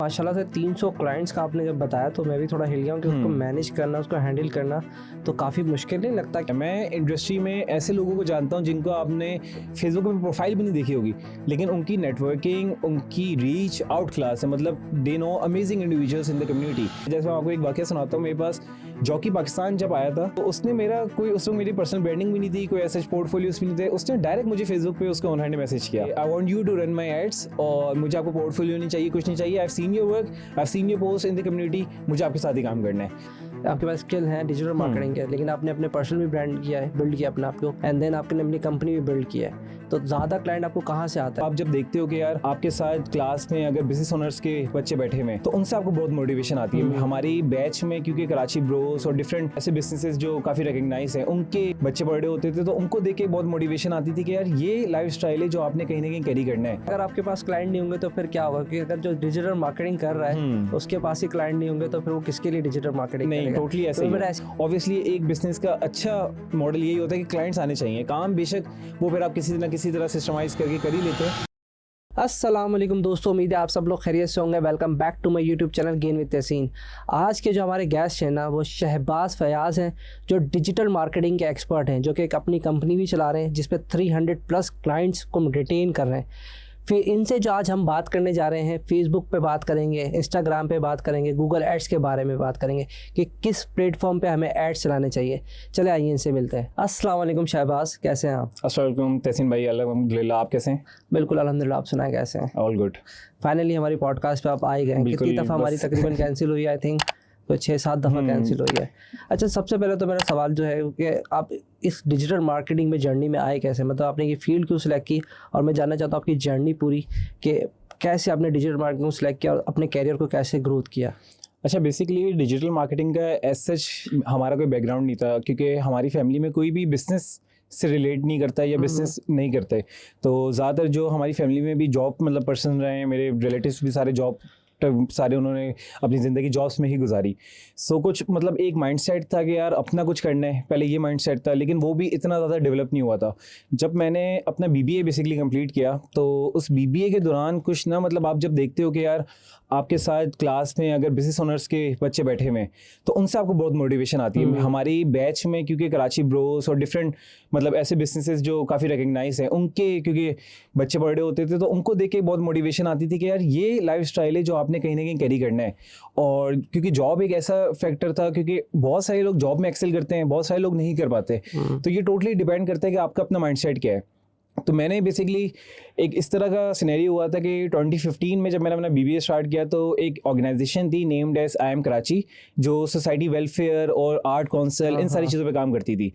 माशाल्लाह से 300 क्लाइंट्स का आपने जब बताया तो मैं भी थोड़ा हिल गया हूँ कि उसको मैनेज करना, उसको हैंडल करना तो काफ़ी मुश्किल नहीं लगता? मैं इंडस्ट्री में ऐसे लोगों को जानता हूँ जिनको आपने फेसबुक पे प्रोफाइल भी नहीं देखी होगी, लेकिन उनकी नेटवर्किंग, उनकी रीच आउट क्लास है। मतलब they know amazing individuals in the community. जैसे मैं आपको एक वाकया सुनाता हूँ, मेरे पास जॉकी पाकिस्तान जब आया था तो उसने मेरा कोई, उसमें मेरी पर्सनल ब्रांडिंग भी नहीं थी, कोई ऐसे पोर्टफोलियोज भी नहीं थे। उसने डायरेक्ट मुझे फेसबुक पे उसके ऑनलाइन मैसेज किया, I want you to run my ads, और मुझे आपको पोर्टफोलियो नहीं चाहिए, कुछ नहीं चाहिए। I have seen your work, I have seen your post in the community, मुझे आपके साथ ही काम करना है। आपके पास स्किल है डिजिटल मार्केटिंग के, लेकिन आपने अपने पर्सनल भी ब्रांड किया है, बिल्ड किया अपने आप को, एंड देन आपने अपनी कंपनी भी बिल्ड किया है। तो ज़्यादा क्लाइंट आपको कहाँ से आता है? आप जब देखते हो कि यार आपके साथ क्लास में अगर बिजनेस ओनर्स के बच्चे बैठे हुए हैं तो उनसे आपको बहुत मोटिवेशन आती है। हमारी बैच में क्योंकि कराची ब्रोस और डिफरेंट ऐसे बिजनेसेस जो काफ़ी रिकग्नाइज हैं, उनके बच्चे बड़े होते थे, तो उनको देख के बहुत मोटिवेशन आती थी कि यार ये लाइफ स्टाइल है जो आपने कहीं ना कहीं कैरी करना है। अगर आपके पास क्लाइंट नहीं होंगे तो फिर क्या होगा? कि अगर जो डिजिटल मार्केटिंग कर रहा है उसके पास ही क्लाइंट नहीं होंगे तो फिर वो किसके लिए डिजिटल मार्केटिंग नहीं, करेगा? टोटली ऐसे ही। ऑब्वियसली एक बिजनेस का अच्छा मॉडल यही होता है कि क्लाइंट्स आने चाहिए। काम बेशक वो फिर आप किसी ना किसी तरह सिस्टमाइज करके कर ही लेते हैं। अस्सलाम वालेकुम दोस्तों, उम्मीद है आप सब लोग खैरियत से होंगे। Welcome back to my YouTube channel again with Tahseen. आज के जो हमारे गेस्ट हैं ना, वो शहबाज फयाज़ हैं, जो डिजिटल मार्केटिंग के एक्सपर्ट हैं, जो कि एक अपनी कंपनी भी चला रहे हैं जिस पे 300+ क्लाइंट्स को रिटेन कर रहे हैं। फिर इनसे जो आज हम बात करने जा रहे हैं, फेसबुक पे बात करेंगे, इंस्टाग्राम पे बात करेंगे, गूगल एड्स के बारे में बात करेंगे कि किस प्लेटफॉर्म पे हमें एड्स चलाने चाहिए। चले आइए इनसे मिलते हैं। अस्सलाम वालेकुम शहबाज, कैसे हैं आप? अस्सलाम वालेकुम तहसीन भाई, अल्हम्दुलिल्लाह, आप कैसे हैं? बिल्कुल अल्हम्दुलिल्लाह, आप सुनाएं कैसे हैं? All good. फाइनली हमारी पॉडकास्ट पे आप आ ही गए। कितनी दफ़ा हमारी तकरीबन कैंसिल हुई, आई थिंक तो 6-7 दफ़ा कैंसिल हुई है। अच्छा, सबसे पहले तो मेरा सवाल जो है कि आप इस डिजिटल मार्केटिंग में जर्नी में आए कैसे? मतलब आपने ये फील्ड क्यों सिलेक्ट की, और मैं जानना चाहता हूँ आपकी जर्नी पूरी कि कैसे आपने डिजिटल मार्केटिंग को सिलेक्ट किया और अपने कैरियर को कैसे ग्रोथ किया। अच्छा, बेसिकली डिजिटल मार्केटिंग का एज सच हमारा कोई बैकग्राउंड नहीं था, क्योंकि हमारी फैमिली में कोई भी बिजनेस से रिलेट नहीं करता या बिजनेस नहीं करते। तो ज़्यादातर जो हमारी फैमिली में भी जॉब मतलब पर्सन रहे हैं, मेरे रिलेटिव्स भी सारे जॉब सारे उन्होंने अपनी ज़िंदगी जॉब्स में ही गुजारी। सो कुछ मतलब एक माइंडसेट था कि यार अपना कुछ करना है, पहले ये माइंडसेट था, लेकिन वो भी इतना ज़्यादा डेवलप नहीं हुआ था। जब मैंने अपना BBA बेसिकली कंप्लीट किया तो उस BBA के दौरान कुछ ना, मतलब आप जब देखते हो कि यार आपके साथ क्लास में अगर बिजनेस ओनर्स के बच्चे बैठे हुए हैं तो उनसे आपको बहुत मोटिवेशन आती है। हमारी बैच में क्योंकि कराची ब्रोस और डिफरेंट मतलब ऐसे बिजनेसेस जो काफ़ी रिकग्नाइज हैं, उनके क्योंकि बच्चे बड़े होते थे तो उनको देख के बहुत मोटिवेशन आती थी कि यार ये लाइफ स्टाइल है जो आपने कहीं ना कहीं कैरी करना है। और क्योंकि जॉब एक ऐसा फैक्टर था, क्योंकि बहुत सारे लोग जॉब में एक्सेल करते हैं, बहुत सारे लोग नहीं कर पाते। तो ये टोटली डिपेंड करता है कि आपका अपना माइंडसेट क्या है। तो मैंने बेसिकली एक इस तरह का सिनेरियो हुआ था कि 2015 में जब मैंने अपना BBA स्टार्ट किया तो एक ऑर्गेनाइजेशन थी नेम्ड एज IIM कराची, जो सोसाइटी वेलफेयर और आर्ट काउंसिल इन सारी चीज़ों पे काम करती थी।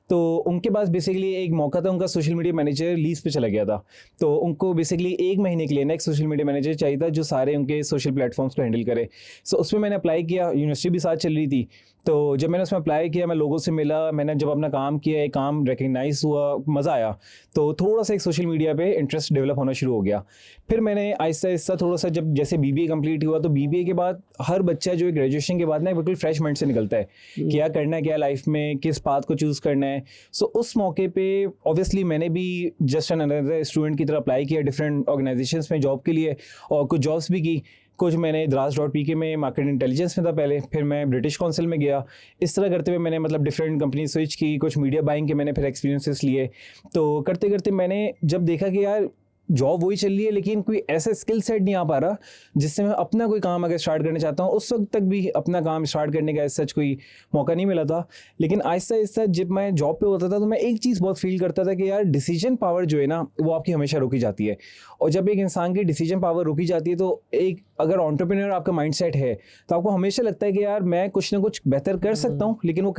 तो उनके पास बेसिकली एक मौका था, उनका सोशल मीडिया मैनेजर लीज पे चला गया था। तो उनको बेसिकली 1 महीने के लिए नेक्स्ट सोशल मीडिया मैनेजर चाहिए था जो सारे उनके सोशल प्लेटफॉर्म्स को हैंडल करे। सो उसमें मैंने अप्लाई किया, यूनिवर्सिटी भी साथ चल रही थी। तो जब मैंने उसमें अप्लाई किया, मैं लोगों से मिला, मैंने जब अपना काम किया, एक काम रिकग्नाइज हुआ, मज़ा आया, तो थोड़ा सा एक सोशल मीडिया पे इंटरेस्ट डेवलप होना शुरू हो गया। फिर मैंने आहिस्ता आहिस्ता थोड़ा सा, जब जैसे BBA कंप्लीट हुआ तो BBA के बाद हर बच्चा जो ग्रेजुएशन के बाद ना बिल्कुल फ्रेश माइंड से निकलता है कि क्या करना है, क्या लाइफ में किस पाथ को चूज़ करना है। सो उस मौके पे ऑब्वियसली मैंने भी जस्ट एन अनदर स्टूडेंट की तरह अप्लाई किया डिफरेंट ऑर्गेनाइजेशंस में जॉब के लिए, और कुछ जॉब्स भी की। कुछ मैंने द्रास.pk में मार्केट इंटेलिजेंस में था पहले, फिर मैं ब्रिटिश काउंसिल में गया। इस तरह करते हुए मैंने मतलब डिफरेंट कंपनी स्विच की, कुछ मीडिया बाइंग के मैंने फिर एक्सपीरियंसेस लिए। तो करते करते मैंने जब देखा कि यार जॉब वही चल रही है लेकिन कोई ऐसा स्किल सेट नहीं आ पा रहा जिससे मैं अपना कोई काम अगर स्टार्ट करना चाहता हूँ, उस वक्त तक भी अपना काम स्टार्ट करने का सच कोई मौका नहीं मिला था। लेकिन आहिस्ता आहिस्ता जब मैं जॉब पे होता था तो मैं एक चीज़ बहुत फील करता था कि यार डिसीजन पावर जो है ना वो आपकी हमेशा रोकी जाती है। और जब एक इंसान की डिसीजन पावर रोकी जाती है तो एक अगर एंटरप्रेन्योर आपका माइंडसेट है तो आपको हमेशा लगता है कि यार मैं कुछ ना कुछ बेहतर कर सकता हूँ, लेकिन वो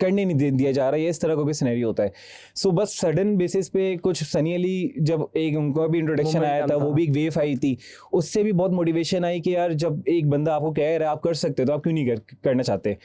करने नहीं दिया जा रहा है। ये इस तरह का कोई सिनेरियो होता है। सो बस सडन बेसिस पे कुछ सनी अली जब एक उनका भी इंट्रोडक्शन आया था, वो भी एक वेव आई थी, उससे भी बहुत मोटिवेशन आई कि यार जब एक बंदा आपको कह रहा है आप कर सकते हो तो आप क्यों नहीं करना चाहते।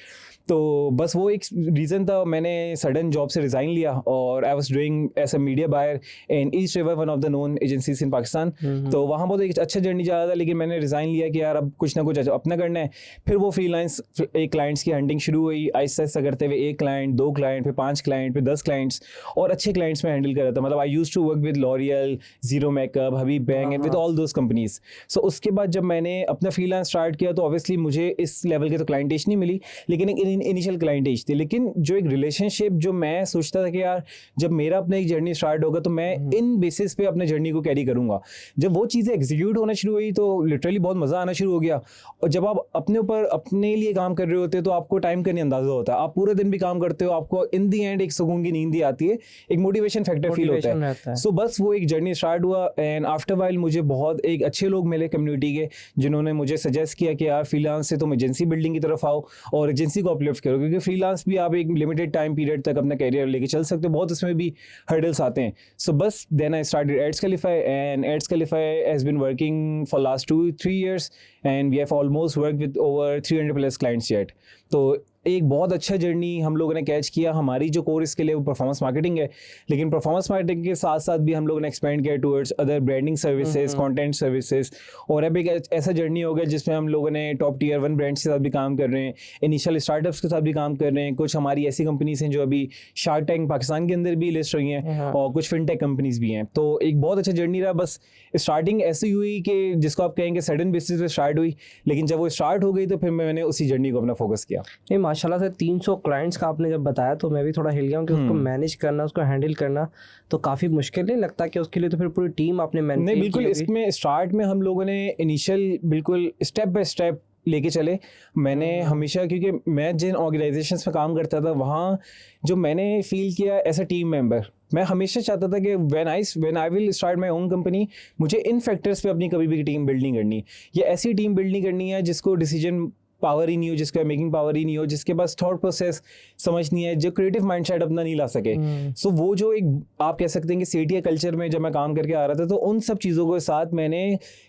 तो बस वो एक रीज़न था, मैंने सडन जॉब से रिज़ाइन लिया और I was doing as a media buyer in East River, one of the known agencies in Pakistan. तो वहाँ बहुत एक अच्छा जर्नी जा रहा था, लेकिन मैंने रिज़ाइन लिया कि यार अब कुछ ना कुछ अपना करना है। फिर वो फ्रीलांस एक क्लाइंट्स की हंटिंग शुरू हुई, आहिस्ता आहिस्ता करते हुए एक क्लाइंट, 2 क्लाइंट, फिर 5 क्लाइंट, फिर 10 क्लाइंट्स और अच्छे क्लाइंट्स में हैंडल कर रहा था. मतलब I used to work with L'Oreal, zero makeup, Habib bang and with all those companies. So उसके बाद जब मैंने अपना फ्रीलांस स्टार्ट किया तो ऑब्वियसली मुझे इस लेवल की तो क्लाइंटेज नहीं मिली, लेकिन एक इनिशियल क्लाइंटेज थी. लेकिन जो एक रिलेशनशिप जो मैं सोचता था कि यार जब मेरा अपना एक जर्नी स्टार्ट होगा तो मैं इन बेसिस पे अपने जर्नी को कैरी करूंगा, जब वो चीज़ें एग्जीक्यूट होना शुरू हुई तो लिटरली बहुत मज़ा आना शुरू हो गया. और जब आप अपने ऊपर अपने लिए काम कर रहे होते हैं तो आपको टाइम का नहीं अंदाजा होता. आप पूरे दिन भी काम करते हो, आपको इन दी एंड एक सुकून की नींद ही आती है, एक मोटिवेशन फैक्टर फील होता है. सो बस वो एक जर्नी स्टार्ट हुआ एंड आफ्टर वाइल मुझे बहुत एक अच्छे लोग मिले कम्युनिटी के जिन्होंने मुझे सजेस्ट किया कि यार फ्रीलांस से तुम एजेंसी बिल्डिंग की तरफ आओ और एजेंसी को अपलिफ्ट करो, क्योंकि फ्रीलांस भी आप एक लिमिटेड टाइम पीरियड तक अपना कैरियर लेके चल सकते हो, बहुत इसमें भी हर्डल्स आते हैं. सो बस then I started Adsqualify and Adsqualify has been working for last 2-3 years and we have almost worked with over 300 plus clients yet. तो एक बहुत अच्छा जर्नी हम लोगों ने कैच किया. हमारी जो कोर स्किल है वो परफॉर्मेंस मार्केटिंग है, लेकिन परफॉर्मेंस मार्केटिंग के साथ साथ भी हम लोगों ने एक्सपेंड किया towards other branding services, content services. और अब एक ऐसा जर्नी हो गया जिसमें हम लोगों ने टॉप टियर 1 ब्रांड्स के साथ भी काम कर रहे हैं, इनिशियल स्टार्टअप्स के साथ भी काम कर रहे हैं. कुछ हमारी ऐसी कंपनीज हैं जो अभी शार्क टैंक पाकिस्तान के अंदर भी लिस्ट हुई हैं और कुछ फिनटेक कंपनीज भी हैं. तो एक बहुत अच्छा जर्नी रहा. बस स्टार्टिंग ऐसी हुई कि जिसको आप कहेंगे सडन बेसिस पे स्टार्ट हुई, लेकिन जब वो स्टार्ट हो गई तो फिर मैंने उसी जर्नी को अपना फोकस किया. नहीं माशाल्लाह से 300 क्लाइंट्स का आपने जब बताया तो मैं भी थोड़ा हिल गया हूँ कि उसको मैनेज करना, उसको हैंडल करना तो काफ़ी मुश्किल नहीं लगता कि उसके लिए तो फिर पूरी टीम आपने मैनेज नहीं बिल्कुल. इसमें स्टार्ट में हम लोगों ने इनिशियल बिल्कुल स्टेप बाय स्टेप लेके चले. मैंने हमेशा, क्योंकि मैं जिन ऑर्गेनाइजेशंस में काम करता था वहाँ जो मैंने फील किया एज अ टीम मेंबर, मैं हमेशा चाहता था कि when I will start my own company, मुझे इन फैक्टर्स पे अपनी कभी भी टीम बिल्ड नहीं करनी. ये ऐसी टीम बिल्ड नहीं करनी है जिसको डिसीजन पावर ही नहीं हो, जिसका मेकिंग पावर ही नहीं हो, जिसके पास थॉट प्रोसेस समझ नहीं है, जो क्रिएटिव माइंडसेट अपना नहीं ला सके. सो वो जो एक आप कह सकते हैं कि सीटीए कल्चर में जब मैं काम करके आ रहा था तो उन सब चीज़ों के साथ मैंने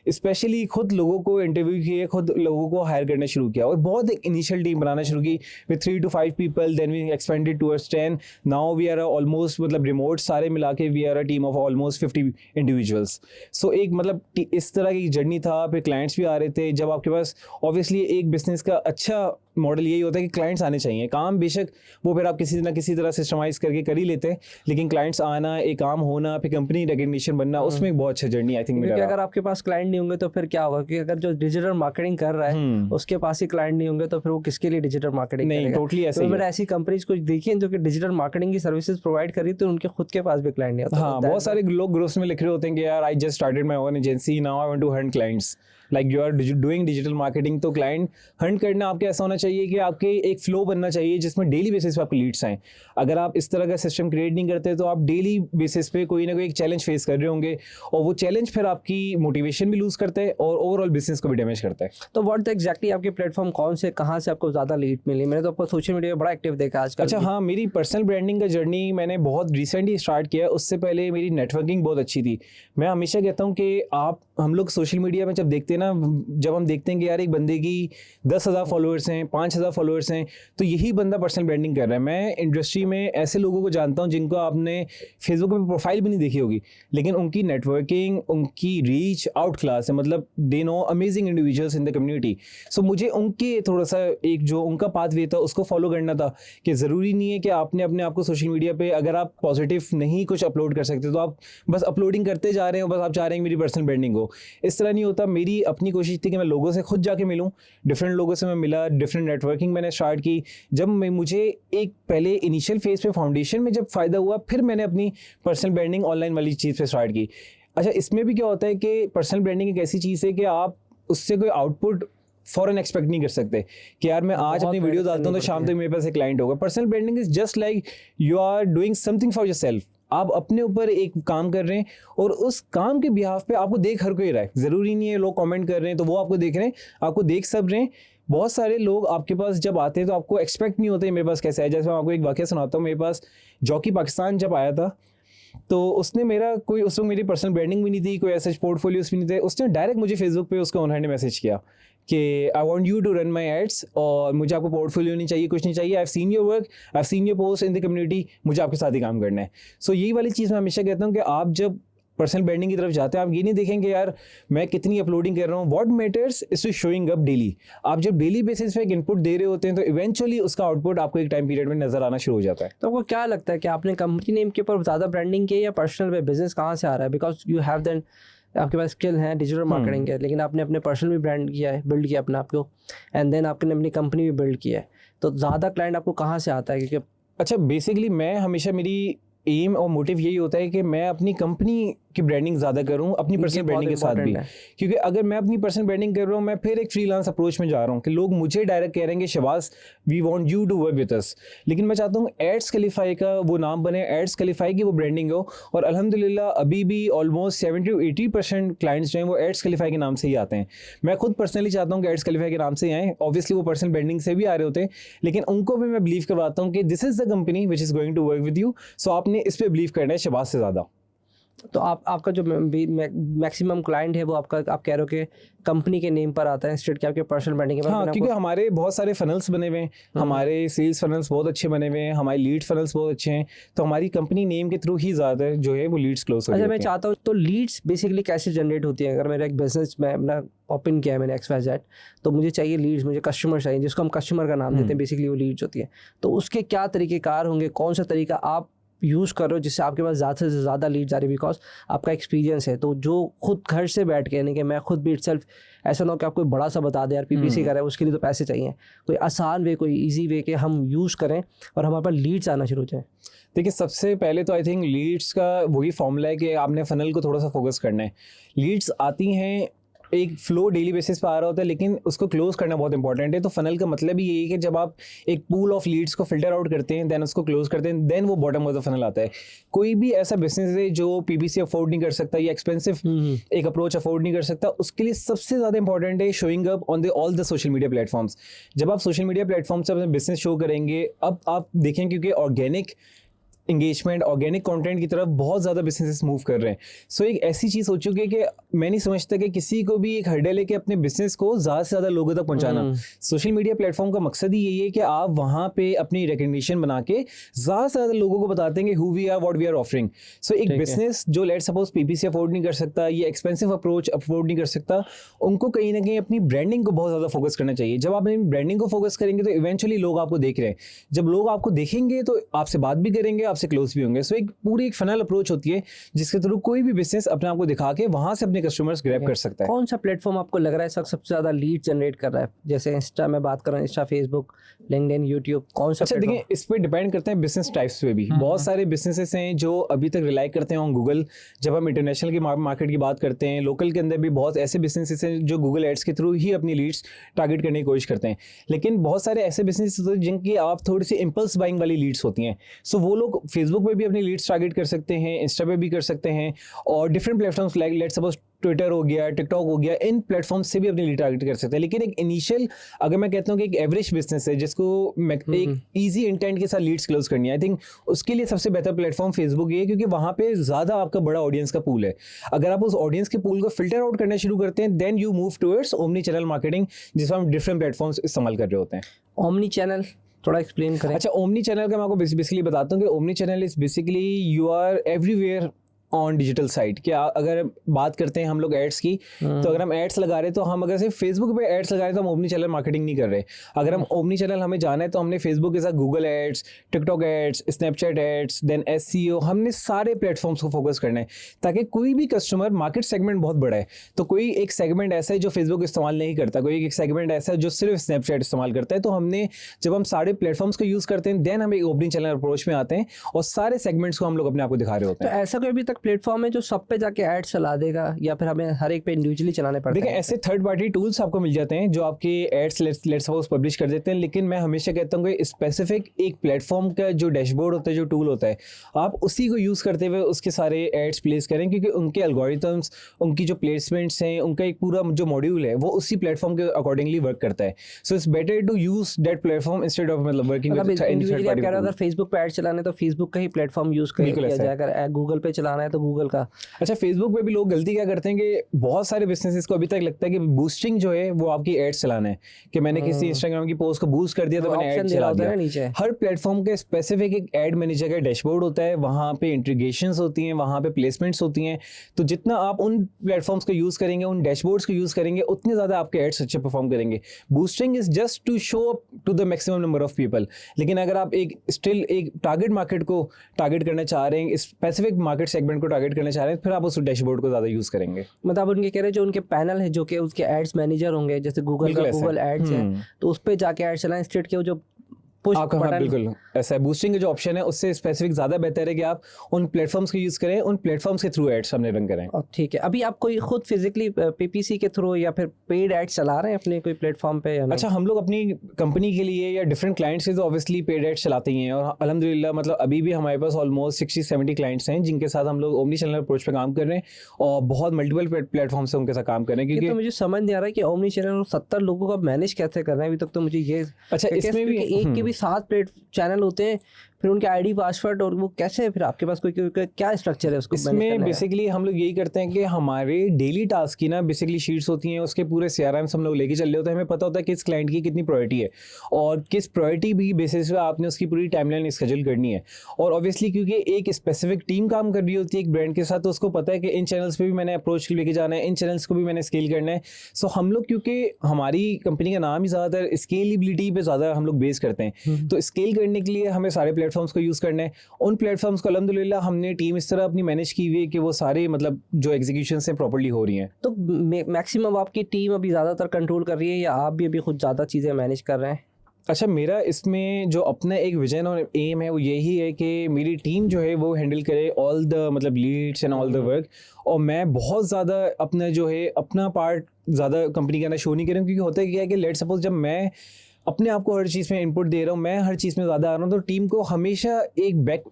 स्पेशली खुद लोगों को इंटरव्यू किए, खुद लोगों को हायर करना शुरू किया और बहुत एक इनिशियल टीम बनाना शुरू की with 3 to 5 people. Then we expanded towards 10. Now we are almost, मतलब रिमोट सारे मिला के we are a team of almost 50 individuals. So एक मतलब इस तरह की जर्नी था. फिर क्लाइंट्स भी आ रहे थे. जब आपके पास ऑब्वियसली एक बिजनेस का अच्छा मॉडल यही होता है कि क्लाइंट्स आने चाहिए. काम बेशक वो फिर आप किसी ना किसी तरह सिस्टमाइज करके कर ही लेते हैं, लेकिन क्लाइंट्स आना, एक काम होना, फिर कंपनी रिकग्निशन बनना, उसमें एक बहुत अच्छा जर्नी आई थिंक मेरा. क्योंकि अगर आपके पास क्लाइंट नहीं होंगे तो फिर क्या होगा, क्योंकि अगर जो डिजिटल मार्केटिंग कर रहा है उसके पास ही क्लाइंट नहीं होंगे तो फिर वो किसके लिए डिजिटल मार्केटिंग नहीं. टोटली ऐसे ही मैंने ऐसी कंपनीज कुछ देखी हैं जो कि डिजिटल मार्केटिंग की सर्विसेज प्रोवाइड कर रही तो उनके खुद के पास भी क्लाइंट नहीं होता. हाँ, बहुत सारे लोग ग्रुप्स में लिख रहे होते हैं कि यार I just started my own agency, now I want to hunt clients. Like you are doing digital marketing, तो क्लाइंट हंट करना आपके ऐसा होना चाहिए कि आपके एक फ्लो बनना चाहिए जिसमें डेली बेसिस पे आपके लीड्स आएँ. अगर आप इस तरह का सिस्टम क्रिएट नहीं करते तो आप डेली बेसिस पे कोई ना कोई एक चैलेंज फेस कर रहे होंगे और वो चैलेंज फिर आपकी मोटिवेशन भी लूज करता है और ओवरऑल बिजनेस को भी डैमेज करता है. तो व्हाट एग्जैक्टली आपके प्लेटफॉर्म कौन से, कहाँ से आपको ज़्यादा लीड मिली? मैंने तो आपको सोशल मीडिया पे बड़ा एक्टिव देखा आजकल. अच्छा हाँ, मेरी पर्सनल ब्रांडिंग का जर्नी मैंने बहुत रिसेंटली स्टार्ट किया. उससे पहले मेरी नेटवर्किंग बहुत अच्छी थी. मैं हमेशा कहता हूँ कि हम लोग सोशल मीडिया में जब देखते हैं ना, जब हम देखते हैं कि यार एक बंदे की 10,000 फॉलोअर्स हैं, 5,000 फॉलोअर्स हैं, तो यही बंदा पर्सनल ब्रांडिंग कर रहा है. मैं इंडस्ट्री में ऐसे लोगों को जानता हूँ जिनको आपने फेसबुक पे प्रोफाइल भी नहीं देखी होगी, लेकिन उनकी नेटवर्किंग, उनकी रीच आउट क्लास है. मतलब they know amazing individuals in the community. So मुझे उनके थोड़ा सा एक जो उनका पाथवे था उसको फॉलो करना था कि ज़रूरी नहीं है कि आपने अपने आप को सोशल मीडिया पे, अगर आप पॉजिटिव नहीं कुछ अपलोड कर सकते तो आप बस अपलोडिंग करते जा रहे हो, बस आप चाह रहे हैं मेरी पर्सनल ब्रांडिंग हो. इस तरह नहीं होता. मेरी अपनी कोशिश थी कि मैं लोगों से खुद जाके मिलूं, डिफरेंट लोगों से मैं मिला, डिफरेंट नेटवर्किंग मैंने स्टार्ट की. जब मुझे एक पहले इनिशियल फेज पे फाउंडेशन में जब फ़ायदा हुआ, फिर मैंने अपनी पर्सनल ब्रांडिंग ऑनलाइन वाली चीज़ पे स्टार्ट की. अच्छा, इसमें भी क्या होता है कि पर्सनल ब्रांडिंग एक ऐसी चीज़ है कि आप उससे कोई आउटपुट फॉरन एक्सपेक्ट नहीं कर सकते कि यार मैं आज अपनी वीडियो डालता हूँ तो शाम तक मेरे पास एक क्लाइंट होगा. Personal branding is just like you are doing something for yourself. आप अपने ऊपर एक काम कर रहे हैं और उस काम के बिहाफ पे आपको देख हर कोई रहा है. ज़रूरी नहीं है लोग कमेंट कर रहे हैं तो वो आपको देख रहे हैं, आपको देख सब रहे हैं. बहुत सारे लोग आपके पास जब आते हैं तो आपको एक्सपेक्ट नहीं होते मेरे पास कैसे आए. जैसे मैं आपको एक वाक़या सुनाता हूँ. मेरे पास जॉकी पाकिस्तान जब आया था तो उसने मेरा कोई, उस वक्त मेरी पर्सनल ब्रांडिंग भी नहीं थी, कोई ऐसे पोर्टफोलियोज भी नहीं थे. उसने डायरेक्ट मुझे फेसबुक पे उसके ओनर ने मैसेज किया कि I want you to run my ads और मुझे आपको पोर्टफोलियो नहीं चाहिए, कुछ नहीं चाहिए. I have seen your work, I have seen your post in the community, मुझे आपके साथ ही काम करना है. सो यही वाली चीज़ मैं हमेशा कहता हूँ कि आप जब पर्सनल ब्रांडिंग की तरफ जाते हैं, आप ये नहीं देखेंगे यार मैं कितनी अपलोडिंग कर रहा हूँ. What matters is to showing up daily. आप जब डेली बेसिस पे एक इनपुट दे रहे होते हैं तो इवेंचुअली उसका आउटपुट आपको एक टाइम पीरियड में नजर आना शुरू हो जाता है. तो आपको क्या लगता है कि आपने कंपनी नेम के ऊपर ज़्यादा ब्रांडिंग की है या पर्सनल पे बिजनेस कहाँ से आ रहा है? बिकॉज यू हैव देन आपके पास स्किल है डिजिटल मार्केटिंग के, लेकिन आपने अपने पर्सनल भी ब्रांड किया है, बिल्ड किया अपने आप को, एंड देन आपने अपनी कंपनी भी बिल्ड किया है. तो ज़्यादा क्लाइंट आपको कहाँ से आता है? क्योंकि अच्छा, बेसिकली मैं हमेशा मेरी एम और मोटिव यही होता है कि मैं अपनी कंपनी की ब्रांडिंग ज़्यादा करूं अपनी पर्सनल ब्रांडिंग के साथ भी. क्योंकि अगर मैं अपनी पर्सनल ब्रांडिंग कर रहा हूं, मैं फिर एक फ्रीलांस अप्रोच में जा रहा हूं कि लोग मुझे डायरेक्ट कह रहे हैं कि Shahbaz we want you to work with us. लेकिन मैं चाहता हूं एड्स क्वालिफाई का वो नाम बने, एड्स क्वालिफाई की वो ब्रांडिंग हो. और अल्हम्दुलिल्लाह अभी भी ऑलमोस्ट 70-80% क्लाइंट्स जो हैं वो एड्स क्वालिफाई के नाम से ही आते हैं. मैं खुद पर्सनली चाहता हूँ कि एड्स क्वालिफाई के नाम से आएँ. ऑब्वियसली वो पर्सनल ब्रांडिंग से भी आ रहे होते हैं, लेकिन उनको भी मैं बिलीव करवाता हूँ कि this is the company which is going to work with you. So आपने इस पर बिलीव करना है शहबाज से ज़्यादा. तो आपका जो मैक्सिमम क्लाइंट है वो आपका आप कह रहे हो कि कंपनी के नेम पर आता है इंस्टेड के आपके पर्सनल ब्रांडिंग के. हाँ, क्योंकि हमारे बहुत सारे फनल्स बने हुए हैं, हमारे सेल्स फनल्स बहुत अच्छे बने हुए हैं, हमारे लीड फनल्स बहुत अच्छे हैं. तो हमारी कंपनी नेम के थ्रू ही ज़्यादा जो है वो लीड्स क्लोज होती है. अच्छा, मैं चाहता हूँ तो लीड्स बेसिकली कैसे जनरेट होती हैं? अगर मेरा एक बिजनेस मैं अपना ओपन किया है मैंने XYZ, तो मुझे चाहिए लीड्स, मुझे कस्टमर चाहिए, जिसको हम कस्टमर का नाम देते हैं, बेसिकली वो लीड्स होती है. तो उसके क्या तरीक़ेकार होंगे, कौन सा तरीका आप यूज़ कर रहे हो जिससे आपके पास ज़्यादा से ज़्यादा लीड्स आ रही है? बिकॉज आपका एक्सपीरियंस है, तो जो खुद घर से बैठ के, यानी कि मैं खुद भी इटसेल्फ, ऐसा ना हो कि आप कोई बड़ा सा बता दे यार PPC कर रहा है, उसके लिए तो पैसे चाहिए. कोई आसान वे, कोई ईजी वे के हम यूज़ करें और हमारे पास लीड्स आना शुरू हो जाए. देखिए, सबसे पहले तो आई थिंक लीड्स का वही फॉर्मूला है कि आपने फनल को थोड़ा सा फोकस करना है. लीड्स आती हैं, एक फ्लो डेली बेसिस पे आ रहा होता है, लेकिन उसको क्लोज करना बहुत इंपॉर्टेंट है. तो फनल का मतलब ही यही है कि जब आप एक पूल ऑफ लीड्स को फिल्टर आउट करते हैं, देन उसको क्लोज करते हैं, देन वो बॉटम ऑफ द फनल आता है. कोई भी ऐसा बिजनेस है जो PPC अफोर्ड नहीं कर सकता या एक्सपेंसिव एक अप्रोच अफोर्ड नहीं कर सकता, उसके लिए सबसे ज़्यादा इंपॉर्टेंट है showing up on the all the social media platforms. जब आप सोशल मीडिया प्लेटफॉर्म से अपना बिजनेस शो करेंगे, अब आप देखें क्योंकि ऑर्गेनिक इंगेजमेंट, ऑर्गेनिक कंटेंट की तरफ बहुत ज़्यादा बिजनेसेस मूव कर रहे हैं. सो एक ऐसी चीज़ हो चुकी है कि मैं नहीं समझता कि किसी को भी एक हर्डल है कि अपने बिजनेस को ज़्यादा से ज़्यादा लोगों तक पहुंचाना. सोशल मीडिया प्लेटफॉर्म का मकसद ही यही है कि आप वहाँ पे अपनी रिकग्निशन बना के ज़्यादा से ज़्यादा लोगों को बताते हैं कि who we are, what we are offering. So एक बिजनेस जो लेट सपोज PPC अफोर्ड नहीं कर सकता, ये एक्सपेंसिव अप्रोच अफोर्ड नहीं कर सकता, उनको कहीं ना कहीं अपनी ब्रांडिंग को बहुत ज़्यादा फोकस करना चाहिए. जब आप अपनी ब्रांडिंग को फोकस करेंगे तो इवेंचुअली लोग आपको देख रहे हैं. जब लोग आपको देखेंगे तो आपसे बात भी करेंगे, आपसे क्लोज भी होंगे. सो एक पूरी एक फनल अप्रोच होती है जिसके थ्रू कोई भी बिजनेस अपने आप को दिखा के वहां से अपने कस्टमर्स ग्रैब कर सकता है. कौन सा प्लेटफॉर्म आपको लग रहा है सबसे ज़्यादा लीड जनरेट कर रहा है? जैसे इंस्टा में बात करें, इंस्टा, फेसबुक, लिंक्डइन, यूट्यूब, कौन सा? अच्छा देखिए, इस पे डिपेंड करते हैं बिजनेस टाइप्स पे भी. बहुत सारे बिजनेसेस हैं जो अभी तक रिलाई करते हैं ऑन गूगल. जब हम इंटरनेशनल की मार्केट की बात करते हैं, लोकल के अंदर भी बहुत ऐसे बिजनेसेस हैं जो गूगल एड्स के थ्रू ही अपनी लीड्स टारगेट करने की कोशिश करते हैं. लेकिन बहुत सारे ऐसे बिजनेसेस हैं जिनकी आप थोड़ी सी इंपल्स बाइंग वाली लीड्स होती हैं. सो वो लोग फेसबुक पे भी अपनी लीड्स टारगेट कर सकते हैं, इंस्टा पे भी कर सकते हैं, और different platforms like let's suppose Twitter हो गया, टिकटॉक हो गया, इन प्लेटफॉर्म से भी अपनी लीड टारगेट कर सकते हैं. लेकिन एक इनिशियल, अगर मैं कहता हूँ कि एक एवरेज बिजनेस है जिसको एक इजी इंटेंट के साथ लीड्स क्लोज करनी है, आई थिंक उसके लिए सबसे बेहतर प्लेटफॉर्म फेसबुक ही है, क्योंकि वहाँ पे ज़्यादा आपका बड़ा ऑडियंस का पूल है. अगर आप उस ऑडियंस के पूल को फिल्टर आउट करना शुरू करते हैं, then you move towards omnichannel marketing, जिसमें हम डिफरेंट प्लेटफॉर्म्स इस्तेमाल कर रहे होते हैं. ओमनी चैनल थोड़ा एक्सप्लेन करें. अच्छा, ओमनी चैनल का मैं आपको बेसिकली बताता हूँ कि omnichannel is basically you are everywhere on digital site. क्या अगर बात करते हैं हम लोग एड्स की, तो अगर हम एड्स लगा रहे हैं तो हम अगर सिर्फ फेसबुक पे एड्स लगा रहे हैं तो हम ओमनी चैनल मार्केटिंग नहीं कर रहे. अगर हम ओमनी चैनल हमें जाना है तो हमने फेसबुक के साथ Google ads, TikTok ads, Snapchat ads, then SEO, हमने सारे प्लेटफॉर्म्स को फोकस करना है, ताकि कोई भी कस्टमर, मार्केट सेगमेंट बहुत बड़ा है, तो कोई एक सेगमेंट ऐसा है जो फेसबुक इस्तेमाल नहीं करता, कोई एक सेगमेंट ऐसा है जो सिर्फ स्नैपचैट इस्तेमाल करता है. तो हमने जब हम सारे प्लेटफॉर्म्स को यूज़ करते हैं, देन हम एक ओपनिंग चैनल अप्रोच में आते हैं और सारे सेगमेंट्स को हम लोग अपने आप को दिखा रहे होते हैं. तो ऐसा कोई अभी तक प्लेटफॉर्म है जो सब पे जाके ऐड चला देगा, या फिर हमें हर एक पे इंडिविजुअली चलाने पड़ते हैं? देखिए, ऐसे थर्ड पार्टी टूल्स आपको मिल जाते हैं जो आपके एड्स लेट्स सपोज पब्लिश कर देते हैं. लेकिन मैं हमेशा कहता हूँ कि स्पेसिफिक एक प्लेटफॉर्म का जो डैशबोर्ड होता है, जो टूल होता है, आप उसी को यूज़ करते हुए उसके सारे एड्स प्लेस करें, क्योंकि उनके एल्गोरिथम्स, उनकी जो प्लेसमेंट्स हैं, उनका एक पूरा जो मॉड्यूल है वो उसी प्लेटफॉर्म के अकॉर्डिंगली वर्क करता है. So it's better to use that platform instead of मतलब वर्किंग विद थर्ड पार्टी. अगर फेसबुक पे ऐड चलाने तो फेसबुक का ही प्लेटफॉर्म यूज किया जाए, अगर गूगल पे चलाना है तो गूगल का। अच्छा, फेसबुक पे भी लोग गलती क्या करते हैं कि बहुत सारे बिजनेसेस को अभी तक लगता है कि बूस्टिंग जो है वो आपकी एड्स चलाना है, कि मैंने किसी इंस्टाग्राम की पोस्ट को बूस्ट कर दिया तो मैंने एड चला दिया। नीचे हर प्लेटफॉर्म के स्पेसिफिक एक एड मैनेजर का डैशबोर्ड होता है, वहाँ पे इंटीग्रेशंस होती हैं, वहाँ पे प्लेसमेंट्स होती हैं। तो जितना आप उन प्लेटफॉर्म्स को यूज़ करेंगे, उन डैशबोर्ड्स को यूज़ करेंगे, उतने ज़्यादा आपके एड्स अच्छे परफॉर्म करेंगे। Boosting is just to show up to the maximum number of people. लेकिन अगर आप एक टारगेट मार्केट को टारगेट करना चाह रहे हैं, स्पेसिफिक मार्केट सेगमेंट को टारगेट करना चाह रहे हैं, फिर आप उस डैशबोर्ड को ज़्यादा यूज़ करेंगे। मतलब उनके कह रहे हैं जो उनके पैनल है, जो कि उसके एड्स मैनेजर होंगे, जैसे गूगल का गूगल एड्स है, तो उस पे जाके एड चलाएं स्ट्रेट के, वो जो पुश आपका हाँ, बिल्कुल ऐसा है। बूस्टिंग का जो ऑप्शन है उससे स्पेसिफिक ज़्यादा बेहतर है कि आप उन प्लेटफॉर्म्स को यूज़ करें, उन प्लेटफॉर्म्स के थ्रू एड्स सामने रन करें। ठीक है, अभी आप कोई खुद फिजिकली पीपीसी के थ्रू या फिर पेड एड्स चला रहे हैं अपने कोई प्लेटफॉर्म पे या नहीं? अच्छा, हम लोग अपनी कंपनी के लिए या डिफरेंट क्लाइंट्स से तो ऑब्वियसली पेड एड्स चलाते ही हैं, और अल्हम्दुलिल्लाह मतलब अभी भी हमारे पास ऑलमोस्ट 60-70 क्लाइंट्स हैं जिनके साथ हम लोग ओमनी चैनल अप्रोच पे काम कर रहे हैं, और बहुत मल्टीपल प्लेटफॉर्म से उनके साथ काम कर रहे हैं। ये क्योंकि तो मुझे समझ नहीं आ रहा है कि ओमनी चैनल 70 लोगों को मैनेज कैसे कर रहे हैं अभी तक, तो मुझे ये अच्छा इसमें भी एक के भी 7 चैनल होते हैं, फिर उनके आईडी पासवर्ड, और वो कैसे फिर आपके पास कोई क्या स्ट्रक्चर है उसको? इसमें बेसिकली हम लोग यही करते हैं कि हमारे डेली टास्क की ना बेसिकली शीट्स होती हैं, उसके पूरे CRMs हम लोग लेके चल रहे होते हैं। हमें पता होता है किस क्लाइंट की कितनी प्रायोरिटी है, और किस प्रायोरिटी भी बेसिस पे आपने उसकी पूरी टाइमलाइन स्केड्यूल करनी है। और ऑब्वियसली क्योंकि एक स्पेसिफिक टीम काम कर रही होती है एक ब्रांड के साथ, तो उसको पता है कि इन चैनल्स पे भी मैंने अप्रोच लेके जाना है, इन चैनल्स को भी मैंने स्केल करना है। सो हम लोग, क्योंकि हमारी कंपनी का नाम ही ज़्यादातर स्केलेबिलिटी पे ज़्यादा हम लोग बेस करते हैं, तो स्केल करने के लिए हमें सारे प्लेटफॉर्म्स को यूज़ करना है। उन प्लेटफॉर्म्स को अल्हम्दुलिल्लाह हमने टीम इस तरह अपनी मैनेज की हुई है कि वो सारे मतलब जो एग्जीक्यूशन से प्रॉपर्ली हो रही हैं। तो मैक्सिमम आपकी टीम अभी ज़्यादातर कंट्रोल कर रही है, या आप भी अभी खुद ज़्यादा चीज़ें मैनेज कर रहे हैं? अच्छा, मेरा इसमें जो अपना एक विजन और एम है वो यही है कि मेरी टीम जो है वो हैंडल करे ऑल द मतलब Leeds and all the work, और मैं बहुत ज़्यादा अपना जो है अपना पार्ट ज़्यादा कंपनी के अंदर शो नहीं करूँ। क्योंकि होता क्या है कि लेट सपोज जब मैं अपने आप को हर चीज़ में इनपुट दे रहा हूँ, मैं हर चीज़ में ज़्यादा आ रहा हूँ, तो टीम को हमेशा एक बैक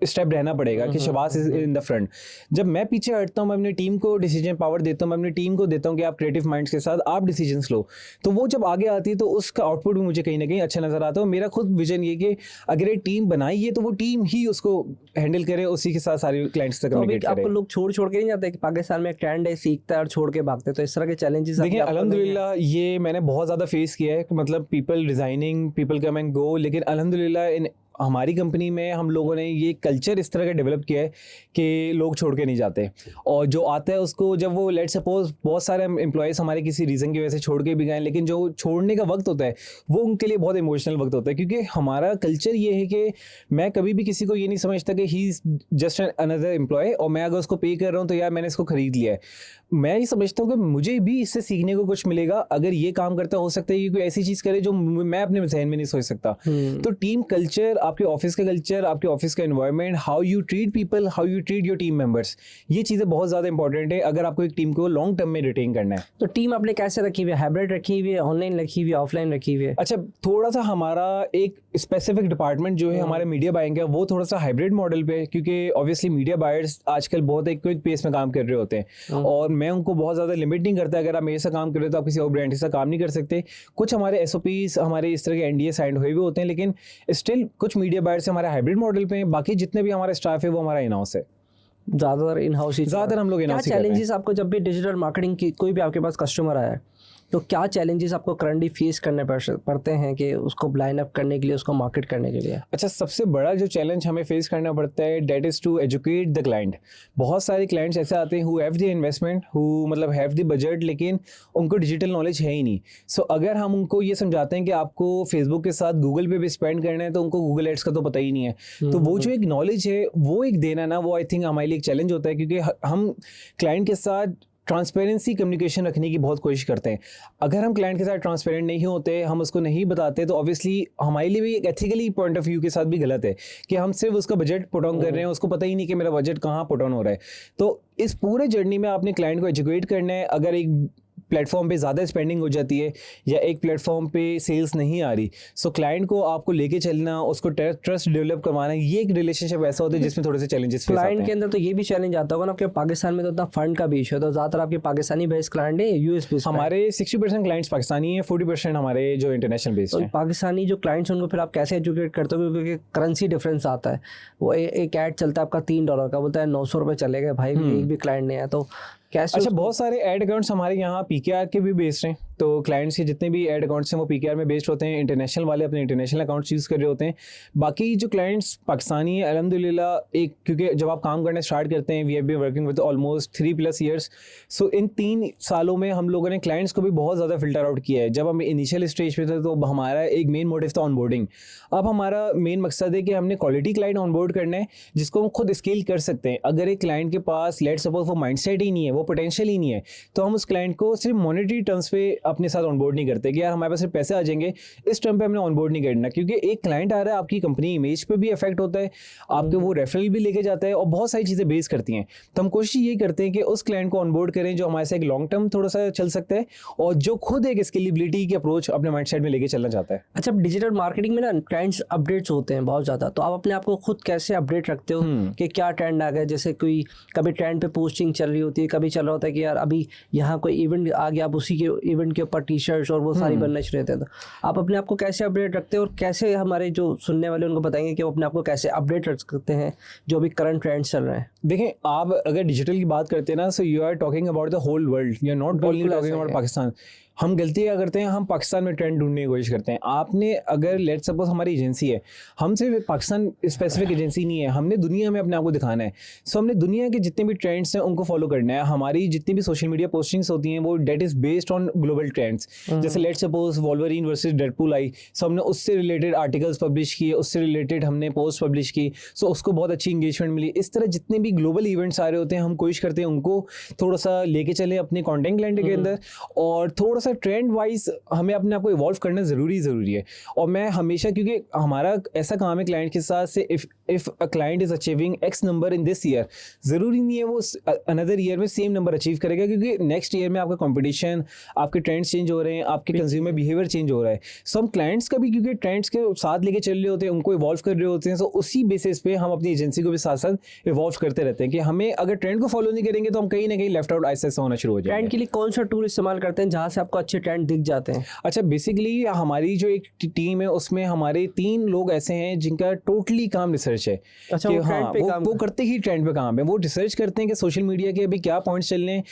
स्टेप रहना पड़ेगा कि शबास इज इन द फ्रंट। जब मैं पीछे हटता हूँ, मैं अपनी टीम को डिसीजन पावर देता हूँ, मैं अपनी टीम को देता हूँ कि आप क्रिएटिव माइंड्स के साथ आप डिसीजंस लो, तो वो जब आगे आती है तो उसका आउटपुट भी मुझे कहीं ना कहीं अच्छा नजर आता है। मेरा खुद विजन ये कि अगर एक टीम बनाई है तो वो टीम ही उसको हैंडल करे, उसी के साथ सारे क्लाइंट्स तक कम्युनिकेट करे। आपको लोग छोड़ के नहीं जाते कि पाकिस्तान में एक ट्रेंड है सीखता है और छोड़ के भागते, तो इस तरह के चैलेंजेस देखिए अल्हम्दुलिल्लाह ये मैंने बहुत ज़्यादा फेस किया है कि मतलब people resigning, people come and go, लेकिन अल्हम्दुलिल्लाह इन हमारी कंपनी में हम लोगों ने ये कल्चर इस तरह का डेवलप किया है कि लोग छोड़ के नहीं जाते, और जो आता है उसको जब वो लेट सपोज बहुत सारे एम्प्लॉयज़ हमारे किसी रीज़न की वजह से छोड़ के भी गए, लेकिन जो छोड़ने का वक्त होता है वो उनके लिए बहुत इमोशनल वक्त होता है। क्योंकि हमारा कल्चर ये है कि मैं कभी भी किसी को ये नहीं समझता कि he is just another employee, और मैं अगर उसको पे कर रहा हूँ तो यार मैंने इसको ख़रीद लिया है। मैं ये समझता हूँ कि मुझे भी इससे सीखने को कुछ मिलेगा, अगर ये काम करता हो सकता है ये कोई ऐसी चीज़ करे जो मैं अपने जहन में नहीं सोच सकता। तो टीम कल्चर, आपके ऑफिस का कल्चर, आपके ऑफिस का environment, how you treat people, how you treat your team members, ये चीज़ें बहुत ज़्यादा इंपॉर्टेंट है अगर आपको एक टीम को लॉन्ग टर्म में रिटेन करना है। तो टीम आपने कैसे रखी हुई है? हाइब्रिड रखी हुई है, ऑनलाइन रखी हुई है, ऑफलाइन रखी हुई है? अच्छा, थोड़ा सा हमारा एक स्पेसिफिक डिपार्टमेंट जो है हमारे मीडिया बाइंग का, वो थोड़ा सा हाइब्रिड मॉडल पे है, क्योंकि ऑब्वियसली मीडिया बायर्स आजकल बहुत एक क्विक पेस में काम कर रहे होते हैं, और मैं उनको बहुत ज़्यादा लिमिट नहीं करता। अगर आप मेरे साथ काम कर रहे हो तो आप किसी और ब्रांड के साथ काम नहीं कर सकते। कुछ हमारे SOPs हमारे इस तरह के NDA साइन हुए हुए होते हैं, लेकिन स्टिल कुछ मीडिया बायर्स हमारे हाइब्रिड मॉडल पे हैं। बाकी जितने भी हमारा स्टाफ है वो हमारा इन हाउस है, ज़्यादातर इन हाउस ही। ज़्यादातर हम लोग इन हाउस ही कर रहे हैं। चैलेंजेस आपको जब भी डिजिटल मार्केटिंग की कोई भी आपके पास कस्टमर आया है तो क्या चैलेंजेस आपको करंटली फेस करने पड़ते हैं कि उसको लाइन अप करने के लिए, उसको मार्केट करने के लिए? अच्छा, सबसे बड़ा जो चैलेंज हमें फेस करना पड़ता है that is to educate the client. बहुत सारे क्लाइंट्स ऐसे आते हैं who have the investment, who मतलब हैव द बजट, लेकिन उनको डिजिटल नॉलेज है ही नहीं। सो अगर हम उनको ये समझाते हैं कि आपको फेसबुक के साथ गूगल पे भी स्पेंड करना है, तो उनको गूगल एड्स का तो पता ही नहीं है। तो वो जो एक नॉलेज है वो एक देना ना, वो आई थिंक हमारे लिए एक चैलेंज होता है, क्योंकि हम क्लाइंट के साथ ट्रांसपेरेंसी कम्युनिकेशन रखने की बहुत कोशिश करते हैं। अगर हम क्लाइंट के साथ ट्रांसपेरेंट नहीं होते, हम उसको नहीं बताते, तो ऑब्वियसली हमारे लिए भी एक एथिकली पॉइंट ऑफ व्यू के साथ भी गलत है कि हम सिर्फ उसका बजट पुट ऑन कर रहे हैं, उसको पता ही नहीं कि मेरा बजट कहाँ पुट ऑन हो रहा है। तो इस पूरे जर्नी में आपने क्लाइंट को एजुकेट करना है। अगर एक प्लेटफॉर्म पे ज़्यादा स्पेंडिंग हो जाती है या एक प्लेटफॉर्म पे सेल्स नहीं आ रही, सो क्लाइंट को आपको लेके चलना, उसको ट्रस्ट डेवलप करवाना, ये एक रिलेशनशिप ऐसा होता है जिसमें थोड़े से चैलेंजेस क्लाइंट के अंदर तो ये भी चैलेंज आता होगा ना कि पाकिस्तान में तो उतना फंड का भी इशू है, तो ज़्यादातर आपके पाकिस्तानी बेस्ड क्लाइंट है, यूएस बेस्ड? हमारे 60% क्लाइंट्स पाकिस्तानी हैं, 40% हमारे जो इंटरनेशनल बेस्ड तो हैं। पाकिस्तानी जो क्लाइंट्स हैं उनको फिर आप कैसे एजुकेट करते हो, क्योंकि करेंसी डिफरेंस आता है। वो एक ऐड चलता है आपका $3 का, बोलता है 900 रुपये चलेगा भाई, एक भी क्लाइंट नहीं है, तो कैसे? अच्छा, बहुत सारे एड अकाउंट्स हमारे यहाँ पीकेआर के भी बेस्ड हैं, तो क्लाइंट्स के जितने भी एड अकाउंट्स हैं वो पीकेआर में बेस्ड होते हैं। इंटरनेशनल वाले अपने इंटरनेशनल अकाउंट्स यूज़ कर रहे होते हैं। बाकी जो क्लाइंट्स पाकिस्तानी है अल्हम्दुलिल्लाह, एक क्योंकि जब आप काम करना स्टार्ट करते हैं, we have been working with almost 3+ years, so इन 3 सालों में हम लोगों ने क्लाइंट्स को भी बहुत ज़्यादा फिल्टर आउट किया है। जब हम इनिशियल स्टेज पे थे तो हमारा एक मेन मोटिव था ऑनबोर्डिंग। अब हमारा मेन मकसद है कि हमने क्वालिटी क्लाइंट ऑनबोर्ड करना है जिसको हम खुद स्केल कर सकते हैं। अगर एक क्लाइंट के पास लेट्स सपोज वो माइंडसेट ही नहीं है, वो पोटेंशियल ही नहीं है, तो हम उस क्लाइंट को सिर्फ मॉनेटरी टर्म्स पे अपने साथ ऑनबोर्ड नहीं करते कि यार हमारे पास सिर्फ पैसे आ जाएंगे, इस टर्म पे हमने ऑनबोर्ड नहीं करना। क्योंकि एक क्लाइंट आ रहा है, आपकी कंपनी इमेज पे भी इफेक्ट होता है, आपके वो रेफरल भी लेके जाता है और बहुत सारी चीज़ें बेस करती हैं। तो हम कोशिश ये करते हैं कि उस क्लाइंट को ऑनबोर्ड करें जो हमारे से एक लॉन्ग टर्म थोड़ा सा चल सकता है और जो खुद एक स्केलेबिलिटी की अप्रोच अपने माइंडसेट में लेके चलना चाहता है। अच्छा, डिजिटल मार्केटिंग में ना ट्रेंड्स अपडेट्स होते हैं बहुत ज़्यादा, तो आप अपने आप को खुद कैसे अपडेट रखते हो कि क्या ट्रेंड आ गया? जैसे कोई कभी ट्रेंड पे पोस्टिंग चल रही होती है, कभी चल रहा होता है कि यार अभी यहाँ कोई इवेंट आ गया, आप उसी के इवेंट के ऊपर टी-शर्ट्स और वो सारी बनना शुरू रहते हैं, तो आप अपने आप को कैसे अपडेट रखते हो और कैसे हमारे जो सुनने वाले उनको बताएंगे कि वो अपने आप को कैसे अपडेट रख सकते हैं जो भी करंट ट्रेंड्स चल रहे हैं? देखें, आप अगर डिजिटल की बात करते हैं ना, so you are talking about the whole world, you are not only talking about Pakistan. हम गलती क्या करते हैं, हम पाकिस्तान में ट्रेंड ढूंढने की कोशिश करते हैं। आपने अगर लेट्स सपोज हमारी एजेंसी है, हम सिर्फ पाकिस्तान स्पेसिफिक एजेंसी नहीं है, हमने दुनिया में अपने आप को दिखाना है। सो हमने दुनिया के जितने भी ट्रेंड्स हैं उनको फॉलो करना है। हमारी जितनी भी सोशल मीडिया पोस्टिंग्स होती हैं वो that is based on global trends. जैसे लेट्स सपोज वॉल्वरीन वर्सेस डेडपूल आई, सो हमने उससे रिलेटेड आर्टिकल्स पब्लिश किए, उससे रिलेटेड हमने पोस्ट पब्लिश की, सो उसको बहुत अच्छी इंगेजमेंट मिली। इस तरह जितने भी ग्लोबल इवेंट्स आ रहे होते हैं हम कोशिश करते हैं उनको थोड़ा सा लेके चलें अपने कॉन्टेंट क्लाइंट के अंदर, और थोड़ा सा ट्रेंड वाइज हमें अपने आप को इवॉल्व करना ज़रूरी है। और मैं हमेशा, क्योंकि हमारा ऐसा काम है क्लाइंट के साथ से, if a client is achieving x number in this year, ज़रूरी नहीं है वो अनदर ईयर में सेम नंबर अचीव करेगा, क्योंकि नेक्स्ट ईयर में आपका कंपटीशन, आपके ट्रेंड्स चेंज हो रहे हैं, आपके कंज्यूमर बिहेवियर चेंज हो रहा है। सो हम क्लाइंट्स का भी क्योंकि ट्रेंड्स के साथ लेके चल रहे होते हैं, उनको इवॉल्व कर रहे होते हैं, सो उसी बेसिस पे हम अपनी एजेंसी को भी साथ साथ इवॉल्व करते रहते हैं कि हमें अगर ट्रेंड को फॉलो नहीं करेंगे तो हम कहीं ना कहीं लेफ्ट आउट ऐसा होना शुरू हो जाएगा। ट्रेंड के लिए कौन सा टूल इस्तेमाल करते हैं जहाँ से आपको अच्छे ट्रेंड दिख जाते हैं? अच्छा, बेसिकली हमारी जो एक टीम है उसमें हमारे 3 लोग ऐसे हैं जिनका टोटली काम रिसर्च है। अच्छा, कि वो ट्रेंड पे काम वो करते ही ट्रेंड पे काम है। वो रिसर्च करते हैं कि सोशल मीडिया के अभी क्या पॉइंट्स चल रहे हैं,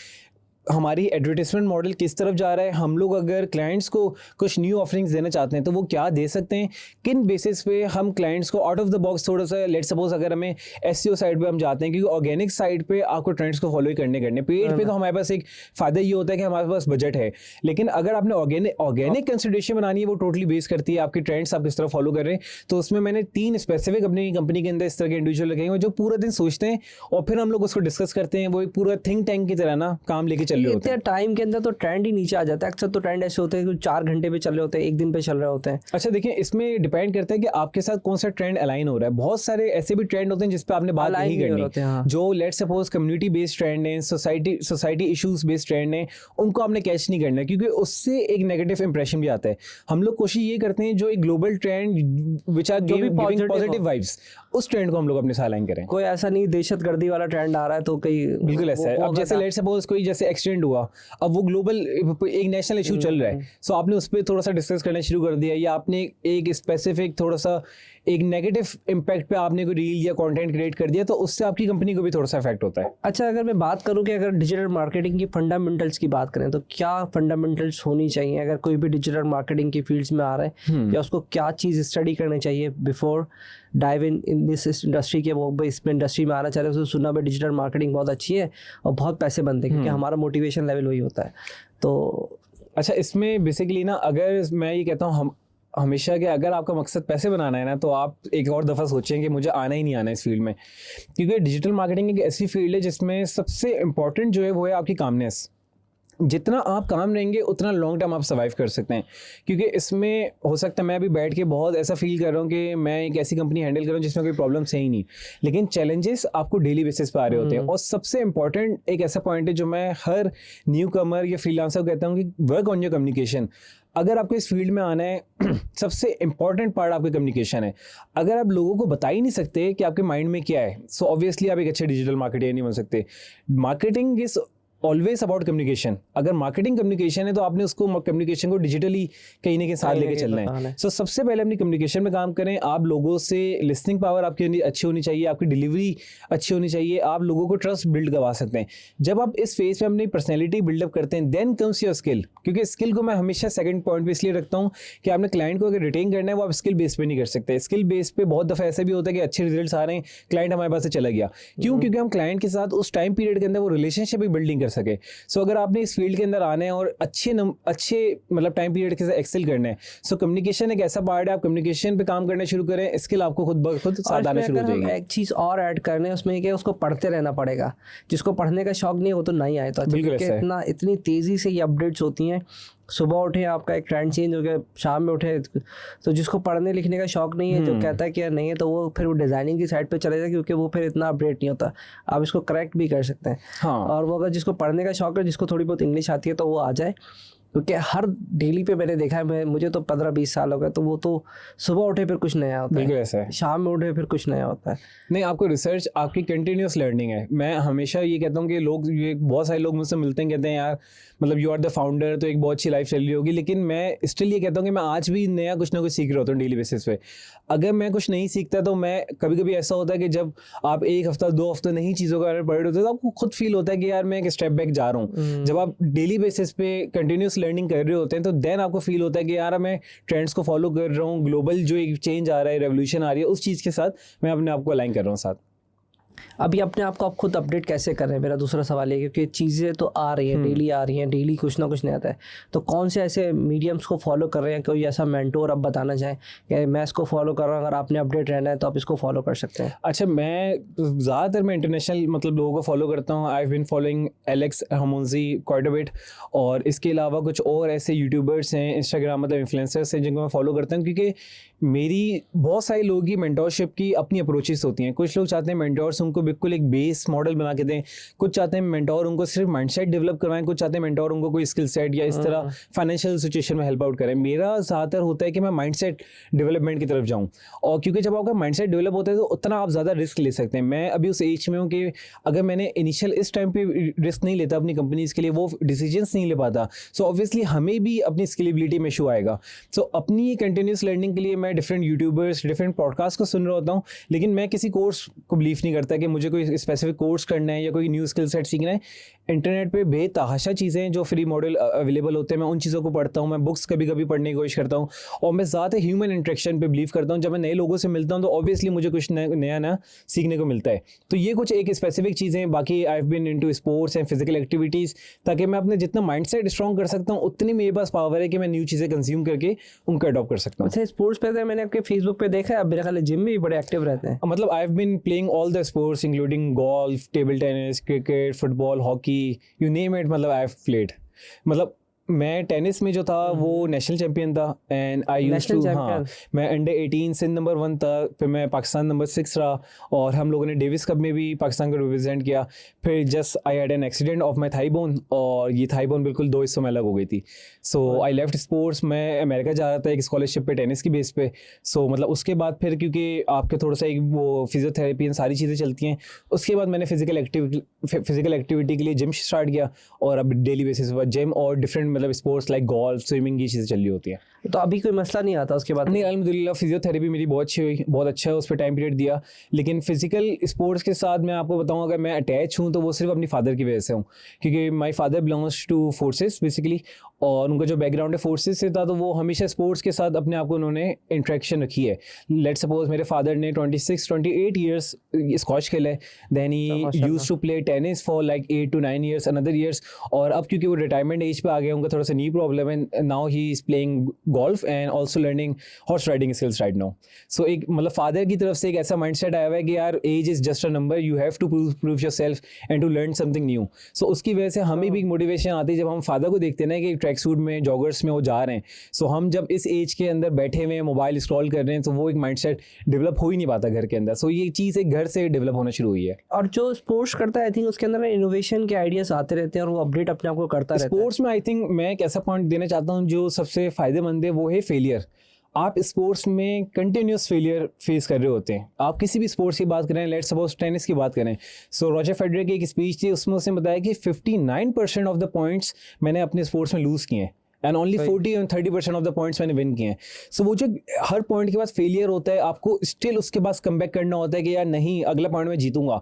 हमारी एडवर्टाइजमेंट मॉडल किस तरफ जा रहा है, हम लोग अगर क्लाइंट्स को कुछ न्यू ऑफरिंग्स देना चाहते हैं तो वो क्या दे सकते हैं, किन बेसिस पे हम क्लाइंट्स को आउट ऑफ द बॉक्स थोड़ा सा, लेट्स सपोज अगर हमें एसईओ साइड पे हम जाते हैं, क्योंकि ऑर्गेनिक साइड पे आपको ट्रेंड्स को फॉलो ही करने पेड पे तो हमारे पास एक फ़ायदा ये होता है कि हमारे पास बजट है। लेकिन अगर आपने ऑर्गेनिक कंसिडरेशन बनानी है, वो टोटली बेस करती है आपकी ट्रेंड्स आप किस तरह फॉलो कर रहे हैं। तो उसमें मैंने 3 स्पेसिफिक अपनी कंपनी के अंदर इस तरह के इंडिविजुअल रखे हैं जो पूरा दिन सोचते हैं और फिर हम लोग उसको डिस्कस करते हैं। वो एक पूरा थिंक टैंक की तरह ना काम लेके चल रहे होते हैं। टाइम के अंदर तो ट्रेंड ही नीचे आ जाता है। अक्सर तो ट्रेंड ऐसे होते हैं कि 4 घंटे पे चल रहे होते हैं, 1 दिन पे चल रहे होते हैं। अच्छा देखिए, इसमें डिपेंड करता है कि आपके साथ कौन सा ट्रेंड अलाइन हो रहा है। बहुत सारे ऐसे भी ट्रेंड होते हैं जिस पे आपने बात नहीं करनी, हाँ। जो let's suppose community based trend है, सोसाइटी इश्यूज बेस्ड ट्रेंड है, उनको आपने कैच नहीं करना, क्योंकि उससे एक नेगेटिव इंप्रेशन भी आता है। हम लोग कोशिश ये करते हैं जो एक global trend which are giving positive vibes, उस ट्रेंड को हम लोग अपने साथ अलाइन करें। कोई ऐसा नहीं दहशतगर्दी वाला ट्रेंड आ रहा है तो कहीं बिल्कुल ऐसा है। अब जैसे लेट्स सपोज कोई जैसे एक्सीडेंट हुआ, अब वो ग्लोबल एक नेशनल इशू चल रहा है, सो आपने उस पर थोड़ा सा डिस्कस करना शुरू कर दिया, या आपने एक स्पेसिफिक थोड़ा सा एक नेगेटिव इम्पैक्ट पे आपने कोई रील या कंटेंट क्रिएट कर दिया, तो उससे आपकी कंपनी को भी थोड़ा सा इफेक्ट होता है। अच्छा, अगर मैं बात करूं कि अगर डिजिटल मार्केटिंग की फंडामेंटल्स की बात करें तो क्या फंडामेंटल्स होनी चाहिए अगर कोई भी डिजिटल मार्केटिंग की फील्ड्स में आ रहा है, या उसको क्या चीज़ स्टडी करनी चाहिए before dive in this industry के? वो इस इंडस्ट्री में आना चाह रहे हैं, उसको सुनना भाई डिजिटल मार्केटिंग बहुत अच्छी है और बहुत पैसे बनते हैं, क्योंकि हमारा मोटिवेशन लेवल वही होता है। तो अच्छा, इसमें बेसिकली ना, अगर मैं ये कहता हूँ, हम हमेशा कि अगर आपका मकसद पैसे बनाना है ना, तो आप एक और दफ़ा सोचें कि मुझे आना ही नहीं आना इस फील्ड में, क्योंकि डिजिटल मार्केटिंग एक ऐसी फील्ड है जिसमें सबसे इम्पॉर्टेंट जो है वो है आपकी कामनेस। जितना आप काम रहेंगे उतना लॉन्ग टर्म आप सर्वाइव कर सकते हैं, क्योंकि इसमें हो सकता है मैं अभी बैठ के बहुत ऐसा फील कर रहा हूँ कि मैं एक ऐसी कंपनी हैंडल कर रहा हूँ जिसमें कोई प्रॉब्लम्स है ही नहीं, लेकिन चैलेंजेस आपको डेली बेसिस पे आ रहे होते हैं। और सबसे इंपॉर्टेंट एक ऐसा पॉइंट है जो मैं हर न्यू कमर या फ्रीलांसर को कहता हूँ कि वर्क ऑन योर कम्युनिकेशन। अगर आपको इस फील्ड में आना है सबसे इंपॉर्टेंट पार्ट आपकी कम्युनिकेशन है। अगर आप लोगों को बता ही नहीं सकते कि आपके माइंड में क्या है, सो ऑब्वियसली आप एक अच्छे डिजिटल मार्केटर नहीं बन सकते। Marketing is always about communication. अगर मार्केटिंग कम्युनिकेशन है तो आपने उसको कम्युनिकेशन को डिजिटली कहीं ना कहीं साथ लेके चलना है। सो सबसे पहले अपनी कम्युनिकेशन में काम करें। आप लोगों से लिसनिंग पावर आपकी अच्छी होनी चाहिए, आपकी डिलीवरी अच्छी होनी चाहिए, आप लोगों को ट्रस्ट बिल्ड करवा सकते हैं। जब आप इस फेज में अपनी पर्सनैलिटी बिल्डअप करते हैं देन कम्स योर स्किल, क्योंकि स्किल को मैं हमेशा सेकंड पॉइंट पे इसलिए रखता हूँ कि आपने क्लाइंट को अगर रिटेन करना है वो आप स्किल बेस पे नहीं कर सकते। स्किल बेस पे बहुत दफ़ा ऐसा भी होता है कि अच्छे रिजल्ट्स आ रहे हैं, क्लाइंट हमारे पास से चला गया। क्यों? क्योंकि हम क्लाइंट के साथ उस टाइम पीरियड के अंदर वो रिलेशनशिप भी बिल्डिंग कर सके। सो अगर आपने इस फील्ड के अंदर आना है और अच्छे मतलब टाइम पीरियड के साथ एक्सेल करना है, सो कम्युनिकेशन एक ऐसा पार्ट है। आप कम्युनिकेशन पे काम करना शुरू करें, स्किल आपको खुद ब खुद साथ आना शुरू हो जाएगी। एक चीज़ और ऐड करने उसमें कि उसको पढ़ते रहना पड़ेगा। जिसको पढ़ने का शौक नहीं है वो तो नहीं आए, तो इतनी तेज़ी से ये अपडेट्स होती हैं। सुबह उठे आपका एक ट्रेंड चेंज हो गया, शाम में उठे, तो जिसको पढ़ने लिखने का शौक नहीं है, जो कहता है कि यार नहीं है, तो वो फिर वो डिज़ाइनिंग की साइड पे चले जाए, क्योंकि वो फिर इतना अपडेट नहीं होता। आप इसको करेक्ट भी कर सकते हैं। हाँ। और वो अगर जिसको पढ़ने का शौक है, जिसको थोड़ी बहुत इंग्लिश आती है, तो वो आ जाए, क्योंकि हर डेली पे मैंने देखा है, मुझे तो 15-20 साल हो गए, तो वो तो सुबह उठे फिर कुछ नया होता है, ऐसा है। शाम में उठे फिर कुछ नया होता है। नहीं, आपको रिसर्च आपकी कंटिन्यूस लर्निंग है। मैं हमेशा ये कहता हूँ कि लोग, ये बहुत सारे लोग मुझसे मिलते हैं, कहते हैं यार मतलब यू आर द फाउंडर, तो एक बहुत अच्छी लाइफ चल रही होगी, लेकिन मैं स्टिल ये कहता हूँ कि मैं आज भी नया कुछ ना कुछ सीख रहा होता हूँ डेली बेसिस पे। अगर मैं कुछ नहीं सीखता तो मैं कभी कभी ऐसा होता है कि जब आप एक हफ्ता 2 हफ्ते नई चीज़ों के बारे में पढ़ रहे होते हैं तो आपको खुद फील होता है कि यार मैं एक स्टेप बैक जा रहा हूँ। जब आप डेली बेसिस पे कंटिन्यूस लर्निंग कर रहे होते हैं तो देन आपको फील होता है कि यार मैं ट्रेंड्स को फॉलो कर रहा हूँ, ग्लोबल जो एक चेंज आ रहा है, रेवोल्यूशन आ रही है, उस चीज़ के साथ मैं अपने आप को अलाइन कर रहा हूँ साथ। अभी अपने आप को आप खुद अपडेट कैसे कर रहे हैं, मेरा दूसरा सवाल है, क्योंकि चीज़ें तो आ रही हैं, डेली आ रही हैं, डेली कुछ ना कुछ नया आता है, तो कौन से ऐसे मीडियम्स को फॉलो कर रहे हैं? कोई ऐसा मेंटोर आप बताना चाहें कि मैं इसको फॉलो कर रहा हूँ, अगर आपने अपडेट रहना है तो आप इसको फॉलो कर सकते हैं? अच्छा, मैं ज़्यादातर मैं इंटरनेशनल मतलब लोगों को फॉलो करता हूँ। I have been following Alex Hormozi quite a bit, और इसके अलावा कुछ और ऐसे यूट्यूबर्स हैं, इंस्टाग्राम मतलब इन्फ्लुएंसर्स हैं जिनको मैं फॉलो करता हूँ, क्योंकि मेरी बहुत सारे लोगों की मेंटोरशिप की अपनी अप्रोचेस होती हैं। कुछ लोग चाहते हैं मेंटोर्स उनको बिल्कुल एक बेस मॉडल बना के दें, कुछ चाहते हैं मेंटोर उनको सिर्फ माइंडसेट डेवलप करवाएं, कुछ चाहते हैं मेंटोर उनको कोई स्किल सेट या इस तरह फाइनेंशियल सिचुएशन में हेल्प आउट करें। मेरा ज़्यादातर होता है कि मैं माइंडसेट डेवलपमेंट की तरफ जाऊँ, और क्योंकि जब आपका माइंडसेट डेवलप होता है तो उतना आप ज़्यादा रिस्क ले सकते हैं। मैं अभी उस एज में हूँ कि अगर मैंने इनिशियल इस टाइम पे रिस्क नहीं लेता अपनी कंपनीज़ के लिए, वो डिसीजंस नहीं ले पाता, सो ऑब्वियसली हमें भी अपनी स्किलेबिलिटी में इशू आएगा। सो अपनी कंटिन्यूस लर्निंग के लिए मैं डिफरेंट यूट्यूबर्स, डिफरेंट पॉडकास्ट को सुन रहा होता हूँ, लेकिन मैं किसी कोर्स को बिलीव नहीं करता कि मुझे कोई स्पेसिफिक कोर्स करना है या कोई न्यू स्किल सेट सीखना है। इंटरनेट पे बेतहाशा चीज़ें जो फ्री मॉडल अवेलेबल होते हैं, मैं उन चीज़ों को पढ़ता हूँ। मैं बुक्स कभी कभी पढ़ने की कोशिश करता हूँ, और मैं ज़्यादा ह्यूमन इंटरेक्शन पे बिलीव करता हूँ। जब मैं नए लोगों से मिलता हूँ तो ऑब्वियसली मुझे कुछ नया सीखने को मिलता है। तो ये कुछ एक स्पेसिफिक चीज़ें। बाकी I have been into sports and physical activities, ताकि मैं अपने जितना माइंडसेट स्ट्रॉन्ग कर सकता हूँ उतनी मेरे पास पावर है कि मैं न्यू चीज़ें कंज्यूम करके उनको अडॉप्ट कर सकता हूँ। अच्छा, स्पोर्ट्स पे मैंने आपके फेसबुक पे देखा है, मेरे ख्याल जिम में भी बड़े एक्टिव रहते हैं। मतलब I have been playing all the sports including golf, table tennis, cricket, football, hockey, you name it, मतलब आई हैव प्लेड। मतलब मैं टेनिस में जो था वो नेशनल चैंपियन था, एंड आई यूज्ड टू, हाँ, मैं अंडर 18 सिंध नंबर 1 था, फिर मैं पाकिस्तान नंबर 6 रहा, और हम लोगों ने डेविस कप में भी पाकिस्तान को रिप्रेजेंट किया। फिर just I had an accident of my thigh bone, और ये थाई बोन बिल्कुल 2 हिस्सों में अलग हो गई थी। सो आई लेफ्ट स्पोर्ट्स। मैं अमेरिका जा रहा था एक स्कॉलरशिप पे टेनिस की बेस पे। सो मतलब उसके बाद फिर क्योंकि आपके थोड़ा सा एक वो फिजियोथेरेपी सारी चीज़ें चलती हैं, उसके बाद मैंने फिजिकल एक्टिविटी के लिए जिम स्टार्ट किया, और अब डेली बेसिस पर जिम और डिफरेंट मतलब स्पोर्ट्स लाइक गोल्फ, स्विमिंग, ये चीज़ें चल रही होती हैं। तो अभी कोई मसला नहीं आता उसके बाद? नहीं, अल्हम्दुलिल्लाह फिजियोथेरेपी मेरी बहुत अच्छी हुई, बहुत अच्छा है, उस पर टाइम पीरियड दिया। लेकिन फिजिकल स्पोर्ट्स के साथ मैं आपको बताऊं, अगर मैं अटैच हूं तो वो सिर्फ अपनी फादर की वजह से हूं, क्योंकि my father belongs two forces basically, और उनका जो बैकग्राउंड है फोर्सेस से था, तो वो हमेशा स्पोर्ट्स के साथ अपने आप को उन्होंने इंट्रैक्शन रखी है। लेट्स सपोज मेरे फादर ने 26-28 ईयर्स स्कॉच खेला है, then he used to play tennis for like 8 to 9 years, another years, और अब क्योंकि वो रिटायरमेंट एज पे आ गए, उनका थोड़ा सा नी प्रॉब्लम है, now he is playing golf and also learning horse riding skills right now. So एक मतलब फादर की तरफ से एक ऐसा माइंडसेट आया हुआ है कि यार age is just a number, you have to prove yourself and to learn something new. So उसकी वजह से हमें भी एक मोटिवेशन आती है जब हम फादर को देखते हैं ना कि ट्रैक सूट में जॉगर्स में वो जा रहे हैं. सो हम जब इस एज के अंदर बैठे हुए हैं मोबाइल स्क्रॉल कर रहे हैं तो वो एक माइंडसेट डेवलप हो ही नहीं पाता घर के अंदर. सो ये चीज़ एक घर से डेवलप होना शुरू हुई है. और जो स्पोर्ट्स करता है आई थिंक उसके अंदर इनोवेशन के आइडियाज आते रहते हैं और वो अपडेट अपने आप को करता रहता है. स्पोर्ट्स में आई थिंक मैं एक ऐसा पॉइंट देना चाहता हूँ जो सबसे फायदेमंद है, वो है फेलियर. आप स्पोर्ट्स में कंटिन्यूस फेलियर फेस कर रहे होते हैं. आप किसी भी स्पोर्ट्स की बात करें, लेट्स सपोज टेनिस की बात करें. सो रॉजर फेडरर की एक स्पीच थी, उसमें उसने बताया कि 59% ऑफ द पॉइंट्स मैंने अपने स्पोर्ट्स में लूज़ किए हैं एंड ओनली 40 और 30% ऑफ द पॉइंट्स मैंने विन किए हैं. सो वो जो हर पॉइंट के बाद फेलियर होता है, आपको स्टिल उसके बाद कमबैक करना होता है कि यार नहीं, अगला पॉइंट में जीतूंगा.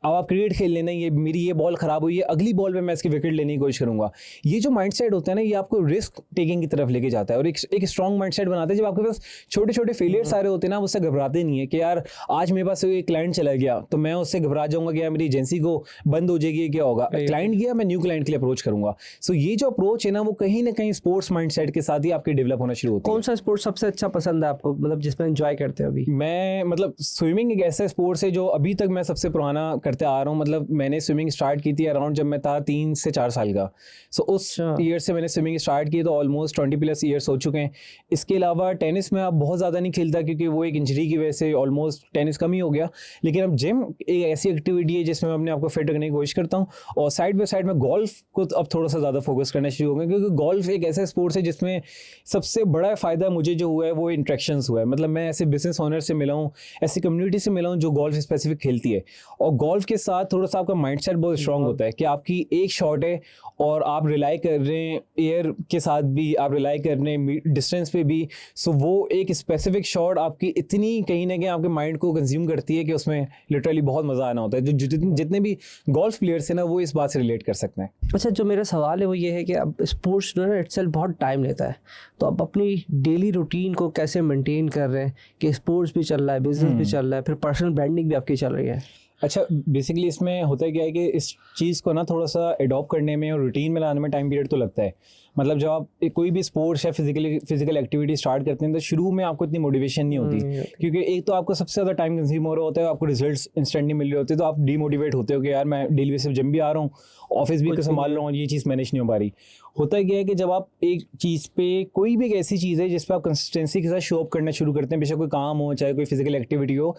अब आप क्रिकेट खेल लेना, ये मेरी ये बॉल खराब हुई है, अगली बॉल में मैं इसकी विकेट लेने की कोशिश करूंगा. ये जो माइंडसेट होता है ना, ये आपको रिस्क टेकिंग की तरफ लेके जाता है और एक स्ट्रॉन्ग माइंडसेट बनाता है. जब आपके पास छोटे छोटे फेलियर्स सारे होते हैं ना, उससे घबराते नहीं है कि यार आज मेरे पास एक क्लाइंट चला गया तो मैं उससे घबरा जाऊंगा कि यार मेरी एजेंसी को बंद हो जाएगी, क्या होगा. क्लाइंट गया, मैं न्यू क्लाइंट के लिए अप्रोच करूंगा. सो ये जो अप्रोच है ना, वो कहीं ना कहीं स्पोर्ट्स माइंडसेट के साथ ही आपके डेवलप होना शुरू होती है. कौन सा स्पोर्ट सबसे अच्छा पसंद है आपको, मतलब जिसमें एंजॉय करते हो अभी? मैं मतलब स्विमिंग एक ऐसा स्पोर्ट्स है जो अभी तक मैं सबसे पुराना करते आ रहा हूँ. मतलब मैंने स्विमिंग स्टार्ट की थी अराउंड जब मैं था 3 से 4 साल का. सो उस ईयर से मैंने स्विमिंग स्टार्ट की, तो ऑलमोस्ट 20+ ईयर्स हो चुके हैं. इसके अलावा टेनिस में अब बहुत ज़्यादा नहीं खेलता क्योंकि वो एक इंजरी की वजह से ऑलमोस्ट टेनिस कम ही हो गया. लेकिन अब जिम एक ऐसी एक्टिविटी है जिसमें मैं अपने आपको फिट रखने की कोशिश करता हूँ. और साइड बाय साइड में गोल्फ को अब थोड़ा सा ज़्यादा फोकस करना शुरू हो गया क्योंकि गोल्फ एक ऐसा स्पोर्ट्स है जिसमें सबसे बड़ा फ़ायदा मुझे जो हुआ है वो इंट्रैक्शंस हुआ है. मतलब मैं ऐसे बिजनेस ओनर से मिला हूँ, ऐसी कम्युनिटी से मिला हूँ जो गोल्फ स्पेसिफिक खेलती है. और गोल्फ के साथ थोड़ा सा आपका माइंडसेट बहुत स्ट्रांग होता है कि आपकी एक शॉट है और आप रिलाई कर रहे हैं एयर के साथ भी, आप रिलाई कर रहे हैं डिस्टेंस पे भी. सो वो एक स्पेसिफिक शॉट आपकी इतनी कहीं ना कहीं आपके माइंड को कंज्यूम करती है कि उसमें लिटरली बहुत मज़ा आना होता है. जो जितने भी गोल्फ प्लेयर्स हैं ना, वो इस बात से रिलेट कर सकते हैं. अच्छा, जो मेरा सवाल है वो ये है कि अब स्पोर्ट्स जो है इटसेल्फ बहुत टाइम लेता है, तो अब अपनी डेली रूटीन को कैसे मेंटेन कर रहे हैं कि स्पोर्ट्स भी चल रहा है, बिजनेस भी चल रहा है, फिर पर्सनल ब्रांडिंग भी आपकी चल रही है? अच्छा, बेसिकली इसमें होता है क्या है कि इस चीज़ को ना थोड़ा सा एडॉप्ट करने में और रूटीन में लाने में टाइम पीरियड तो लगता है. मतलब जब आप कोई भी स्पोर्ट्स या फिजिकल एक्टिविटी स्टार्ट करते हैं तो शुरू में आपको इतनी मोटिवेशन नहीं होती क्योंकि एक तो आपको सबसे ज़्यादा टाइम कंज्यूम हो रहा होता है, आपको रिजल्ट्स इंस्टेंट नहीं मिल रहे होते, तो आप डीमोटिवेट होते हो कि यार मैं डेली बेसिस जिम भी आ रहा हूँ, ऑफिस भी संभाल रहा हूँ, ये चीज़ मैनेज नहीं हो पा रही. होता क्या है कि जब आप एक चीज़ पे, कोई भी एक ऐसी चीज़ है जिस पर आप कंसिस्टेंसी के साथ शो अप करना शुरू करते हैं, बेशक कोई काम हो चाहे कोई फिजिकल एक्टिविटी हो,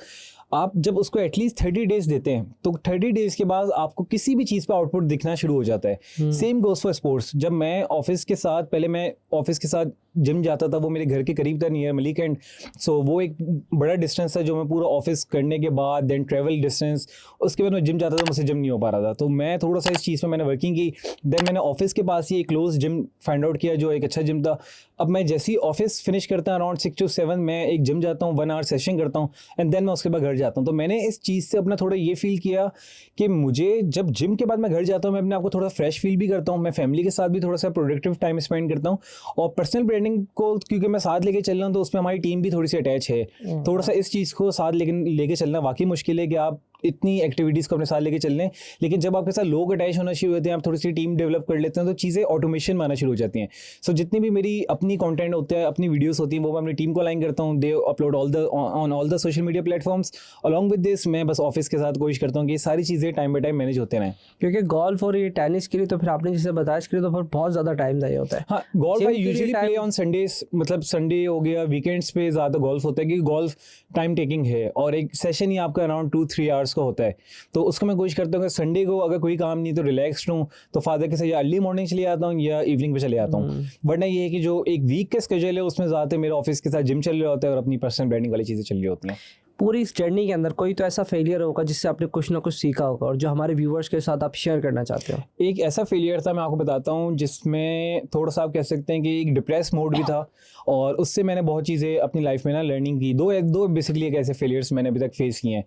आप जब उसको एटलीस्ट 30 डेज देते हैं तो 30 डेज के बाद आपको किसी भी चीज़ पर आउटपुट दिखना शुरू हो जाता है. Same goes for sports. जब मैं ऑफिस के साथ, पहले मैं ऑफिस के साथ जिम जाता था, वो मेरे घर के करीब था, नियर मलिक एंड. सो वो एक बड़ा डिस्टेंस था जो मैं पूरा ऑफिस करने के बाद देन ट्रैवल डिस्टेंस, उसके बाद मैं जिम जाता था, मुझसे जिम नहीं हो पा रहा था. तो मैं थोड़ा सा इस चीज़ में मैंने वर्किंग की. देन मैंने ऑफिस के पास ही एक क्लोज जिम फाइंड आउट किया जो एक अच्छा जिम था. अब मैं जैसे ही ऑफिस फिनिश करता हूँ अराउंड 6 to 7 मैं एक जिम जाता हूँ, 1 आवर सेशन करता हूँ एंड देन मैं उसके बाद घर जाता हूँ. तो मैंने इस चीज़ से अपना थोड़ा ये फील किया कि मुझे जब जिम के बाद मैं घर जाता हूँ, मैं अपने आप को थोड़ा फ्रेश फील भी करता हूँ, मैं फैमिली के साथ भी थोड़ा सा प्रोडक्टिव टाइम स्पेंड करता हूँ. और पर्सनल ब्रांडिंग को क्योंकि मैं साथ लेके चल रहा हूँ तो उसमें हमारी टीम भी थोड़ी सी अटैच है. थोड़ा सा इस चीज़ को साथ लेके चलना वाकई मुश्किल है कि आप इतनी एक्टिविटीज़ को अपने साथ लेके चल रहे हैं, लेकिन जब आपके साथ लोग अटैच होना शुरू होते हैं, आप थोड़ी सी टीम डेवलप कर लेते हैं तो चीज़ें ऑटोमेशन में आना शुरू हो जाती हैं. सो जितनी भी मेरी अपनी कंटेंट होते हैं, अपनी वीडियोस होती हैं, वो मैं अपनी टीम को अलाइन करता हूँ. They upload on all the social media platforms. Along with this मैं बस ऑफिस के साथ कोशिश करता हूँ कि ये सारी चीज़ें टाइम बाय टाइम मैनेज होते रहें. क्योंकि गोल्फ और ये टेनिस के लिए तो फिर आपने जैसे बताया इसके लिए तो फिर बहुत ज़्यादा टाइम चाहिए होता है. हाँ, golf I usually play on Sundays, मतलब संडे हो गया, वीकेंड्स पे ज़्यादा गोल्फ होता है क्योंकि गोल्फ टाइम टेकिंग है और एक सेशन ही आपका अराउंड 2-3 आवर्स का होता है. तो उसको मैं कोशिश करता हूँ कि संडे को अगर कोई काम नहीं तो रिलैक्स्ड हूँ तो फादर के साथ या अर्ली मॉर्निंग चले जाता हूँ या इवनिंग पे चले जाता हूँ. वरना ये है कि जो एक वीक का स्केड्यूल है उसमें ज़्यादातर मेरे ऑफिस के साथ जिम चल रहा होता है और अपनी पर्सनल ब्रांडिंग वाली चीज़ें चल रही होती हैं. पूरी इस जर्नी के अंदर कोई तो ऐसा फेलियर होगा जिससे आपने कुछ ना कुछ सीखा होगा और जो हमारे व्यूवर्स के साथ आप शेयर करना चाहते हो? एक ऐसा फेलियर था, मैं आपको बताता हूँ, जिसमें थोड़ा सा आप कह सकते हैं कि एक डिप्रेस मोड भी था और उससे मैंने बहुत चीज़ें अपनी लाइफ में ना लर्निंग की. दो बेसिकली एक ऐसे फेलियर्स मैंने अभी तक फेस किए हैं.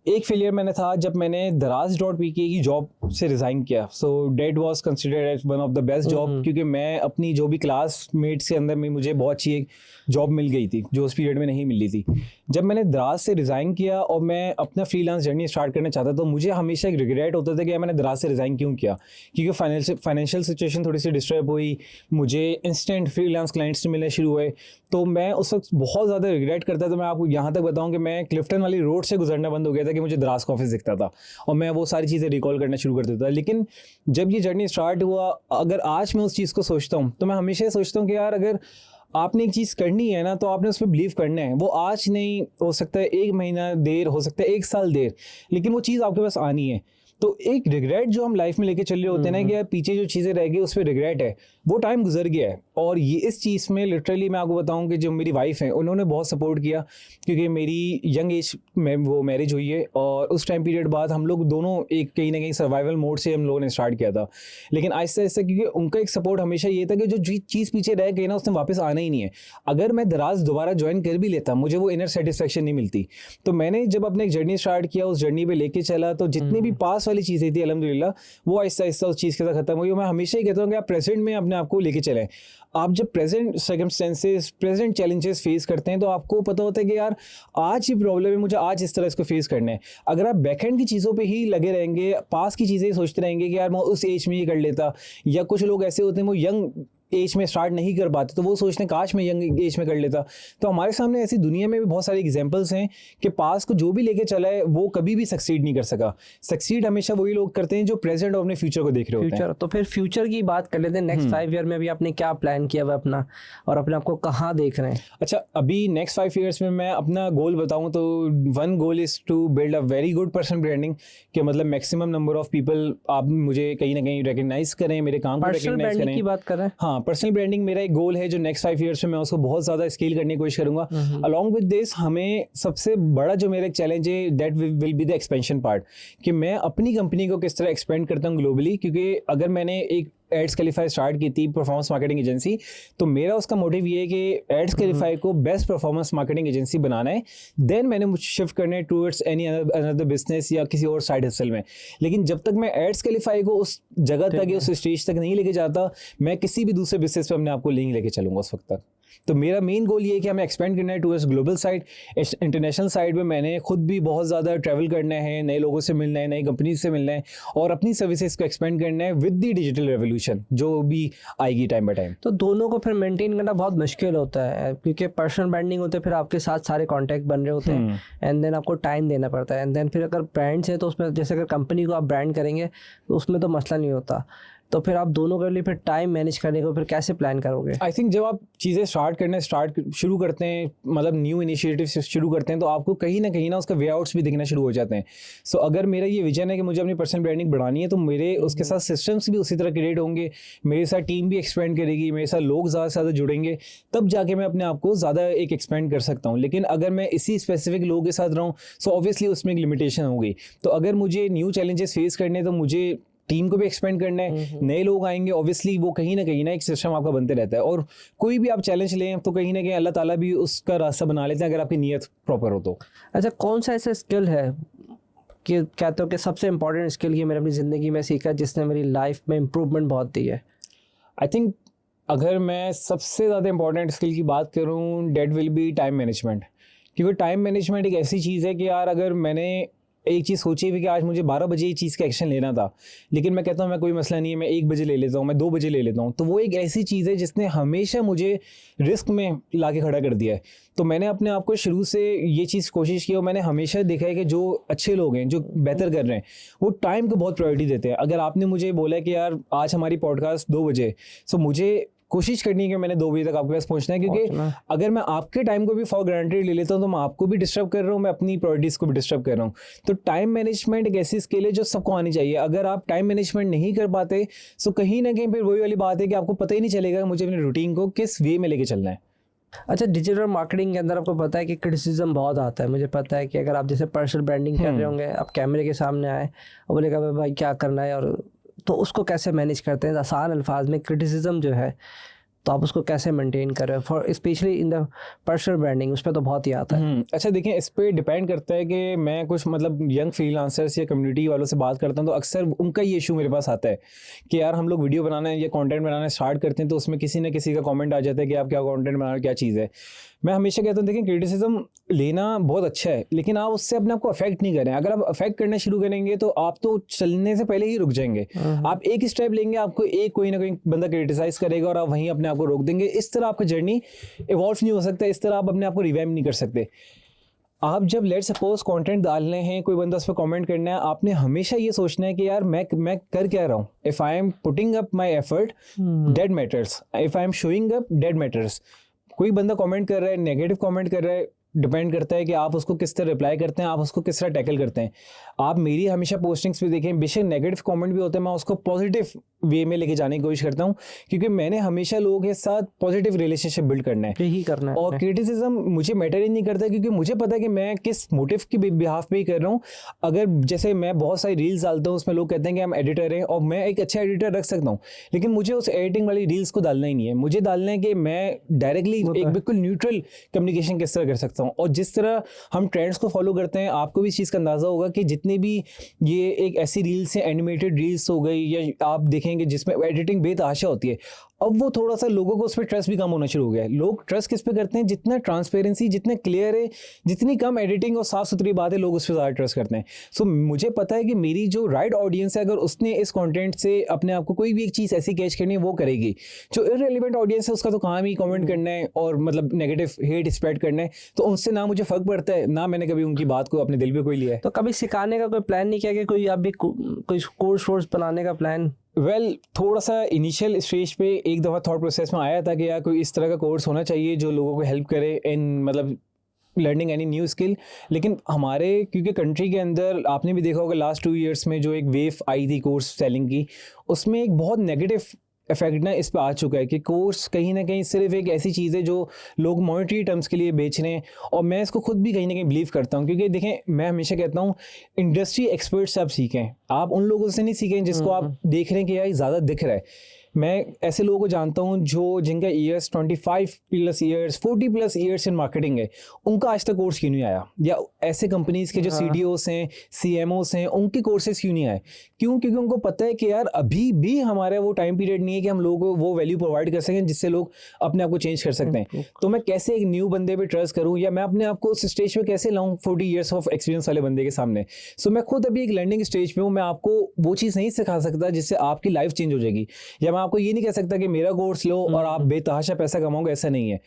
एक फेलियर मैंने था जब मैंने Daraz.pk की जॉब से रिज़ाइन किया. So that was considered as one of the best job क्योंकि मैं अपनी जो भी क्लासमेट्स के अंदर में मुझे बहुत अच्छी एक जॉब मिल गई थी जो उस पीरियड में नहीं मिली थी. जब मैंने दराज से रिज़ाइन किया और मैं अपना फ्रीलांस जर्नी स्टार्ट करना चाहता तो मुझे हमेशा एक रिग्रेट होता था कि यार मैंने दराज से रिज़ाइन क्यों किया, क्योंकि फाइनेंशियल सिचुएशन थोड़ी सी डिस्टर्ब हुई, मुझे इंस्टेंट फ्रीलांस क्लाइंट्स मिलने शुरू हुए, तो मैं उस वक्त बहुत ज़्यादा रिग्रेट करता था। मैं आपको यहाँ तक बताऊँ कि मैं क्लिफ्टन वाली रोड से गुजरना बंद हो गया था कि मुझे दराज का ऑफिस दिखता था और मैं वो सारी चीज़ें रिकॉल करना शुरू कर देता था। लेकिन जब ये जर्नी स्टार्ट हुआ, अगर आज मैं उस चीज़ को सोचता हूँ तो मैं हमेशा सोचता हूँ कि यार अगर आपने एक चीज़ करनी है ना तो आपने उस पर बिलीव करना है। वो आज नहीं हो सकता है, 1 महीना देर हो सकता है, 1 साल देर, लेकिन वो चीज़ आपके पास आनी है। तो एक रिग्रेट जो हम लाइफ में लेके चल रहे होते हैं ना कि यार पीछे जो चीज़ें रह गई उस पर रिग्रेट है, वो टाइम गुजर गया है। और ये इस चीज़ में लिटरली मैं आपको बताऊं कि जो मेरी वाइफ है उन्होंने बहुत सपोर्ट किया, क्योंकि मेरी यंग एज में वो मैरिज हुई है और उस टाइम पीरियड बाद हम लोग दोनों एक कहीं ना कहीं सर्वाइवल मोड से हम लोगों ने स्टार्ट किया था। लेकिन आहिस्ता आहिस्ता क्योंकि उनका एक सपोर्ट हमेशा ये था कि जो चीज़ पीछे रह गई ना उसने वापस आना ही नहीं है। अगर मैं दराज दोबारा ज्वाइन कर भी लेता मुझे वो इनर सेटिस्फेक्शन नहीं मिलती। तो मैंने जब अपने एक जर्नी स्टार्ट किया, उस जर्नी पे लेके चला, तो जितनी भी पास वाली चीज़ें थी अल्हम्दुलिल्लाह वो आहिस्ता आहिस्ता उस चीज़ के साथ खत्म हुई। मैं हमेशा ही कहता हूँ कि आप प्रेजेंट में अपने आप को लेके चलें। आप जब present circumstances, present challenges face करते हैं तो आपको पता होता है कि यार आज ये प्रॉब्लम है, मुझे आज इस तरह इसको फेस करना है। अगर आप बैकएंड की चीज़ों पे ही लगे रहेंगे, पास की चीज़ें सोचते रहेंगे कि यार मैं उस एज में ये कर लेता, या कुछ लोग ऐसे होते हैं वो यंग एज में स्टार्ट नहीं कर पाते तो वो सोचते हैं काश मैं यंग एज में कर लेता। तो हमारे सामने ऐसी दुनिया में भी बहुत सारे एग्जांपल्स हैं कि पास को जो भी लेके चला है वो कभी भी सक्सीड नहीं कर सका। सक्सीड हमेशा वही लोग करते हैं जो प्रेजेंट और अपने फ्यूचर को देख रहे होते हैं। तो फिर फ्यूचर की बात कर लेते हैं। नेक्स्ट 5 ईयर में अभी आपने क्या प्लान किया हुआ अपना, और अपने आप को कहाँ देख रहे हैं? अच्छा, अभी नेक्स्ट 5 ईयर्स में मैं अपना गोल बताऊं तो 1 goal is to build a very good personal branding, कि मतलब मैक्सिमम नंबर ऑफ पीपल आप मुझे कहीं ना कहीं रिकग्नाइज करें, मेरे काम को रिकग्नाइज करें। की बात कर रहे हैं? हाँ, पर्सनल ब्रांडिंग मेरा एक गोल है जो नेक्स्ट 5 ईयर्स में मैं उसको बहुत ज़्यादा स्केल करने की कोशिश करूंगा। अलॉन्ग विद दिस हमें सबसे बड़ा जो मेरा एक चैलेंज है that will be the expansion part, कि मैं अपनी कंपनी को किस तरह एक्सपेंड करता हूँ ग्लोबली। क्योंकि अगर मैंने एक एड्स क्वालिफाई स्टार्ट की थी परफॉर्मेंस मार्केटिंग एजेंसी, तो मेरा उसका मोटिव ये है कि एड्स क्वालिफाई को बेस्ट परफॉर्मेंस मार्केटिंग एजेंसी बनाना है। देन मैंने शिफ्ट करना है टूवर्ड्स एनी अनदर बिजनेस या किसी और साइड हसल में। लेकिन जब तक मैं एड्स क्वालिफाई को उस जगह तक या उस स्टेज तक नहीं लेके जाता, मैं किसी भी दूसरे बिजनेस पे अपने आप को नहीं लेके चलूंगा उस वक्त तक। तो मेरा मेन गोल ये है कि हमें एक्सपेंड करना है towards global side. International side में मैंने खुद भी बहुत ज़्यादा ट्रैवल करना है, नए लोगों से मिलना है, नई कंपनीज से मिलना है और अपनी सर्विसेज को एक्सपेंड करना है विद द डिजिटल रेवोल्यूशन जो भी आएगी टाइम बाय टाइम। तो दोनों को फिर मेंटेन करना बहुत मुश्किल होता है, क्योंकि पर्सनल ब्रांडिंग होते हैं, फिर आपके साथ सारे कॉन्टैक्ट बन रहे होते हैं, एंड देन आपको टाइम देना पड़ता है। एंड देन फिर अगर ब्रांड्स है तो उसमें जैसे अगर कंपनी को आप ब्रांड करेंगे तो उसमें तो मसला नहीं होता। तो फिर आप दोनों के लिए फिर टाइम मैनेज करने को फिर कैसे प्लान करोगे? आई थिंक जब आप चीज़ें शुरू करते हैं, मतलब न्यू इनिशिएटिव शुरू करते हैं, तो आपको कहीं ना उसका वे आउट्स भी दिखना शुरू हो जाते हैं। सो अगर मेरा ये विजन है कि मुझे अपनी पर्सनल ब्रांडिंग बढ़ानी है, तो मेरे उसके साथ सिस्टम्स भी उसी तरह क्रिएट होंगे, मेरे साथ टीम भी एक्सपेंड करेगी, मेरे साथ लोग ज़्यादा से ज़्यादा जुड़ेंगे, तब जाके मैं अपने आप को ज़्यादा एक एक्सपेंड कर सकता हूँ। लेकिन अगर मैं इसी स्पेसिफिक लोगों के साथ रहूँ सो ऑब्वियसली उसमें एक लिमिटेशन होगी। तो अगर मुझे न्यू चैलेंजेस फेस करने तो मुझे टीम को भी एक्सपेंड करना है, नए लोग आएंगे, ऑब्वियसली वो कहीं ना एक सिस्टम आपका बनते रहता है। और कोई भी आप चैलेंज लें तो कहीं ना कहीं अल्लाह ताला भी उसका रास्ता बना लेते हैं अगर आपकी नीयत प्रॉपर हो तो। अच्छा, कौन सा ऐसा स्किल है कि कहते हो कि सबसे इंपॉर्टेंट स्किल ये मैंने अपनी ज़िंदगी में सीखा जिसने मेरी लाइफ में इम्प्रूवमेंट बहुत दी है? आई थिंक अगर मैं सबसे ज़्यादा इंपॉर्टेंट स्किल की बात करूँ that will be time management. क्योंकि टाइम मैनेजमेंट एक ऐसी चीज़ है कि यार अगर मैंने एक चीज़ सोची हुई कि आज मुझे 12 बजे ये चीज़ का एक्शन लेना था, लेकिन मैं कहता हूँ मैं कोई मसला नहीं है, मैं 1 बजे ले लेता हूँ, मैं 2 बजे ले लेता हूँ, तो वो एक ऐसी चीज़ है जिसने हमेशा मुझे रिस्क में ला के खड़ा कर दिया है। तो मैंने अपने आप को शुरू से ये चीज़ कोशिश की और मैंने हमेशा देखा है कि जो अच्छे लोग हैं, जो बेहतर कर रहे हैं, वो टाइम को बहुत प्रायोरिटी देते हैं। अगर आपने मुझे बोला कि यार आज हमारी पॉडकास्ट 2 बजे, सो मुझे कोशिश करनी है कि मैंने 2 बजे तक आपके पास पहुंचना है, क्योंकि अगर मैं आपके टाइम को भी फॉर ग्रांटेड ले लेता हूं तो मैं आपको भी डिस्टर्ब कर रहा हूं, मैं अपनी प्रायोरिटीज़ को भी डिस्टर्ब कर रहा हूं। तो टाइम मैनेजमेंट एक ऐसी स्किल है जो सबको आनी चाहिए। अगर आप टाइम मैनेजमेंट नहीं कर पाते तो कहीं ना कहीं फिर वही वाली बात है कि आपको पता ही नहीं चलेगा कि मुझे अपनी रूटीन को किस वे में लेके चलना है। अच्छा, डिजिटल मार्केटिंग के अंदर आपको पता है कि क्रिटिसिज्म बहुत आता है। मुझे पता है कि अगर आप जैसे पर्सनल ब्रांडिंग कर रहे होंगे, आप कैमरे के सामने आए और बोलेगा भाई क्या करना है, और तो उसको कैसे मैनेज करते हैं आसान अल्फाज में क्रिटिसिज्म जो है, तो आप उसको कैसे मेंटेन कर रहे हो for specially in the personal branding, उस पर तो बहुत ही आता है। अच्छा देखिए, इस पे डिपेंड करता है कि मैं कुछ मतलब यंग फ्रीलांसर्स या कम्युनिटी वालों से बात करता हूँ तो अक्सर उनका ये इशू मेरे पास आता है कि यार हम लोग वीडियो बनाना है या कंटेंट बनाना स्टार्ट करते हैं तो उसमें किसी न किसी का कमेंट आ जाता है कि आप क्या कंटेंट बना रहे हो, क्या चीज़ है। मैं हमेशा कहता हूँ देखिए, क्रिटिसिज्म लेना बहुत अच्छा है लेकिन आप उससे अपने आप को अफेक्ट नहीं करें। अगर आप अफेक्ट करना शुरू करेंगे तो आप तो चलने से पहले ही रुक जाएंगे। आप एक स्टेप लेंगे, आपको एक कोई ना कोई बंदा क्रिटिसाइज करेगा और आप वहीं अपने आप को रोक देंगे। इस तरह आपका जर्नी इवॉल्व नहीं हो सकता, इस तरह आप अपने आप को रिवैम्प नहीं कर सकते। आप जब लेट सपोज कंटेंट डालने हैं, कोई बंदा उस पर कमेंट करना है, आपने हमेशा ये सोचना है कि यार मैं कर क्या रहा हूँ। If I am putting up my effort that matters, if I am showing up that matters. कोई बंदा कमेंट कर रहा है, नेगेटिव कमेंट कर रहा है, डिपेंड करता है कि आप उसको किस तरह रिप्लाई करते हैं, आप उसको किस तरह टैकल करते हैं। आप मेरी हमेशा पोस्टिंग्स भी देखें, बेशक नेगेटिव कमेंट भी होते हैं, मैं उसको पॉजिटिव वे में लेके जाने की कोशिश करता हूँ क्योंकि मैंने हमेशा लोगों के साथ पॉजिटिव रिलेशनशिप बिल्ड करना है, यही करना है। और क्रिटिसिज्म मुझे मैटर ही नहीं करता क्योंकि मुझे पता है कि मैं किस मोटिव के बिहाफ पे ही कर रहा हूँ। अगर जैसे मैं बहुत सारी रील्स डालता हूँ, उसमें लोग कहते हैं कि हम एडिटर हैं और मैं एक अच्छा एडिटर रख सकता हूँ, लेकिन मुझे उस एडिटिंग वाली रील्स को डालना ही नहीं है। मुझे डालना है कि मैं डायरेक्टली एक बिल्कुल न्यूट्रल कम्युनिकेशन किस तरह कर सकता हूँ। और जिस तरह हम ट्रेंड्स को फॉलो करते हैं, आपको भी इस चीज़ का अंदाज़ा होगा कि जितने भी ये एक ऐसी रील्स हैं, एनिमेटेड रील्स हो गई, या आप देखेंगे जिसमें एडिटिंग बेतहाशा होती है, अब वो थोड़ा सा लोगों को उस पर ट्रस्ट भी कम होना शुरू हो गया है। लोग ट्रस्ट किस पे करते हैं? जितना ट्रांसपेरेंसी, जितना क्लियर है, जितनी कम एडिटिंग और साफ सुथरी बात है, लोग उस पर ज़्यादा ट्रस्ट करते हैं। सो मुझे पता है कि मेरी जो राइट ऑडियंस है, अगर उसने इस कंटेंट से अपने आप को कोई भी एक चीज़ ऐसी कैच करनी है वो करेगी। जो इररिलेवेंट ऑडियंस है उसका तो काम ही कमेंट करना है और मतलब नेगेटिव हेट स्प्रेड करना है, तो उनसे ना मुझे फ़र्क पड़ता है, ना मैंने कभी उनकी बात को अपने दिल पे कोई लिया है। तो कभी सिखाने का कोई प्लान नहीं किया कि कोई आप भी कोई कोर्स वोर्स बनाने का प्लान? थोड़ा सा इनिशियल स्टेज पे एक दफ़ा थॉट प्रोसेस में आया था कि यार कोई इस तरह का कोर्स होना चाहिए जो लोगों को हेल्प करे इन मतलब लर्निंग एनी न्यू स्किल। लेकिन हमारे क्योंकि कंट्री के अंदर आपने भी देखा होगा लास्ट 2 ईयर्स में जो एक वेव आई थी कोर्स सेलिंग की, उसमें एक बहुत नेगेटिव इफेक्ट ना इस पर आ चुका है कि कोर्स कहीं ना कहीं सिर्फ एक ऐसी चीज़ है जो लोग मॉनेटरी टर्म्स के लिए बेच रहे हैं। और मैं इसको खुद भी कहीं ना कहीं बिलीव करता हूँ क्योंकि देखें, मैं हमेशा कहता हूँ इंडस्ट्री एक्सपर्ट से आप सीखें, आप उन लोगों से नहीं सीखें जिसको आप देख रहे हैं कि यार ज़्यादा दिख रहा है। मैं ऐसे लोगों को जानता हूँ जो जिनका years 25+ years 40+ years in marketing है, उनका आज तक कोर्स क्यों नहीं आया? या ऐसे कंपनीज के जो CDOs हैं, CMOs हैं, उनके कोर्सेज क्यों नहीं आए? क्यों? क्योंकि उनको पता है कि यार अभी भी हमारा वो टाइम पीरियड नहीं है कि हम लोगों को वो वैल्यू प्रोवाइड कर सकें जिससे लोग अपने आप को चेंज कर सकते हैं। तो मैं कैसे एक न्यू बंदे पे ट्रस्ट करूँ या मैं अपने आप को उस स्टेज पे कैसे लाऊं 40 ईयर्स ऑफ एक्सपीरियंस वाले बंदे के सामने? सो मैं खुद अभी एक लर्निंग स्टेज पे हूँ। मैं आपको वो चीज़ नहीं सिखा सकता जिससे आपकी लाइफ चेंज हो जाएगी, या मैं आपको ये नहीं कह सकता कि मेरा कोर्स लो और आप बेतहाशा पैसा कमाओगे, ऐसा नहीं है।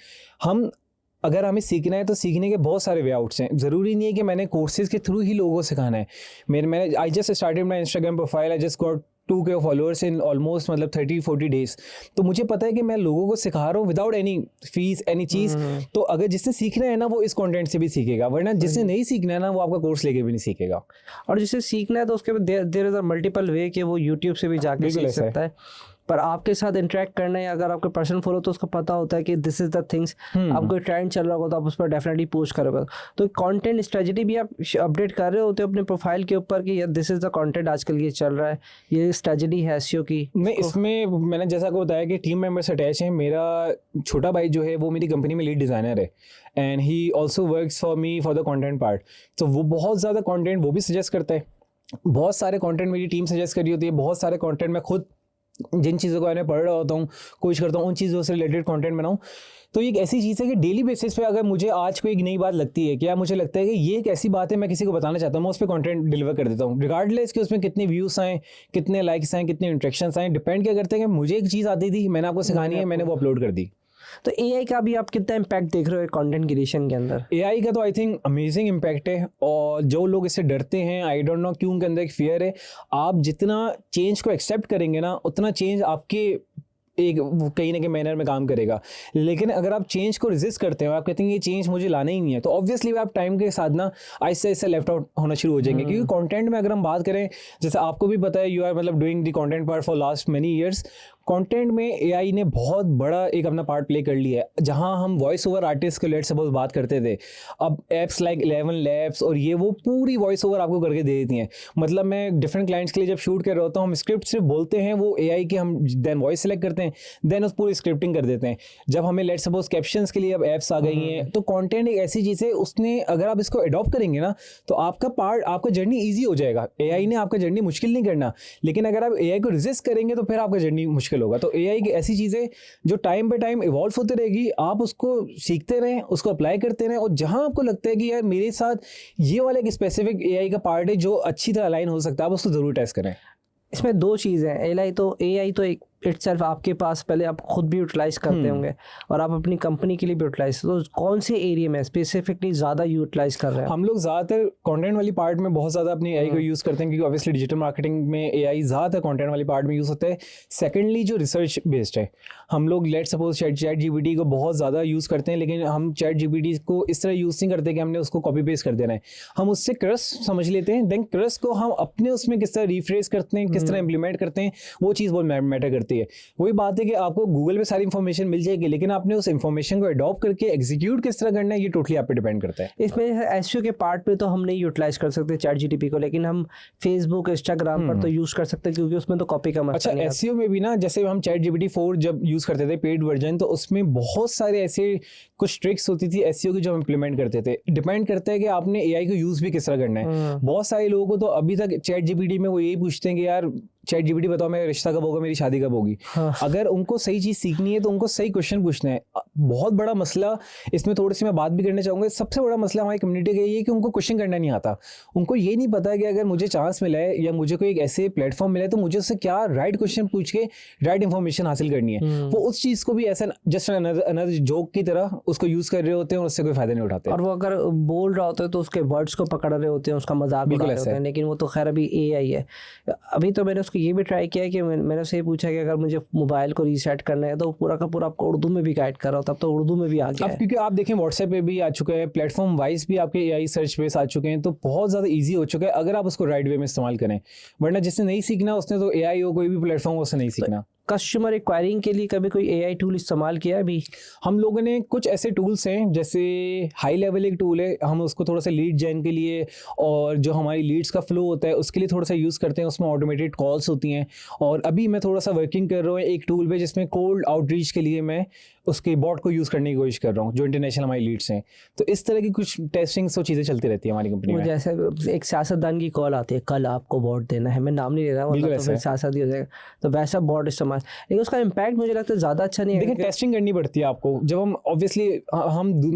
अगर हमें सीखना है तो सीखने के बहुत सारे वे आउट्स हैं। ज़रूरी नहीं है कि मैंने कोर्सेज के थ्रू ही लोगों को सिखाना है। मैंने आई just started my Instagram profile, I just got 2K followers in almost मतलब 30-40 डेज। तो मुझे पता है कि मैं लोगों को सिखा रहा हूँ विदाउट एनी फीस एनी चीज़। तो अगर जिसने सीखना है ना वो इस कंटेंट से भी सीखेगा, वरना जिसने नहीं सीखना है ना वो आपका कोर्स लेके भी नहीं सीखेगा। और जिसे सीखना है तो उसके बाद देयर इज अ मल्टीपल वे कि वो यूट्यूब से भी जाके सीख सकता है। पर आपके साथ इंटरेक्ट करना है, अगर आपके पर्सन फॉलो तो उसको पता होता है कि दिस इज द थिंग्स, अब कोई ट्रेंड चल रहा होगा तो आप उस पर डेफिनेटली पोस्ट करोगे। तो कंटेंट स्ट्रेटजी भी आप अपडेट कर रहे होते हो अपने प्रोफाइल के ऊपर कि दिस इज द कंटेंट आजकल ये चल रहा है, ये स्ट्रेटजी है SEO की? नहीं, इसमें मैंने जैसा आपको बताया कि टीम मेंबर्स अटैच हैं। मेरा छोटा भाई जो है वो मेरी कंपनी में लीड डिज़ाइनर है and he also works for me for the content part. तो वो बहुत ज़्यादा कंटेंट वो भी सजेस्ट करता है, बहुत सारे कंटेंट मेरी टीम सजेस्ट करी होती है, बहुत सारे कंटेंट मैं खुद जिन चीज़ों को मैंने पढ़ रहा होता हूँ कोशिश करता हूँ उन चीज़ों से रिलेटेड कंटेंट बनाऊँ। तो ये एक ऐसी चीज़ है कि डेली बेसिस पे अगर मुझे आज कोई एक नई बात लगती है, क्या मुझे लगता है कि ये एक ऐसी बात है मैं किसी को बताना चाहता हूँ, मैं उस पर कंटेंट डिलीवर कर देता हूँ, रिगार्डलेस कि उसमें कितने व्यूज़ आए, कितने लाइक्स आए, कितने इंट्रैक्शंस आए। डिपेंड क्या करते हैं कि मुझे एक चीज़ आती थी, मैंने आपको सिखानी है, मैंने वो अपलोड कर दी। तो AI का भी आप कितना इम्पैक्ट देख रहे हो कंटेंट क्रिएशन के अंदर? AI का तो आई थिंक अमेजिंग इम्पैक्ट है, और जो लोग इससे डरते हैं आई डोंट नो क्यों, उनके अंदर एक फियर है। आप जितना चेंज को एक्सेप्ट करेंगे ना उतना चेंज आपके एक कहीं ना कहीं मैनर में काम करेगा। लेकिन अगर आप चेंज को रेजिस्ट करते हो, आप कहते हैं ये चेंज मुझे लाना ही नहीं है, तो ऑब्वियसली आप टाइम के साथ ना आहिस्ते आहिस्ते लेफ्ट आउट होना शुरू हो जाएंगे। क्योंकि कंटेंट में अगर हम बात करें, जैसे आपको भी पता है, यू आर मतलब doing the content part for last many years, content में एआई ने बहुत बड़ा एक अपना पार्ट प्ले कर लिया है। जहां हम वॉइस ओवर आर्टिस्ट को लेट सपोज बात करते थे, अब एप्स लाइक 11 लैब्स और ये वो पूरी वॉइस ओवर आपको करके दे देती हैं। मतलब मैं डिफरेंट क्लाइंट्स के लिए जब शूट कर रहा होता हूँ, हम स्क्रिप्ट सिर्फ बोलते हैं, वो एआई की हम देन वॉइस सेलेक्ट करते हैं, देन उस पूरी स्क्रिप्टिंग कर देते हैं। जब हमें लेट सपोज कैप्शंस के लिए अब एप्स आ गई हैं, तो कंटेंट एक ऐसी चीज़ है, उसने अगर आप इसको अडॉप्ट करेंगे ना तो आपका जर्नी ईजी हो जाएगा। एआई ने आपका जर्नी मुश्किल नहीं करना, लेकिन अगर आप एआई को रेजिस्ट करेंगे तो फिर आपका जर्नी मुश्किल होगा। तो एआई की ऐसी चीज़ है जो टाइम बाय टाइम इवॉल्व होती रहेगी, आप उसको सीखते रहें, उसको अप्लाई करते रहें, और जहां आपको लगता है कि यार मेरे साथ ये वाला एक स्पेसिफिक एआई का पार्ट है जो अच्छी तरह अलाइन हो सकता है, आप उसको जरूर टेस्ट करें। इसमें दो चीज़ें हैं। एआई तो एक इटसेल्फ आपके पास पहले आप खुद भी यूटिलाइज करते होंगे और आप अपनी कंपनी के लिए भी यूटिलाइज, तो कौन से एरिया में स्पेसिफिकली ज़्यादा यूटिलाइज कर रहे हैं? हम लोग ज़्यादातर कंटेंट वाली पार्ट में बहुत ज़्यादा अपनी एआई को यूज़ करते हैं, क्योंकि ऑब्वियसली डिजिटल मार्केटिंग में एआई ज़्यादातर कंटेंट वाली पार्ट में यूज़ होता है। सेकेंडली जो रिसर्च बेस्ड है, हम लोग लेट सपोज चैट जीपीटी को बहुत ज़्यादा यूज़ करते हैं, लेकिन हम चैट जीपीटी को इस तरह यूज़ नहीं करते कि हमने उसको कॉपी पेस्ट कर देना है। हम उससे क्रस समझ लेते हैं, देन क्रस को हम अपने उसमें किस तरह रिफ्रेश करते हैं, किस तरह इंप्लीमेंट करते हैं, वो चीज़ बहुत मैटर करती है। वही बात है कि आपको गूगल पे सारी इन्फॉर्मेशन मिल जाएगी, लेकिन आपने उस इन्फॉर्मेशन को अडॉप्ट करके एग्जीक्यूट किस तरह करना है, ये टोटली आप पे डिपेंड करता है। इसमें एसईओ के पार्ट पे तो हम नहीं यूटिलाइज कर सकते चैट जीटीपी को, लेकिन हम फेसबुक इंस्टाग्राम पर तो यूज़ कर सकते हैं, क्योंकि उसमें तो कॉपी का अच्छा, मसला नहीं एसईओ में भी ना, जैसे हम चैट जीपीटी 4 जब यूज़ करते थे पेड वर्जन, तो उसमें बहुत सारे ऐसे कुछ ट्रिक्स होती थी एसईओ की जो हम इंप्लीमेंट करते थे। डिपेंड करता है कि आपने एआई को यूज़ भी किस तरह करना है। बहुत सारे लोगों को तो अभी तक चैट जीपीटी में वो यही पूछते हैं कि यार चैट जीपीटी बताओ मेरा रिश्ता कब होगा, मेरी शादी कब होगी। अगर उनको सही चीज़ सीखनी है तो उनको सही क्वेश्चन पूछना है। बहुत बड़ा मसला इसमें थोड़ी सी मैं बात भी करना चाहूँगा, सबसे बड़ा मसला हमारी कम्युनिटी का ये है कि उनको क्वेश्चन करना नहीं आता। उनको ये नहीं पता कि अगर मुझे चांस मिला है या मुझे कोई एक ऐसे प्लेटफॉर्म मिला है तो मुझे उससे क्या राइट क्वेश्चन पूछ के राइट इन्फॉर्मेशन हासिल करनी है। वो उस चीज़ को भी ऐसा जस्ट अनदर जोक की तरह उसको यूज़ कर रहे होते हैं और उससे कोई फायदा नहीं उठाते। और वो अगर बोल रहा होता है तो उसके वर्ड्स को पकड़ रहे होते हैं, उसका मजाक उड़ा रहे होते हैं, लेकिन वो तो खैर अभी एआई है। अभी तो मैंने उसको ये भी ट्राई किया कि मैंने उससे पूछा कि अगर मुझे मोबाइल को रीसेट करना है तो पूरा का पूरा आपको उर्दू में भी गाइड कर रहा हो, तब तो उर्दू में भी आ गया है। क्योंकि आप देखें व्हाट्सएप पे भी आ चुका है, प्लेटफॉर्म वाइज भी आपके एआई सर्च बेस आ चुके हैं, तो बहुत ज़्यादा ईजी हो चुका है अगर आप उसको राइट वे में इस्तेमाल करें। वरना जिसने नहीं सीखना उसने तो एआई हो कोई भी प्लेटफॉर्म उससे नहीं सीखना। कस्टमर एक्वायरिंग के लिए कभी कोई एआई टूल इस्तेमाल किया है अभी? हम लोगों ने कुछ ऐसे टूल्स हैं, जैसे हाई लेवल एक टूल है, हम उसको थोड़ा सा लीड जेन के लिए और जो हमारी लीड्स का फ्लो होता है उसके लिए थोड़ा सा यूज़ करते हैं। उसमें ऑटोमेटेड कॉल्स होती हैं, और अभी मैं थोड़ा सा वर्किंग कर रहा हूँ एक टूल पे जिसमें कोल्ड आउटरीच के लिए मैं उसके बॉट को यूज़ करने की कोशिश कर रहा हूँ, जो इंटरनेशनल हमारी लीड्स हैं। तो इस तरह की कुछ टेस्टिंग्स और चीज़ें चलती रहती है हमारी कंपनी में। जैसे एक सियासतदान की कॉल आती है, कल आपको वोट देना है, मैं नाम नहीं ले रहा हूँ तो फिर सियासत ही हो जाएगा, तो वैसा बॉट इस्तेमाल, लेकिन उसका इम्पैक्ट मुझे लगता है ज़्यादा अच्छा नहीं है। देखिए, टेस्टिंग करनी पड़ती है आपको। जब हम ऑब्वियसली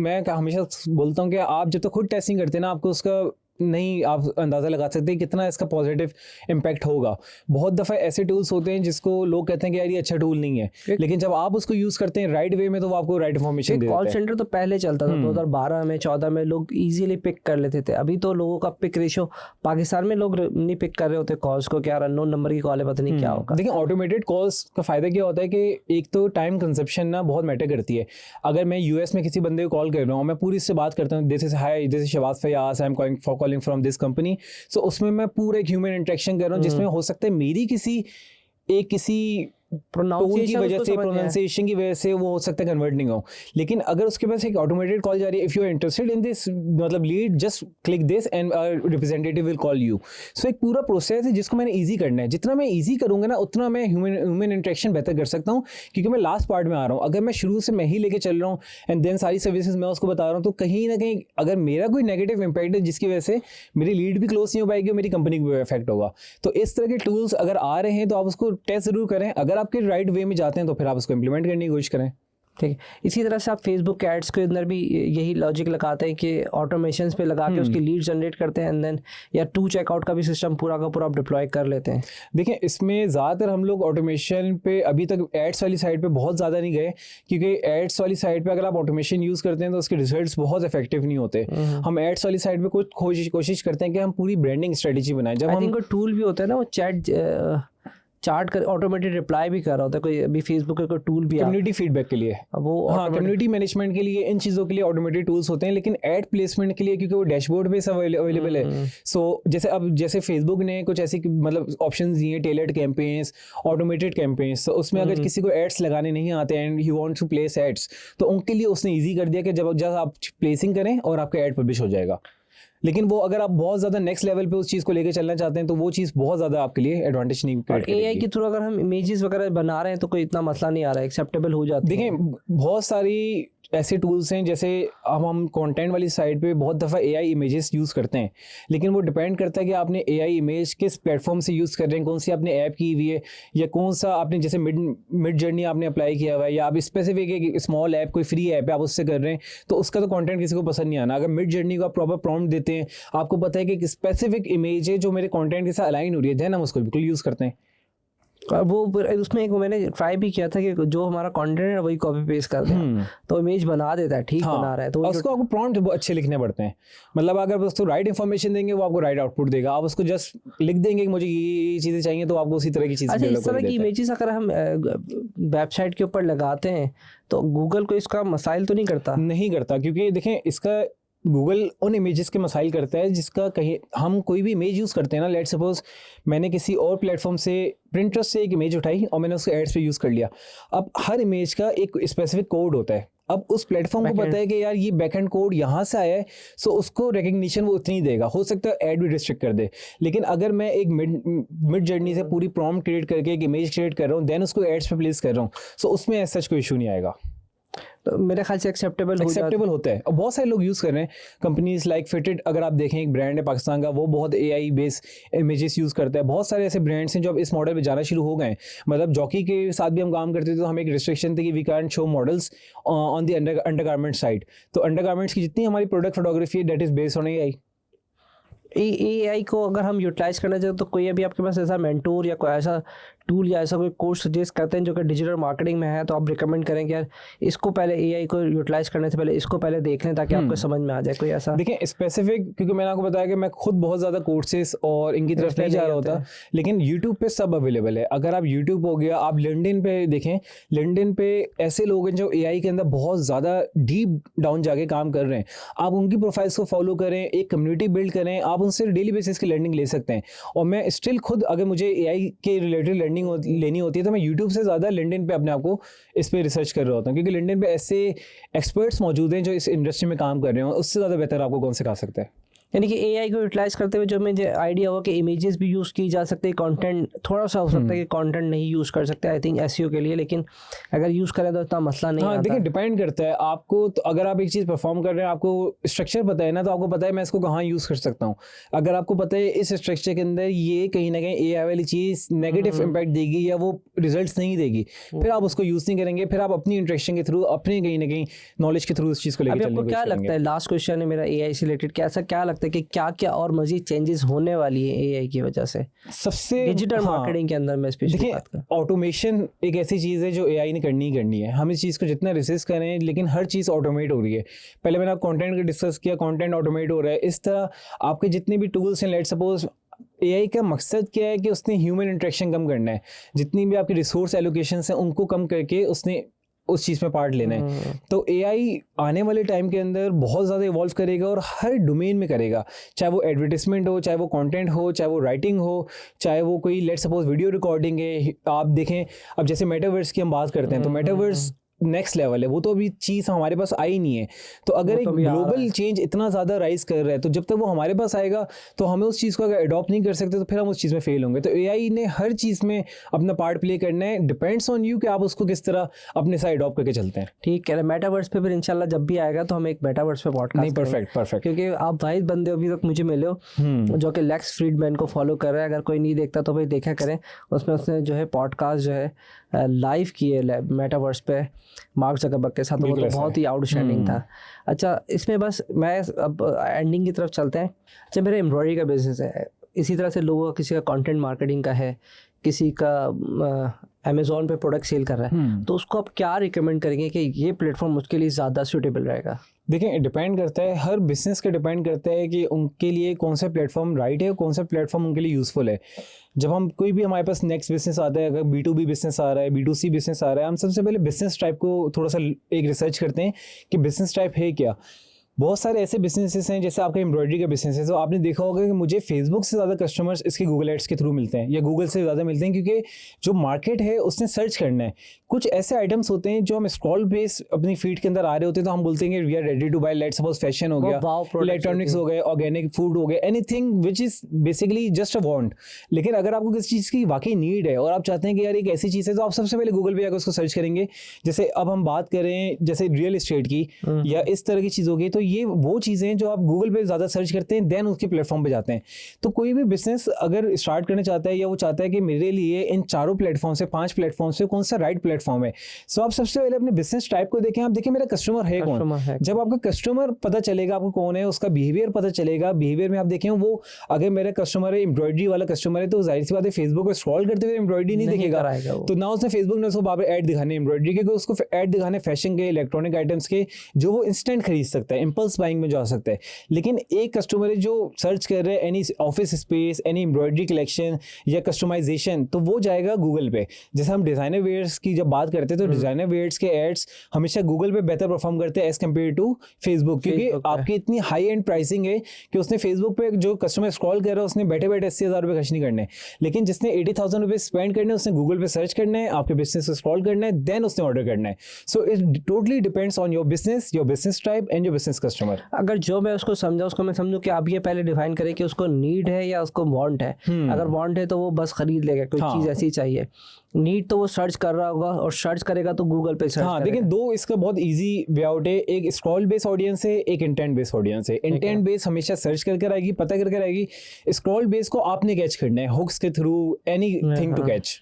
मैं हमेशा बोलता हूँ कि आप जब तक खुद टेस्टिंग करते हैं ना, आपको उसका नहीं आप अंदाज़ा लगा सकते हैं कितना इसका पॉजिटिव इम्पैक्ट होगा। बहुत दफ़ा ऐसे टूल्स होते हैं जिसको लोग कहते हैं कि यार ये अच्छा टूल नहीं है, लेकिन जब आप उसको यूज़ करते हैं राइट वे में तो वो आपको राइट इन्फॉर्मेशन देता है। कॉल सेंटर तो पहले चलता था 2012 में 14 में लोग इजीली पिक कर लेते थे। अभी तो लोगों का पिक रेशो, पाकिस्तान में लोग नहीं पिक कर रहे होते कॉल्स को, क्या अननोन नंबर की कॉल है, पता नहीं क्या होगा। देखिए, ऑटोमेटेड कॉल्स का फ़ायदा क्या होता है कि एक तो टाइम कंजप्शन ना बहुत मैटर करती है। अगर मैं यूएस में किसी बंदे को कॉल कर रहा हूँ, मैं पूरी इससे बात करता हूँ, this is hi, this is Shahbaz Fayaz, I am calling from this company. So उसमें मैं पूरा एक ह्यूमन इंटरेक्शन कर रहा हूँ, जिसमें हो सकता है मेरी किसी प्रोनाउंसिएशन की वजह से वो हो सकता है कन्वर्ट नहीं हो, लेकिन अगर उसके पास एक ऑटोमेटेड कॉल जा रही है, if you are interested in this मतलब lead, just click this and representative will call you. So एक पूरा प्रोसेस है जिसको मैंने ईजी करना है। जितना मैं ईजी करूंगा ना, उतना मैं ह्यूमन इंटरेक्शन बेहतर कर सकता हूँ, क्योंकि मैं लास्ट पार्ट में आ रहा हूँ। अगर मैं शुरू से मैं ही लेके चल रहा हूँ एंड देन सारी सर्विसेज मैं उसको बता रहा हूँ, तो कहीं ना कहीं अगर मेरा कोई नेगेटिव इंपैक्ट है जिसकी वजह से मेरी लीड भी क्लोज नहीं हो पाएगी और मेरी कंपनी को भी इफेक्ट होगा। तो इस तरह के टूल्स अगर आ रहे हैं तो आप उसको टेस्ट जरूर करें। अगर आपके राइट वे में जाते हैं तो फिर आप उसको इम्प्लीमेंट करने की कोशिश करें। ठीक है, इसी तरह से आप फेसबुक के एड्स के अंदर भी यही लॉजिक लगाते हैं कि ऑटोमेशंस पे लगा के उसकी लीड जनरेट करते हैं, एंड देन या टू चेकआउट का भी सिस्टम पूरा का पूरा आप डिप्लॉय कर लेते हैं। देखिए, इसमें ज़्यादातर हम लोग ऑटोमेशन पे अभी तक एड्स वाली साइड पे बहुत ज़्यादा नहीं गए, क्योंकि एड्स वाली साइड पे अगर आप ऑटोमेशन यूज़ करते हैं तो उसके रिजल्ट्स बहुत इफेक्टिव नहीं होते। हम एड्स वाली साइड पे कुछ कोशिश करते हैं कि हम पूरी ब्रांडिंग स्ट्रेटेजी बनाएं। जब हम टूल भी होता है ना, वो चार्ट कर ऑटोमेटेड रिप्लाई भी कर रहा होता है, कोई अभी फेसबुक का कोई टूल भी कम्युनिटी फीडबैक के लिए, वो हाँ कम्युनिटी मैनेजमेंट के लिए इन चीज़ों के लिए ऑटोमेटेड टूल्स होते हैं, लेकिन एड प्लेसमेंट के लिए क्योंकि वो डैशबोर्ड पे सब अवेलेबल है। सो जैसे फेसबुक ने कुछ ऐसी मतलब ऑप्शंस दिए, टेलर्ड कैंपेन्स, ऑटोमेटेड कैंपेन्स, तो उसमें अगर किसी को एड्स लगाने नहीं आते and he wants to place ads, तो उनके लिए उसने ईजी कर दिया कि जब आप प्लेसिंग करें और आपका एड पब्लिश हो जाएगा। लेकिन वो अगर आप बहुत ज़्यादा नेक्स्ट लेवल पे उस चीज़ को लेकर चलना चाहते हैं तो वो चीज़ बहुत ज़्यादा आपके लिए एडवांटेज नहीं क्रिएट करेगी। एआई के थ्रू अगर हम इमेजेस वगैरह बना रहे हैं तो कोई इतना मसला नहीं आ रहा है, एक्सेप्टेबल हो जाता है। देखें बहुत सारी ऐसे टूल्स हैं, जैसे हम कंटेंट वाली साइड पे बहुत दफ़ा एआई इमेजेस यूज़ करते हैं, लेकिन वो डिपेंड करता है कि आपने एआई इमेज किस प्लेटफॉर्म से यूज़ कर रहे हैं, कौन सी आपने ऐप की हुई है, या कौन सा आपने जैसे मिड जर्नी आपने अप्लाई किया हुआ है, या आप स्पेसिफिक एक स्मॉल ऐप, कोई फ्री ऐप है आप उससे कर रहे हैं, तो उसका तो कंटेंट किसी को पसंद नहीं आना। अगर मिड जर्नी को आप प्रॉपर प्रॉम्प्ट देते हैं, आपको पता है कि एक स्पेसिफिक इमेज है जो मेरे कंटेंट के साथ अलाइन हो रही है, देन हम उसको बिल्कुल यूज़ करते हैं। वो उसमें एक मैंने ट्राई भी किया था कि जो हमारा कंटेंट है वही कॉपी पेस्ट कर दें तो इमेज बना देता है, ठीक बना रहा है। तो उसको आपको प्रॉम्प्ट अच्छे लिखने पड़ते हैं, मतलब अगर उसको राइट इन्फॉर्मेशन देंगे वो आपको राइट आउटपुट देगा। आप उसको जस्ट लिख देंगे कि मुझे ये चीज़ें चाहिए तो आपको उसी तरह की चीज़ें। अच्छा, इस तरह की इमेजेस अगर हम वेबसाइट के ऊपर लगाते हैं तो गूगल को इसका मसाइल तो नहीं करता? नहीं करता, क्योंकि देखें इसका गूगल उन इमेजेस के मसाइल करता है जिसका कहीं हम कोई भी इमेज यूज़ करते हैं ना, लेट सपोज मैंने किसी और प्लेटफॉर्म से प्रिंटरेस्ट से एक इमेज उठाई और मैंने उसको एड्स पे यूज़ कर लिया। अब हर इमेज का एक स्पेसिफिक कोड होता है, अब उस प्लेटफॉर्म को पता है कि यार ये बैकएंड कोड यहाँ से आया है, सो उसको रिकग्निशन वो उतनी देगा। हो सकता है ऐड भी रिस्ट्रिक्ट कर दे, लेकिन अगर मैं एक मिड जर्नी से पूरी प्रॉम्प्ट क्रिएट करके एक इमेज क्रिएट कर रहा हूँ, देन उसको एड्स पे प्लेस कर रहा हूँ, सो उसमें ऐसा कोई इशू नहीं आएगा। तो मेरे ख्याल से एक्सेप्टेबल होता है और बहुत सारे लोग यूज़ कर रहे हैं। कंपनीज लाइक फिटेड, अगर आप देखें एक ब्रांड है पाकिस्तान का, वो बहुत एआई बेस्ड इमेजेस यूज़ करता है। बहुत सारे ऐसे ब्रांड्स हैं जो अब इस मॉडल पे जाना शुरू हो गए हैं। मतलब जॉकी के साथ भी हम काम करते थे तो हमें एक रिस्ट्रिक्शन थी कि we can show models on the undergarment side. तो अंडरगारमेंट्स की जितनी हमारी प्रोडक्ट फोटोग्राफी है that is based on AI को अगर हम यूटिलाइज करना चाहते तो कोई अभी आपके पास ऐसा मेंटोर या कोई ऐसा टूल या ऐसा कोई कोर्स सजेस्ट करते हैं जो कि डिजिटल मार्केटिंग में है, तो आप रिकमेंड करें कि यार इसको पहले एआई को यूटिलाइज करने से पहले इसको पहले देख लें ताकि आपको समझ में आ जाए? कोई ऐसा देखें स्पेसिफिक, क्योंकि मैंने आपको बताया कि मैं खुद बहुत ज़्यादा कोर्सेज और इनकी तरफ नहीं जा रहा होता, लेकिन यूट्यूब पे सब अवेलेबल है। अगर आप यूट्यूब हो गया, आप लिंक्डइन पे देखें, लिंक्डइन पे ऐसे लोग हैं जो एआई के अंदर बहुत ज़्यादा डीप डाउन जाके काम कर रहे हैं। आप उनकी प्रोफाइल्स को फॉलो करें, एक कम्युनिटी बिल्ड करें, आप उनसे डेली बेसिस की लर्निंग ले सकते हैं। और मैं स्टिल खुद अगर मुझे एआई के रिलेटेड लर्निंग लेनी होती है तो मैं यूट्यूब से ज़्यादा लिंक्डइन पे अपने आप को इस पे रिसर्च कर रहा होता हूँ, क्योंकि लिंक्डइन पे ऐसे एक्सपर्ट्स मौजूद हैं जो इस इंडस्ट्री में काम कर रहे हैं, उससे ज़्यादा बेहतर आपको कौन सिखा सकता है। यानी कि एआई को यूटिलाइज करते हुए जो मुझे आइडिया हुआ कि इमेजेस भी यूज़ की जा सकती है, कंटेंट थोड़ा सा हो सकता है कि कंटेंट नहीं यूज़ कर सकते आई थिंक एसईओ के लिए, लेकिन अगर यूज़ करें तो इतना मसला नहीं आता। देखिए डिपेंड करता है आपको, तो अगर आप एक चीज़ परफॉर्म कर रहे हैं, आपको स्ट्रक्चर पता है ना, तो आपको पता है मैं इसको कहाँ यूज़ कर सकता हूँ। अगर आपको पता है इस स्ट्रक्चर के अंदर ये कहीं ना कहीं एआई वाली चीज़ नेगेटिव इम्पैक्ट देगी या वो रिजल्ट्स नहीं देगी, फिर आप उसको यूज़ नहीं करेंगे, फिर आप अपनी इंटरेक्शन के थ्रू, अपने कहीं ना कहीं नॉलेज के थ्रू उस चीज़ को लेकर चलने की कोशिश करेंगे। क्या लगता है, लास्ट क्वेश्चन है मेरा एआई से रिलेटेड, क्या लगता है कि क्या क्या और मजीद चेंजेस होने वाली है एआई की वजह से सबसे डिजिटल मार्केटिंग के अंदर? मैं स्पेशली बात कर, ऑटोमेशन एक ऐसी चीज़ है जो एआई ने करनी ही करनी है। हम इस चीज़ को जितना रिसिस्ट करें, लेकिन हर चीज़ ऑटोमेट हो रही है। पहले मैंने कंटेंट का डिस्कस किया, कंटेंट ऑटोमेट हो रहा है। इस तरह आपके जितने भी टूल्स हैं, लेट सपोज एआई का मकसद क्या है कि उसने ह्यूमन इंटरेक्शन कम करना है, जितनी भी आपकी रिसोर्स एलोकेशंस हैं उनको कम करके उसने उस चीज़ में पार्ट लेना है। तो एआई आने वाले टाइम के अंदर बहुत ज़्यादा इवॉल्व करेगा और हर डोमेन में करेगा, चाहे वो एडवर्टिजमेंट हो, चाहे वो कंटेंट हो, चाहे वो राइटिंग हो, चाहे वो कोई लेट सपोज वीडियो रिकॉर्डिंग है। आप देखें अब जैसे मेटावर्स की हम बात करते हैं तो मेटावर्स नेक्स्ट लेवल है, वो तो अभी चीज़ हमारे पास आई नहीं है। तो अगर एक ग्लोबल चेंज इतना ज़्यादा राइज कर रहा है, तो जब तक वो हमारे पास आएगा तो हमें उस चीज़ को अगर अडॉप्ट नहीं कर सकते तो फिर हम उस चीज़ में फेल होंगे। तो एआई ने हर चीज़ में अपना पार्ट प्ले करना है, डिपेंड्स ऑन यू कि आप उसको किस तरह अपने साथ अडॉप्ट करके चलते हैं। ठीक है, मेटावर्स पे फिर इंशाल्लाह जब भी आएगा तो हम एक मेटावर्स पे पॉडकास्ट नहीं, परफेक्ट, क्योंकि आप वाहिद बंदे अभी तक मुझे मिले हो जो कि लेक्स फ्रीडमैन को फॉलो कर रहे हैं। अगर कोई नहीं देखता तो भाई देखा करें, उसमें उसने जो है पॉडकास्ट जो है लाइव किए मेटावर्स पे मार्क ज़करबर्ग के साथ, वो तो बहुत ही आउटस्टैंडिंग था। अच्छा, इसमें बस मैं अब एंडिंग की तरफ चलते हैं। अच्छा, मेरा एम्ब्रॉयडरी का बिजनेस है, इसी तरह से लोगों का किसी का कंटेंट मार्केटिंग का है, किसी का अमेजोन पे प्रोडक्ट सेल कर रहा है, तो उसको आप क्या रिकमेंड करेंगे कि ये प्लेटफॉर्म उसके लिए ज़्यादा सूटेबल रहेगा? देखिए, डिपेंड करता है, हर बिजनेस का डिपेंड करता है कि उनके लिए कौन सा प्लेटफॉर्म राइट है, कौन सा प्लेटफॉर्म उनके लिए यूज़फुल है। जब हम कोई भी हमारे पास नेक्स्ट बिजनेस आता है, अगर B2B बिजनेस आ रहा है, B2C बिजनेस आ रहा है, हम सबसे पहले बिजनेस टाइप को थोड़ा सा एक रिसर्च करते हैं कि बिजनेस टाइप है क्या। बहुत सारे ऐसे बिजनेसेस हैं, जैसे आपका एम्ब्रॉयडरी का बिजनेस है, तो आपने देखा होगा कि मुझे फेसबुक से ज़्यादा कस्टमर्स इसके गूगल एड्स के थ्रू मिलते हैं या गूगल से ज़्यादा मिलते हैं, क्योंकि जो मार्केट है उसने सर्च करना है। कुछ ऐसे आइटम्स होते हैं जो हम स्क्रॉल बेस अपनी फीड के अंदर आ रहे होते हैं, तो हम बोलते हैं कि we are ready to buy, let's suppose fashion हो गया, इलेक्ट्रॉनिक्स हो गए, ऑर्गेनिक फूड हो गए, anything which is basically just a want. लेकिन अगर आपको किसी चीज़ की वाकई नीड है और आप चाहते हैं कि यार एक ऐसी चीज़ है, तो आप सबसे पहले गूगल पे जाकर उसको सर्च करेंगे। जैसे अब हम बात करें जैसे रियल एस्टेट की या इस तरह की चीज़ों की, तो ये वो चीज़ें जो आप गूगल पे ज़्यादा सर्च करते हैं, देन उसके प्लेटफॉर्म पे जाते हैं। तो कोई भी बिजनेस अगर स्टार्ट करना चाहता है या वो चाहता है कि मेरे लिए इन 4 प्लेटफॉर्म से 5 प्लेटफॉर्म से कौन सा राइट प्लेटफॉर्म है, सो आप सबसे पहले अपने बिजनेस टाइप को देखें। आप देखें मेरा कस्टमर है कौन। जब आपका कस्टमर पता चलेगा आपको कौन है, उसका बिहेवियर पता चलेगा, बिहेवियर में आप देखें वो अगर मेरा कस्टमर है एम्ब्रॉयडरी वाला कस्टमर है, तो जाहिर सी बात है फेसबुक पे स्क्रॉल करते हुए एम्ब्रॉयडरी नहीं देखेगा, तो ना उसने फेसबुक ने उसको बार बार ऐड दिखाने एम्ब्रॉयडरी के, उसको ऐड दिखाने फैशन के, इलेक्ट्रॉनिक आइटम्स के, जो वो इंस्टेंट खरीद सकता है, इंपल्स बाइंग में जा सकता है। लेकिन एक कस्टमर है जो सर्च कर रहे हैं any office space, any embroidery collection या कस्टमाइजेशन, तो वो जाएगा गूगल पे। जैसे हम डिजाइनर वेयर्स की जब बात करते हैं, तो डिजाइनर वेयर्स के एड्स हमेशा गूगल पे बेहतर परफॉर्म करते हैं एज कम्पेयर टू फेसबुक, क्योंकि आपकी इतनी हाई एंड प्राइसिंग है कि उसने फेसबुक पे जो कस्टमर स्क्रॉल कर रहा है उसने बैठे बैठे 80,000 रुपये खर्च नहीं करने, लेकिन जिसने 80,000 रुपये स्पेंड करने उसने गूगल पे सर्च करना है, आपके बिजनेस को स्क्रॉल करना है, देन उसने ऑर्डर करना है। So it totally depends on your business type and your business customer. अगर जो मैं उसको समझा, उसको मैं समझूं कि आप ये पहले डिफाइन करें कि उसको नीड है या उसको वांट है। अगर वांट है तो वो बस खरीद लेगा, कोई चीज़ ऐसी चाहिए। नीड तो वो सर्च कर रहा होगा, और सर्च करेगा तो गूगल पे सर्च करेगा। लेकिन दो इसका बहुत इजी वे आउट है, एक स्क्रॉल बेस ऑडियंस है, एक इंटेंट बेस ऑडियंस है। इंटेंट बेस हमेशा सर्च करके आएगी, पता करके आएगी। स्क्रॉल बेस को आपने कैच करना है हुक्स के थ्रू, एनीथिंग टू कैच।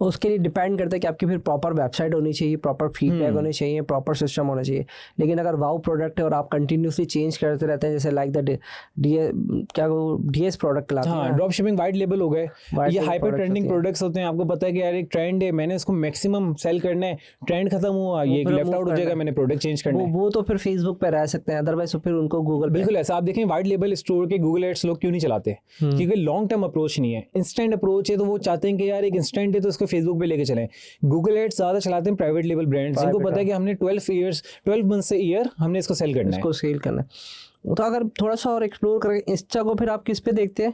उसके लिए डिपेंड करता है कि आपकी फिर प्रॉपर वेबसाइट होनी चाहिए, प्रॉपर फीडबैक होने चाहिए, प्रॉपर सिस्टम होना चाहिए। लेकिन अगर वाओ प्रोडक्ट है और आप कंटिन्यूसली चेंज करते रहते हैं, जैसे लाइक द डीएस प्रोडक्ट लाते हैं, ड्रॉप शिपिंग वाइट लेबल हो गए, ये हाइपर ट्रेंडिंग प्रोडक्ट्स होते हैं। आपको पता है कि यार एक ट्रेंड है, मैंने इसको मैक्सिमम सेल करना है, ट्रेंड खत्म हुआ, ये लेफ्ट आउट हो जाएगा, मैंने प्रोडक्ट चेंज करना है, वो तो फिर फेसबुक पे रह सकते हैं, अदरवाइज फिर उनको गूगल। बिल्कुल ऐसा। आप देखें वाइट लेबल स्टोर के गूगल एड्स लोग क्यों नहीं चलाते, क्योंकि लॉन्ग टर्म अप्रोच नहीं है, इंस्टेंट अप्रोच है। तो वो चाहते हैं कि यार एक इंस्टेंट है तो इसको फेसबुक पे लेके चलें। गूगल एड्स ज्यादा चलाते हैं प्राइवेट लेबल ब्रांड्स, जिनको पता है कि हमने 12 मंथ से ईयर हमने इसको सेल करना है, इसको सेल करना है। तो अगर थोड़ा सा और एक्सप्लोर करें, इंस्टा को फिर आप किस पे देखते हैं,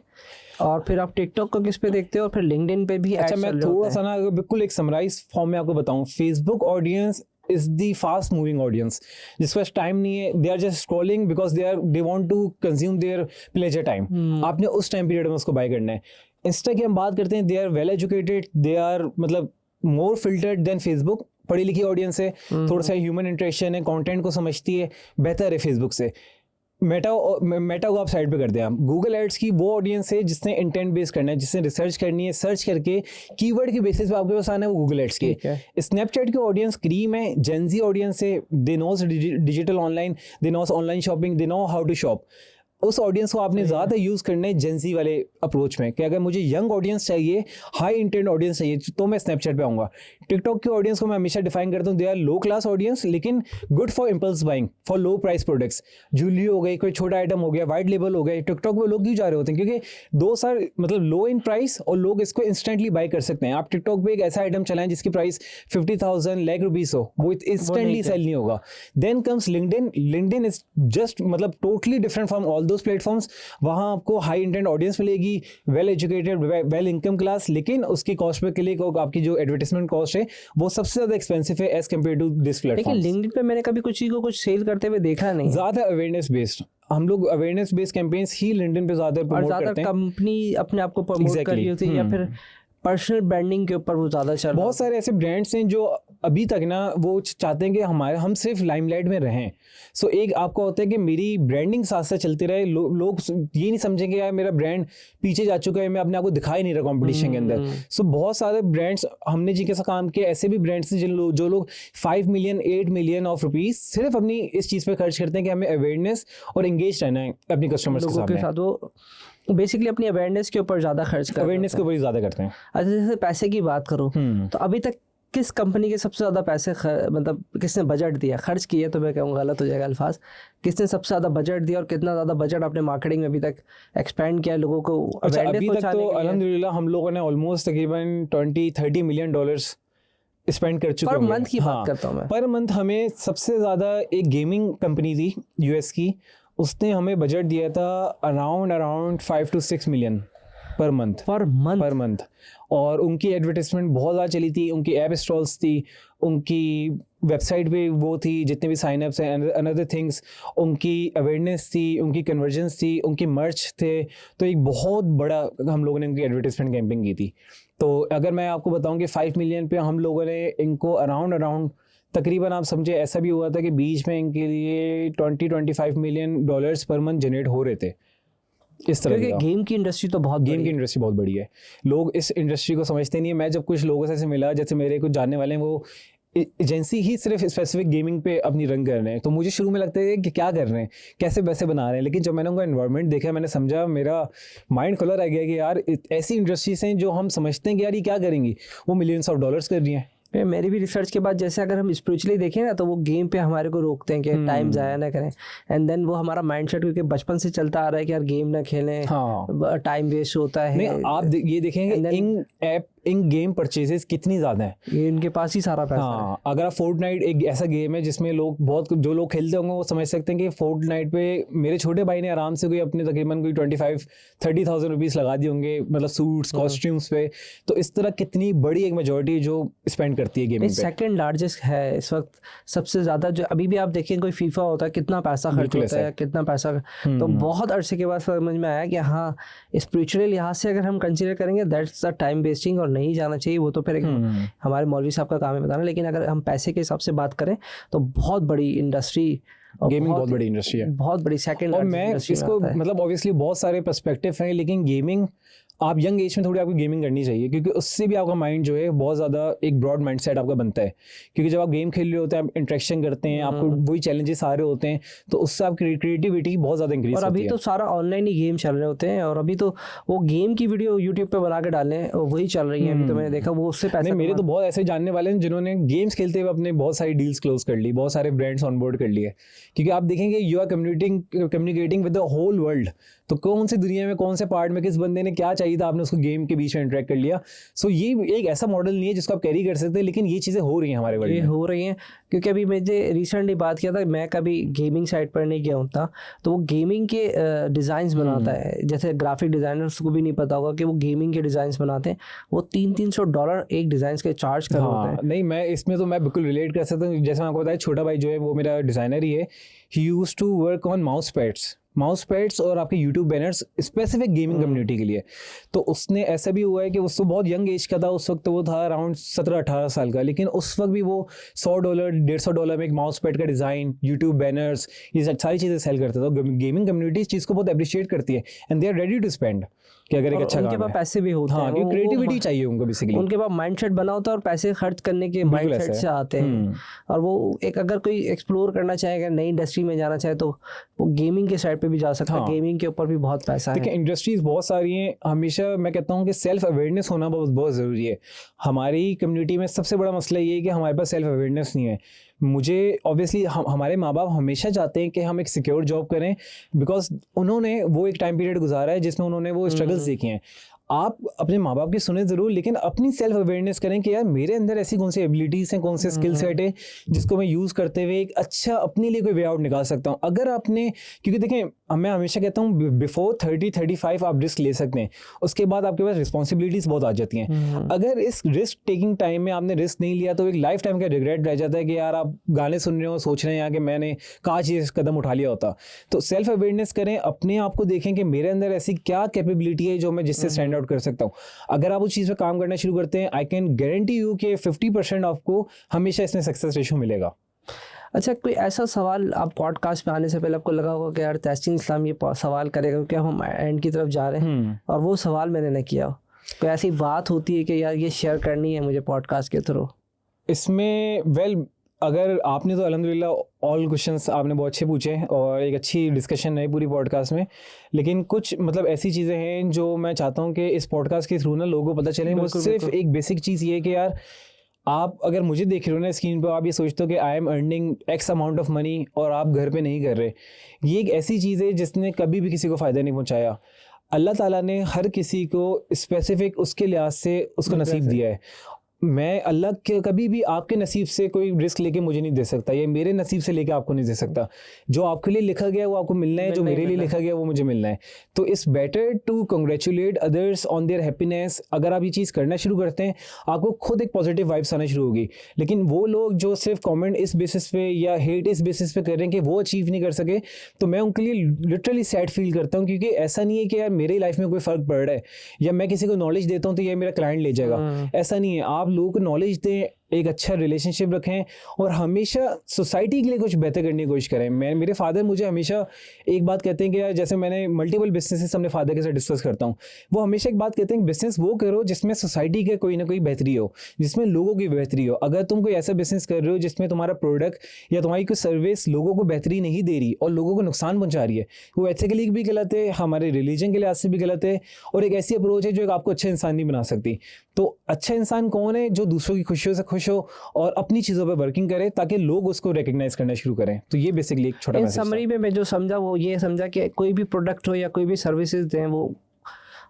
और फिर आप टिकटॉक को किस पे देखते हैं, और फिर लिंक्डइन पे भी? अच्छा, मैं थोड़ा सा ना बिल्कुल एक समराइज फॉर्म में आपको बताऊं, Facebook audience is the fast moving audience, जिसके पास टाइम नहीं है, they are just scrolling because they want to consume their pleasure time। आपने उस टाइम पीरियड में उसको बाय करना है। इंस्टा की हम बात करते हैं, they are well educated, they are मतलब more filtered than Facebook, पढ़ी लिखी ऑडियंस है, थोड़ा सा ह्यूमन इंटरेक्शन है, कंटेंट को समझती है, बेहतर है फेसबुक से। मेटा को आप साइड पे कर दें। आप गूगल एड्स की वो ऑडियंस है जिसने इंटेंट बेस करना है, जिसने रिसर्च करनी है, सर्च करके कीवर्ड के बेसिस पे आपके पास आना है, वो गूगल एड्स की। स्नैपचैट की ऑडियंस क्रीम है, जेनजी ऑडियंस है, they knows digital online, they knows online shopping, they know how to shop. उस ऑडियंस को आपने ज़्यादा यूज़ करना है जेंजी वाले अप्रोच में, कि अगर मुझे यंग ऑडियंस चाहिए, हाई इंटेंट ऑडियंस चाहिए, तो मैं स्नैपचैट पे आऊँगा। टिकटॉक की ऑडियंस को मैं हमेशा डिफाइन करता हूँ, they are low class audience, लेकिन good for impulse buying, for low price products. Jewellery हो गई, कोई छोटा आइटम हो गया, वाइट लेबल हो गए, टिकटॉक पे लोग क्यों जा रहे होते हैं, क्योंकि दो सार मतलब लो इन प्राइस और लोग इसको इंस्टेंटली बाई कर सकते हैं। आप टिकटॉक पे एक ऐसा आइटम चलाएं जिसकी प्राइस 50,000 लाख रुपीज़ हो, वो इंस्टेंटली सेल नहीं होगा। Then comes LinkedIn is just मतलब totally different from all those platforms. वहाँ आपको हाई इंटेंट ऑडियंस मिलेगी, well educated, well income class, लेकिन उसकी कॉस्ट पे क्लिक और आपकी जो एडवर्टाइजमेंट कॉस्ट है वो सबसे ज्यादा एक्सपेंसिव है as compared to this platform. लेकिन लिंक्डइन पे मैंने कभी कुछ चीज को कुछ सेल करते हुए देखा नहीं, ज्यादा अवेयरनेस बेस्ड, हम लोग अवेयरनेस बेस्ड कैंपेन्स ही लिंक्डइन पे ज्यादा प्रमोट करते हैं। कंपनी अपने आप को प्रमोट कर रही होती है, या फिर पर्सनल ब्रांडिंग के ऊपर वो ज़्यादा चल रहा है। बहुत सारे ऐसे ब्रांड्स हैं जो अभी तक ना वो चाहते हैं कि हम सिर्फ लाइमलाइट में रहें। सो एक आपका होता है कि मेरी ब्रांडिंग साथ साथ चलती रहे, लोग ये नहीं समझेंगे यार मेरा ब्रांड पीछे जा चुका है, मैं अपने आप को दिखा ही नहीं रहा कॉम्पिटिशन के अंदर। सो बहुत सारे ब्रांड्स हमने जिनके साथ काम किया, ऐसे भी ब्रांड्स हैं जो लोग 5 मिलियन 8 मिलियन ऑफ रुपीज़ सिर्फ अपनी इस चीज़ पर खर्च करते हैं कि हमें अवेयरनेस और एंगेज रहना है अपनी कस्टमर्स के साथ। बेसिकली अपनी अवेयरनेस के ऊपर ज़्यादा खर्च कर अवेयरनेस के ऊपर ही ज़्यादा करते हैं। अच्छा, जैसे पैसे की बात करूँ तो अभी तक किस कंपनी के सबसे ज़्यादा पैसे मतलब किसने बजट दिया, खर्च किए तो मैं कहूँगा गलत हो जाएगा अल्फाज, किसने सबसे ज़्यादा बजट दिया और कितना ज़्यादा बजट आपने मार्केटिंग में अभी तक एक्सपेंड किया लोगों को अच्छा, awareness अभी तक पहुंचाने तो के लिए? अल्हम्दुलिल्लाह हम लोगों ने ऑलमोस्ट तकरीबन 20-30 मिलियन डॉलर्स स्पेंड कर चुके पर होंगे। मंथ की बात करता हूँ मैं। पर मंथ हमें सबसे ज़्यादा एक गेमिंग कंपनी थी यूएस की, उसने हमें बजट दिया था around 5 to 6 million per month. और उनकी एडवर्टाइजमेंट बहुत ज़्यादा चली थी, उनकी ऐप इंस्टॉल्स थी, उनकी वेबसाइट पे वो थी, जितने भी साइन अप्स हैं, अनदर थिंग्स, उनकी अवेयरनेस थी, उनकी कन्वर्जेंस थी, उनकी मर्च थे। तो एक बहुत बड़ा हम लोगों ने उनकी एडवर्टाइजमेंट कैंपेन की थी। तो अगर मैं आपको बताऊं कि 5 मिलियन पे हम लोगों ने इनको अराउंड तकरीबन आप समझे ऐसा भी हुआ था कि बीच में इनके लिए 20-25 million dollars per month generate हो रहे थे। इस तरह क्योंकि गेम की इंडस्ट्री तो बहुत गेम की इंडस्ट्री बहुत बड़ी है, लोग इस इंडस्ट्री को समझते नहीं है। मैं जब कुछ लोगों से मिला, जैसे मेरे कुछ जानने वाले हैं, वो एजेंसी ही सिर्फ स्पेसिफिक गेमिंग पे अपनी रन कर रहे हैं, तो मुझे शुरू में लगता है कि क्या कर रहे हैं, कैसे पैसे बना रहे हैं। लेकिन जब मैंने उनका एनवायरनमेंट देखा, मैंने समझा, मेरा माइंड खुला रह गया कि यार ऐसी इंडस्ट्रीज हैं जो हम समझते हैं कि यार ये क्या करेंगी, वो मिलियंस ऑफ डॉलर्स कर रही हैं। मेरी भी रिसर्च के बाद जैसे अगर हम स्पिरिचुअली देखें ना तो वो गेम पे हमारे को रोकते हैं कि टाइम ज़ाया ना करें, एंड देन वो हमारा माइंडसेट क्योंकि बचपन से चलता आ रहा है कि यार गेम ना खेलें, हाँ, टाइम वेस्ट होता है। नहीं, आप ये देखेंगे इन गेम परचेजेस कितनी ज़्यादा है, ये इनके पास ही सारा पैसा है। हाँ, अगर आप फोर्टनाइट एक ऐसा गेम है जिसमें लोग जो लोग खेलते होंगे वो समझ सकते हैं कि फोर्टनाइट पे मेरे छोटे भाई ने आराम से कोई अपने तकरीबन कोई 25-30,000 रुपीज़ लगा दिए होंगे, मतलब सूट्स कॉस्ट्यूम्स पे। तो इस तरह कितनी बड़ी एक मेजोरिटी जो स्पेंड करती है गेमिंग पे। सेकंड लार्जेस्ट है इस वक्त, सबसे ज़्यादा जो अभी भी आप देखें कोई फीफा होता है कितना पैसा खर्च होता है, कितना पैसा। तो बहुत अरसे के बाद समझ में आया कि हाँ, स्पिरिचुअल लिहाज से अगर हम कंसिडर करेंगे दैट्स अ टाइम वेस्टिंग और नहीं जाना चाहिए। वो तो फिर हमारे मौलवी साहब का काम है बताना, लेकिन अगर हम पैसे के हिसाब से बात करें तो बहुत बड़ी इंडस्ट्री, गेमिंग बहुत बड़ी इंडस्ट्री है, बहुत बड़ी सेकंड। और मैं इसको मतलब ऑब्वियसली बहुत सारे पर्सपेक्टिव हैं, लेकिन गेमिंग आप यंग एज में थोड़ी आपको गेमिंग करनी चाहिए, क्योंकि उससे भी आपका माइंड जो है बहुत ज़्यादा एक ब्रॉड माइंडसेट आपका बनता है। क्योंकि जब आप गेम खेल रहे होते हैं, आप इंटरेक्शन करते हैं, आपको वही चैलेंजेस आ रहे होते हैं, तो उससे आपकी क्रिएटिविटी बहुत ज़्यादा इंक्रीज होती है। और अभी तो सारा ऑनलाइन ही गेम चल रहे होते हैं, और अभी तो वो गेम की वीडियो यूट्यूब पे बना के डालें वही चल रही है अभी। तो मैंने देखा वो उससे पैसे, मेरे तो बहुत ऐसे जानने वाले हैं जिन्होंने गेम्स खेलते हुए अपने बहुत सारी डील्स क्लोज कर ली, बहुत सारे ब्रांड्स ऑनबोर्ड कर लिए। क्योंकि आप देखेंगे you are communicating with the whole world, तो कौन सी दुनिया में कौन से पार्ट में किस बंदे ने क्या चाहिए था, आपने उसको गेम के बीच में इंटरेक्ट कर लिया। सो ये एक ऐसा मॉडल नहीं है जिसको आप कैरी कर सकते हैं, लेकिन ये चीज़ें हो रही हैं हमारे वर्ल्ड में, हो रही हैं। क्योंकि अभी मुझे रिसेंटली बात किया था, मैं कभी गेमिंग साइट पर नहीं गया होता, तो वो गेमिंग के डिज़ाइंस बनाता है, जैसे ग्राफिक डिज़ाइनर्स को भी नहीं पता होगा कि वो गेमिंग के डिज़ाइंस बनाते हैं, वो $300 एक डिज़ाइन के चार्ज कर रहे हैं। नहीं, मैं इसमें तो मैं बिल्कुल रिलेट कर सकता हूँ। जैसे मैं आपको बताया, छोटा भाई जो है वो मेरा डिज़ाइनर ही है, he used to work on mouse pads और आपके YouTube banners specific gaming community के लिए। तो उसने ऐसा भी हुआ है कि उसको बहुत यंग एज का था, उस वक्त वो था अराउंड 17-18 साल का, लेकिन उस वक्त भी वो $100-150 में एक माउस पैड का डिज़ाइन, यूट्यूब बैनर्स, ये सारी चीज़ें सेल करता था। गेमिंग कम्युनिटी इस चीज़ को बहुत अप्रिशिएट करती है, and they are ready to spend कि अगर एक अच्छा उनके पास पैसे भी होते हैं, क्योंकि क्रिएटिविटी चाहिए उनको, बेसिकली उनके पास माइंडसेट बना होता है और पैसे खर्च करने के माइंडसेट से आते हैं। और वो एक अगर कोई एक्सप्लोर करना चाहेगा, नई इंडस्ट्री में जाना चाहे, तो वो गेमिंग के साइड पे भी जा सकता है। गेमिंग के ऊपर भी बहुत पैसा है। देखिए, इंडस्ट्रीज बहुत सारी हैं। हमेशा मैं कहता हूँ कि सेल्फ अवेयरनेस होना बहुत ज़रूरी है। हमारी कम्युनिटी में सबसे बड़ा मसला ये है कि हमारे पास सेल्फ अवेयरनेस नहीं है। मुझे ऑब्वियसली हमारे माँ बाप हमेशा चाहते हैं कि हम एक सिक्योर जॉब करें, बिकॉज उन्होंने वो एक टाइम पीरियड गुजारा है जिसमें उन्होंने वो स्ट्रगल्स देखे हैं। आप अपने माँ बाप की सुने ज़रूर, लेकिन अपनी सेल्फ अवेयरनेस करें कि यार मेरे अंदर ऐसी कौन सी एबिलिटीज़ हैं, कौन से स्किल सेट है जिसको मैं यूज़ करते हुए एक अच्छा अपने लिए कोई वे आउट निकाल सकता हूँ। अगर आपने, क्योंकि देखें, मैं हमेशा कहता हूँ बिफोर 30-35 आप रिस्क ले सकते हैं, उसके बाद आपके पास रिस्पॉन्सिबिलिटीज़ बहुत आ जाती हैं। अगर इस रिस्क टेकिंग टाइम में आपने रिस्क नहीं लिया तो एक लाइफ टाइम का रिग्रेट रह जाता है कि यार आप गाने सुन रहे हो, सोच रहे हैं कि मैंने काश ये कदम उठा लिया होता। तो सेल्फ अवेयरनेस करें, अपने आप को देखें कि मेरे अंदर ऐसी क्या कैपेबिलिटी है जो मैं जिससे स्टैंड आउट कर सकता हूँ। अगर आप उस चीज़ पे काम करना शुरू करते हैं, आई कैन गारंटी यू कि 50% आपको हमेशा इसमें सक्सेस रेशियो मिलेगा। अच्छा, कोई ऐसा सवाल आप पॉडकास्ट में आने से पहले आपको लगा होगा कि यार तहसीन इस्लाम ये सवाल करेगा, क्योंकि हम एंड की तरफ जा रहे हैं और वो सवाल मैंने न किया। कोई ऐसी बात होती है कि यार ये शेयर करनी है मुझे पॉडकास्ट के थ्रू? इसमें अगर आपने तो अल्हम्दुलिल्लाह ऑल क्वेश्चंस आपने बहुत अच्छे पूछे और एक अच्छी डिस्कशन है पूरी पॉडकास्ट में, लेकिन कुछ मतलब ऐसी चीज़ें हैं जो मैं चाहता हूँ कि इस पॉडकास्ट के थ्रू ना लोगों को पता चले। वो सिर्फ एक बेसिक चीज़ ये है कि यार आप अगर मुझे देख रहे हो ना स्क्रीन पर, आप ये सोचते हो कि I am earning x amount of money और आप घर पे नहीं कर रहे, ये एक ऐसी चीज़ है जिसने कभी भी किसी को फ़ायदा नहीं पहुँचाया। अल्लाह ताला ने हर किसी को स्पेसिफिक उसके लिहाज से उसको नसीब दिया है। मैं अल्लाह के कभी भी आपके नसीब से कोई रिस्क लेके मुझे नहीं दे सकता, ये मेरे नसीब से लेके आपको नहीं दे सकता। जो आपके लिए लिखा गया वो आपको मिलना है, जो मेरे लिए लिखा गया वो मुझे मिलना है। तो it's better to congratulate others on their happiness. अगर आप ये चीज़ करना शुरू करते हैं आपको खुद एक पॉजिटिव वाइब्स आना शुरू होगी। लेकिन वो लोग जो सिर्फ कमेंट इस बेसिस पे या हेट इस बेसिस पे कर रहे हैं कि वो अचीव नहीं कर सके, तो मैं उनके लिए लिटरली सैड फील करता हूँ, क्योंकि ऐसा नहीं है कि यार मेरी लाइफ में कोई फ़र्क पड़ रहा है या मैं किसी को नॉलेज देता हूँ तो ये मेरा क्लाइंट ले जाएगा। ऐसा नहीं है। आप लोगों को नॉलेज दें, एक अच्छा रिलेशनशिप रखें और हमेशा सोसाइटी के लिए कुछ बेहतर करने की कोशिश करें। मेरे फादर मुझे हमेशा एक बात कहते हैं कि यार, जैसे मैंने मल्टीपल बिजनेसेस अपने फादर के साथ डिस्कस करता हूँ, वो हमेशा एक बात कहते हैं कि बिजनेस वो करो जिसमें सोसाइटी के कोई ना कोई बेहतरी हो, जिसमें लोगों की बेहतरी हो। अगर तुम कोई ऐसा बिजनेस कर रहे हो जिसमें तुम्हारा प्रोडक्ट या तुम्हारी कोई सर्विस लोगों को बेहतरी नहीं दे रही और लोगों को नुकसान पहुंचा रही है, वो एथिकली भी गलत है, हमारे रिलीजन के लिहाज से भी गलत है और एक ऐसी अप्रोच है जो एक आपको अच्छा इंसान नहीं बना सकती। तो अच्छा इंसान कौन है? जो दूसरों की खुशियों से खुश हो और अपनी चीज़ों पे वर्किंग करे ताकि लोग उसको रिकग्नाइज करना शुरू करें। तो ये बेसिकली एक छोटा मैसेज था। समरी में मैं जो समझा वो ये समझा कि कोई भी प्रोडक्ट हो या कोई भी सर्विसेज दें, वो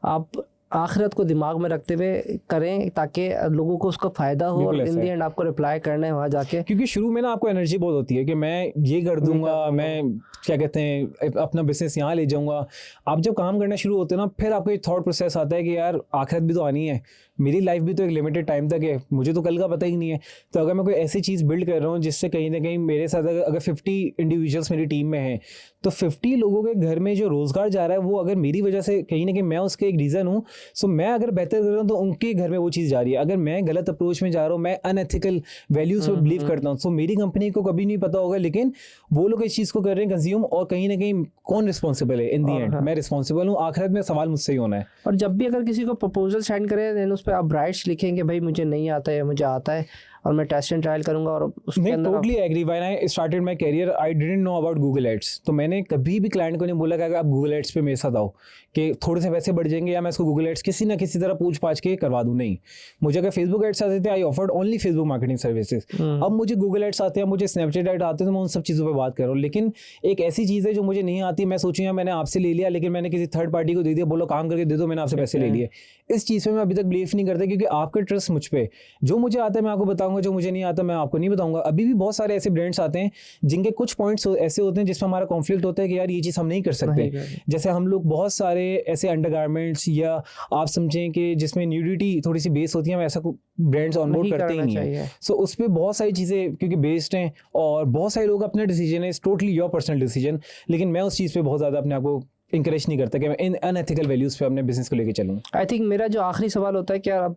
आप आखिरत को दिमाग में रखते हुए करें ताकि लोगों को उसका फ़ायदा हो और इन दी एंड आपको रिप्लाई करना है वहाँ जाके। क्योंकि शुरू में ना आपको एनर्जी बहुत होती है कि मैं ये कर दूंगा, मैं क्या कहते हैं अपना बिजनेस यहाँ ले जाऊंगा। आप जब काम करना शुरू होते हैं ना, फिर आपको एक थॉट प्रोसेस आता है कि यार आखिरत भी तो आनी है, मेरी लाइफ भी तो एक लिमिटेड टाइम तक है, मुझे तो कल का पता ही नहीं है। तो अगर मैं कोई ऐसी चीज़ बिल्ड कर रहा हूँ जिससे कहीं ना कहीं मेरे साथ अगर 50 इंडिविजुअल्स मेरी टीम में हैं, तो 50 लोगों के घर में जो रोज़गार जा रहा है वो अगर मेरी वजह से कहीं ना कहीं मैं उसके एक रीज़न हूँ, सो मैं अगर बेहतर कर रहा हूँ तो उनके घर में वो चीज़ जा रही है। अगर मैं गलत अप्रोच में जा रहा हूँ, मैं अनएथिकल वैल्यूज़ पर बिलीव करता हूँ, सो मेरी कंपनी को कभी नहीं पता होगा, लेकिन वो लोग इस चीज़ को कर रहे हैं कंज्यूम, और कहीं ना कहीं कौन रिस्पॉन्सिबल है? इन दी एंड मैं रिस्पॉन्सिबल हूँ। आखिरत में सवाल मुझसे ही होना है। और जब भी अगर किसी को प्रपोजल सेंड करें देन उस पर आप राइट्स लिखेंगे भाई मुझे नहीं आता है, मुझे आता है और मैं टेस्ट एंड ट्रायल करूंगा। और उसके अंदर totally agree. When I started my career I didn't know about Google ads. तो मैंने कभी भी क्लाइंट को नहीं बोला कि अगर आप गूगल एड्स पे मेरे साथ आओ कि थोड़े से पैसे बढ़ जाएंगे या मैं इसको गूगल एड्स किसी ना किसी तरह पूछ पाछ के करवा दूं। नहीं, मुझे अगर फेसबुक एड्स आते थे I offered only Facebook marketing services. अब मुझे गूगल एड्स आते हैं, मुझे स्नैपचैट एड आते हैं, तो मैं उन सब चीज़ों पर बात कर रहा हूँ। लेकिन एक ऐसी चीज़ है जो मुझे नहीं आती, मैं सोचूंगा मैंने आपसे ले लिया लेकिन मैंने किसी थर्ड पार्टी को दे दिया, बोलो काम करके दे दो, मैंने आपसे पैसे ले लिए। इस चीज़ पे मैं अभी तक बिलीव नहीं करता, क्योंकि आपका ट्रस्ट मुझ पे, जो मुझे आता है मैं आपको बताऊंगा, जो मुझे नहीं आता मैं आपको नहीं बताऊंगा। अभी भी बहुत सारे ऐसे ब्रांड्स आते हैं जिनके कुछ पॉइंट्स ऐसे होते हैं जिसमें हमारा कॉन्फ्लिक्ट होता है कि यार ये चीज़ हम नहीं कर सकते। जैसे हम लोग बहुत सारे ऐसे अंडरगारमेंट्स या आप समझें कि जिसमें न्यूडिटी थोड़ी सी बेस होती है, हम ऐसा ब्रांड्स ऑनबोर्ड करते ही नहीं है। सो उस पर बहुत सारी चीज़ें क्योंकि बेस्ड हैं और बहुत सारे लोग अपना डिसीजन है, it's totally your personal decision, लेकिन मैं उस चीज़ पे बहुत ज़्यादा अपने आप को इंकरेज नहीं करता कि मैं इन अनएथिकल वैल्यूज़ पे अपने बिजनेस को लेके चलूँ। आई थिंक मेरा जो आखिरी सवाल होता है कि यार आप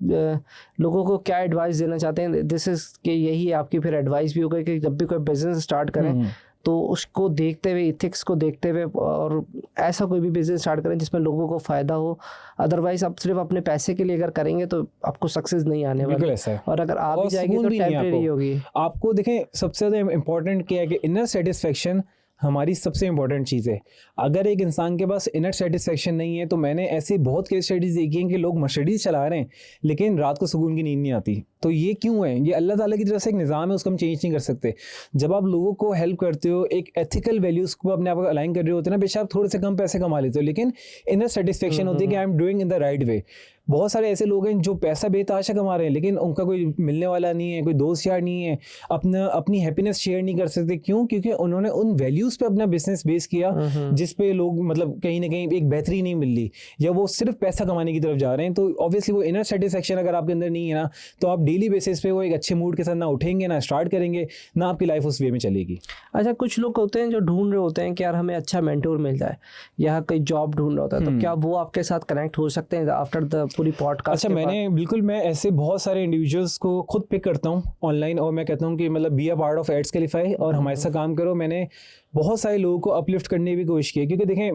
लोगों को क्या एडवाइस देना चाहते हैं? दिस इज़ कि यही आपकी फिर एडवाइस भी होगा कि जब भी कोई बिजनेस स्टार्ट करें तो उसको देखते हुए, इथिक्स को देखते हुए, और ऐसा कोई भी बिजनेस स्टार्ट करें जिसमें लोगों को फ़ायदा हो। अदरवाइज आप सिर्फ अपने पैसे के लिए अगर करेंगे तो आपको सक्सेस नहीं आने वाली। बिल्कुल ऐसा है। और अगर आ भी जाएगी तो टेम्परेरी होगी। आपको देखें सबसे ज़्यादा इंपॉर्टेंट क्या है कि इनर सेटिस्फेक्शन हमारी सबसे इंपॉर्टेंट चीज़ है। अगर एक इंसान के पास इनर सेटिस्फेक्शन नहीं है, तो मैंने ऐसे बहुत केस स्टडीज़ देखी हैं कि लोग मर्सिडीज़ चला रहे हैं लेकिन रात को सुकून की नींद नहीं आती। तो ये क्यों है? ये अल्लाह ताला की तरफ से एक निज़ाम है, उसको हम चेंज नहीं कर सकते। जब आप लोगों को हेल्प करते हो, एक एथिकल वैल्यूज़ को अपने आप को अलाइन कर रहे होते हैं ना, बेशक आप थोड़े से कम पैसे कमा लेते हो, लेकिन इनर सेटिस्फेक्शन होती है कि I am doing in the right way. बहुत सारे ऐसे लोग हैं जो पैसा बेतहाशा कमा रहे हैं लेकिन उनका कोई मिलने वाला नहीं है, कोई दोस्त यार नहीं है, अपनी हैप्पीनेस शेयर नहीं कर सकते। क्यों? क्योंकि उन्होंने उन वैल्यूज़ पे अपना बिजनेस बेस किया जिस पे लोग मतलब कहीं ना कहीं एक बेहतरी नहीं मिल रही, या वो सिर्फ पैसा कमाने की तरफ जा रहे हैं। तो ऑब्वियसली वो इनर सेटिस्फेक्शन अगर आपके अंदर नहीं है ना, तो आप डेली बेसिस पे वो एक अच्छे मूड के साथ ना उठेंगे, ना स्टार्ट करेंगे, ना आपकी लाइफ उस वे में चलेगी। अच्छा, कुछ लोग होते हैं जो ढूंढ रहे होते हैं कि यार हमें अच्छा मेंटोर मिल जाए या कोई जॉब ढूंढ रहा होता है, तो क्या वो आपके साथ कनेक्ट हो सकते हैं आफ्टर द पूरी पॉडकास्ट? अच्छा, मैं ऐसे बहुत सारे इंडिविजुअल्स को खुद पिक करता हूँ ऑनलाइन और मैं कहता हूँ कि मतलब be a part of Adsqualify और हमारे साथ काम करो। मैंने बहुत सारे लोगों को अपलिफ्ट करने की भी कोशिश की है, क्योंकि देखें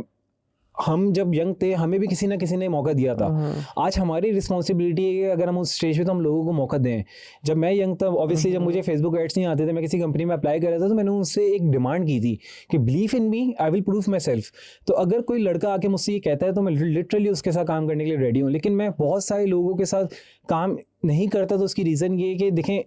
हम जब यंग थे हमें भी किसी ना किसी ने मौका दिया था। आज हमारी रिस्पॉन्सिबिलिटी है कि अगर हम उस स्टेज पे तो हम लोगों को मौका दें। जब मैं यंग था ऑब्वियसली, जब मुझे फेसबुक एड्स नहीं आते थे, मैं किसी कंपनी में अप्लाई कर रहा था, तो मैंने उनसे एक डिमांड की थी कि believe in me, I will prove my self. तो अगर कोई लड़का आके मुझसे ये कहता है तो मैं लिटरली उसके साथ काम करने के लिए रेडी हूँ। लेकिन मैं बहुत सारे लोगों के साथ काम नहीं करता, तो उसकी रीज़न ये है कि देखें,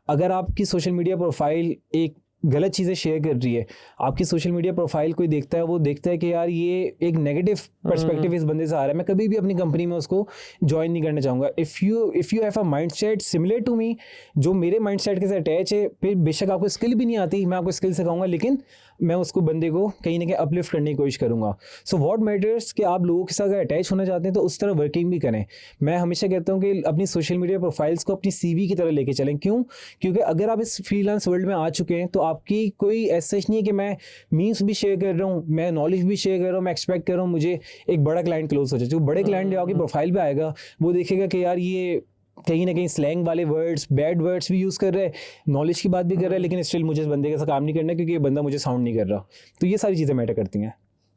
अगर आपकी सोशल मीडिया प्रोफाइल एक गलत चीज़ें शेयर कर रही है, आपकी सोशल मीडिया प्रोफाइल कोई देखता है, वो देखता है कि यार ये एक नेगेटिव पर्सपेक्टिव इस बंदे से आ रहा है, मैं कभी भी अपनी कंपनी में उसको ज्वाइन नहीं करना चाहूँगा। If you have a mind set similar to me, जो मेरे माइंड सेट के साथ अटैच है, फिर बेशक आपको स्किल भी नहीं आती, मैं आपको स्किल सिखाऊंगा, लेकिन मैं उसको बंदे को कहीं ना कहीं अपलिफ्ट करने की कोशिश करूँगा। सो व्हाट मैटर्स कि आप लोगों के साथ अगर अटैच होना चाहते हैं तो उस तरह वर्किंग भी करें। मैं हमेशा कहता हूँ कि अपनी सोशल मीडिया प्रोफाइल्स को अपनी CV की तरह लेके चलें। क्यों? क्योंकि अगर आप इस फ्रीलांस वर्ल्ड में आ चुके हैं तो आपकी कोई ऐसा नहीं है कि मैं मीम्स भी शेयर कर रहा हूँ, मैं नॉलेज भी शेयर कर रहा हूँ, मैं एक्सपेक्ट कर रहा हूँ मुझे एक बड़ा क्लाइंट क्लोज हो जाए। जो बड़े क्लाइंट जो आपकी प्रोफाइल पे आएगा वो देखेगा कि यार ये कहीं ना कहीं स्लैंग वाले वर्ड्स, बैड वर्ड्स भी यूज़ कर रहे हैं, नॉलेज की बात भी कर रहा है, लेकिन स्टिल मुझे इस बंदे के साथ काम नहीं करना क्योंकि ये बंदा मुझे साउंड नहीं कर रहा। तो ये सारी चीज़ें मैटर करती हैं।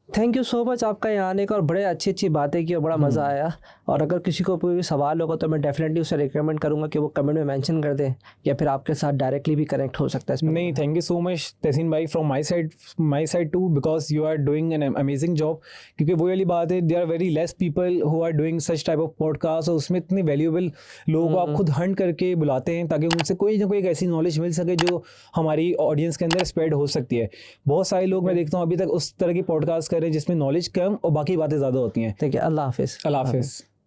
थैंक यू सो मच आपका यहाँ आने का, और बड़े अच्छी बातें की और बड़ा मज़ा आया। और अगर किसी को कोई भी सवाल होगा तो मैं डेफिनेटली उसे रिकमेंड करूँगा कि वो कमेंट में मेंशन कर दें, या फिर आपके साथ डायरेक्टली भी कनेक्ट हो सकता है इसमें। नहीं, thank you so much Tahseen भाई from my side too, because you are doing an amazing job. क्योंकि वो वाली बात है, there are very less people who are doing such type of podcast, और उसमें इतने वैल्यूएबल लोगों को आप खुद हंट करके बुलाते हैं ताकि उनसे कोई ना कोई एक ऐसी नॉलेज मिल सके जो हमारी ऑडियंस के अंदर स्प्रेड हो सकती है। बहुत सारे लोग मैं देखता हूँ अभी तक उस तरह की पॉडकास्ट कर रहे हैं जिसमें नॉलेज कम और बाकी बातें ज़्यादा होती हैं। ठीक है, अल्लाह हाफिज़। अल्लाह हाफिज़।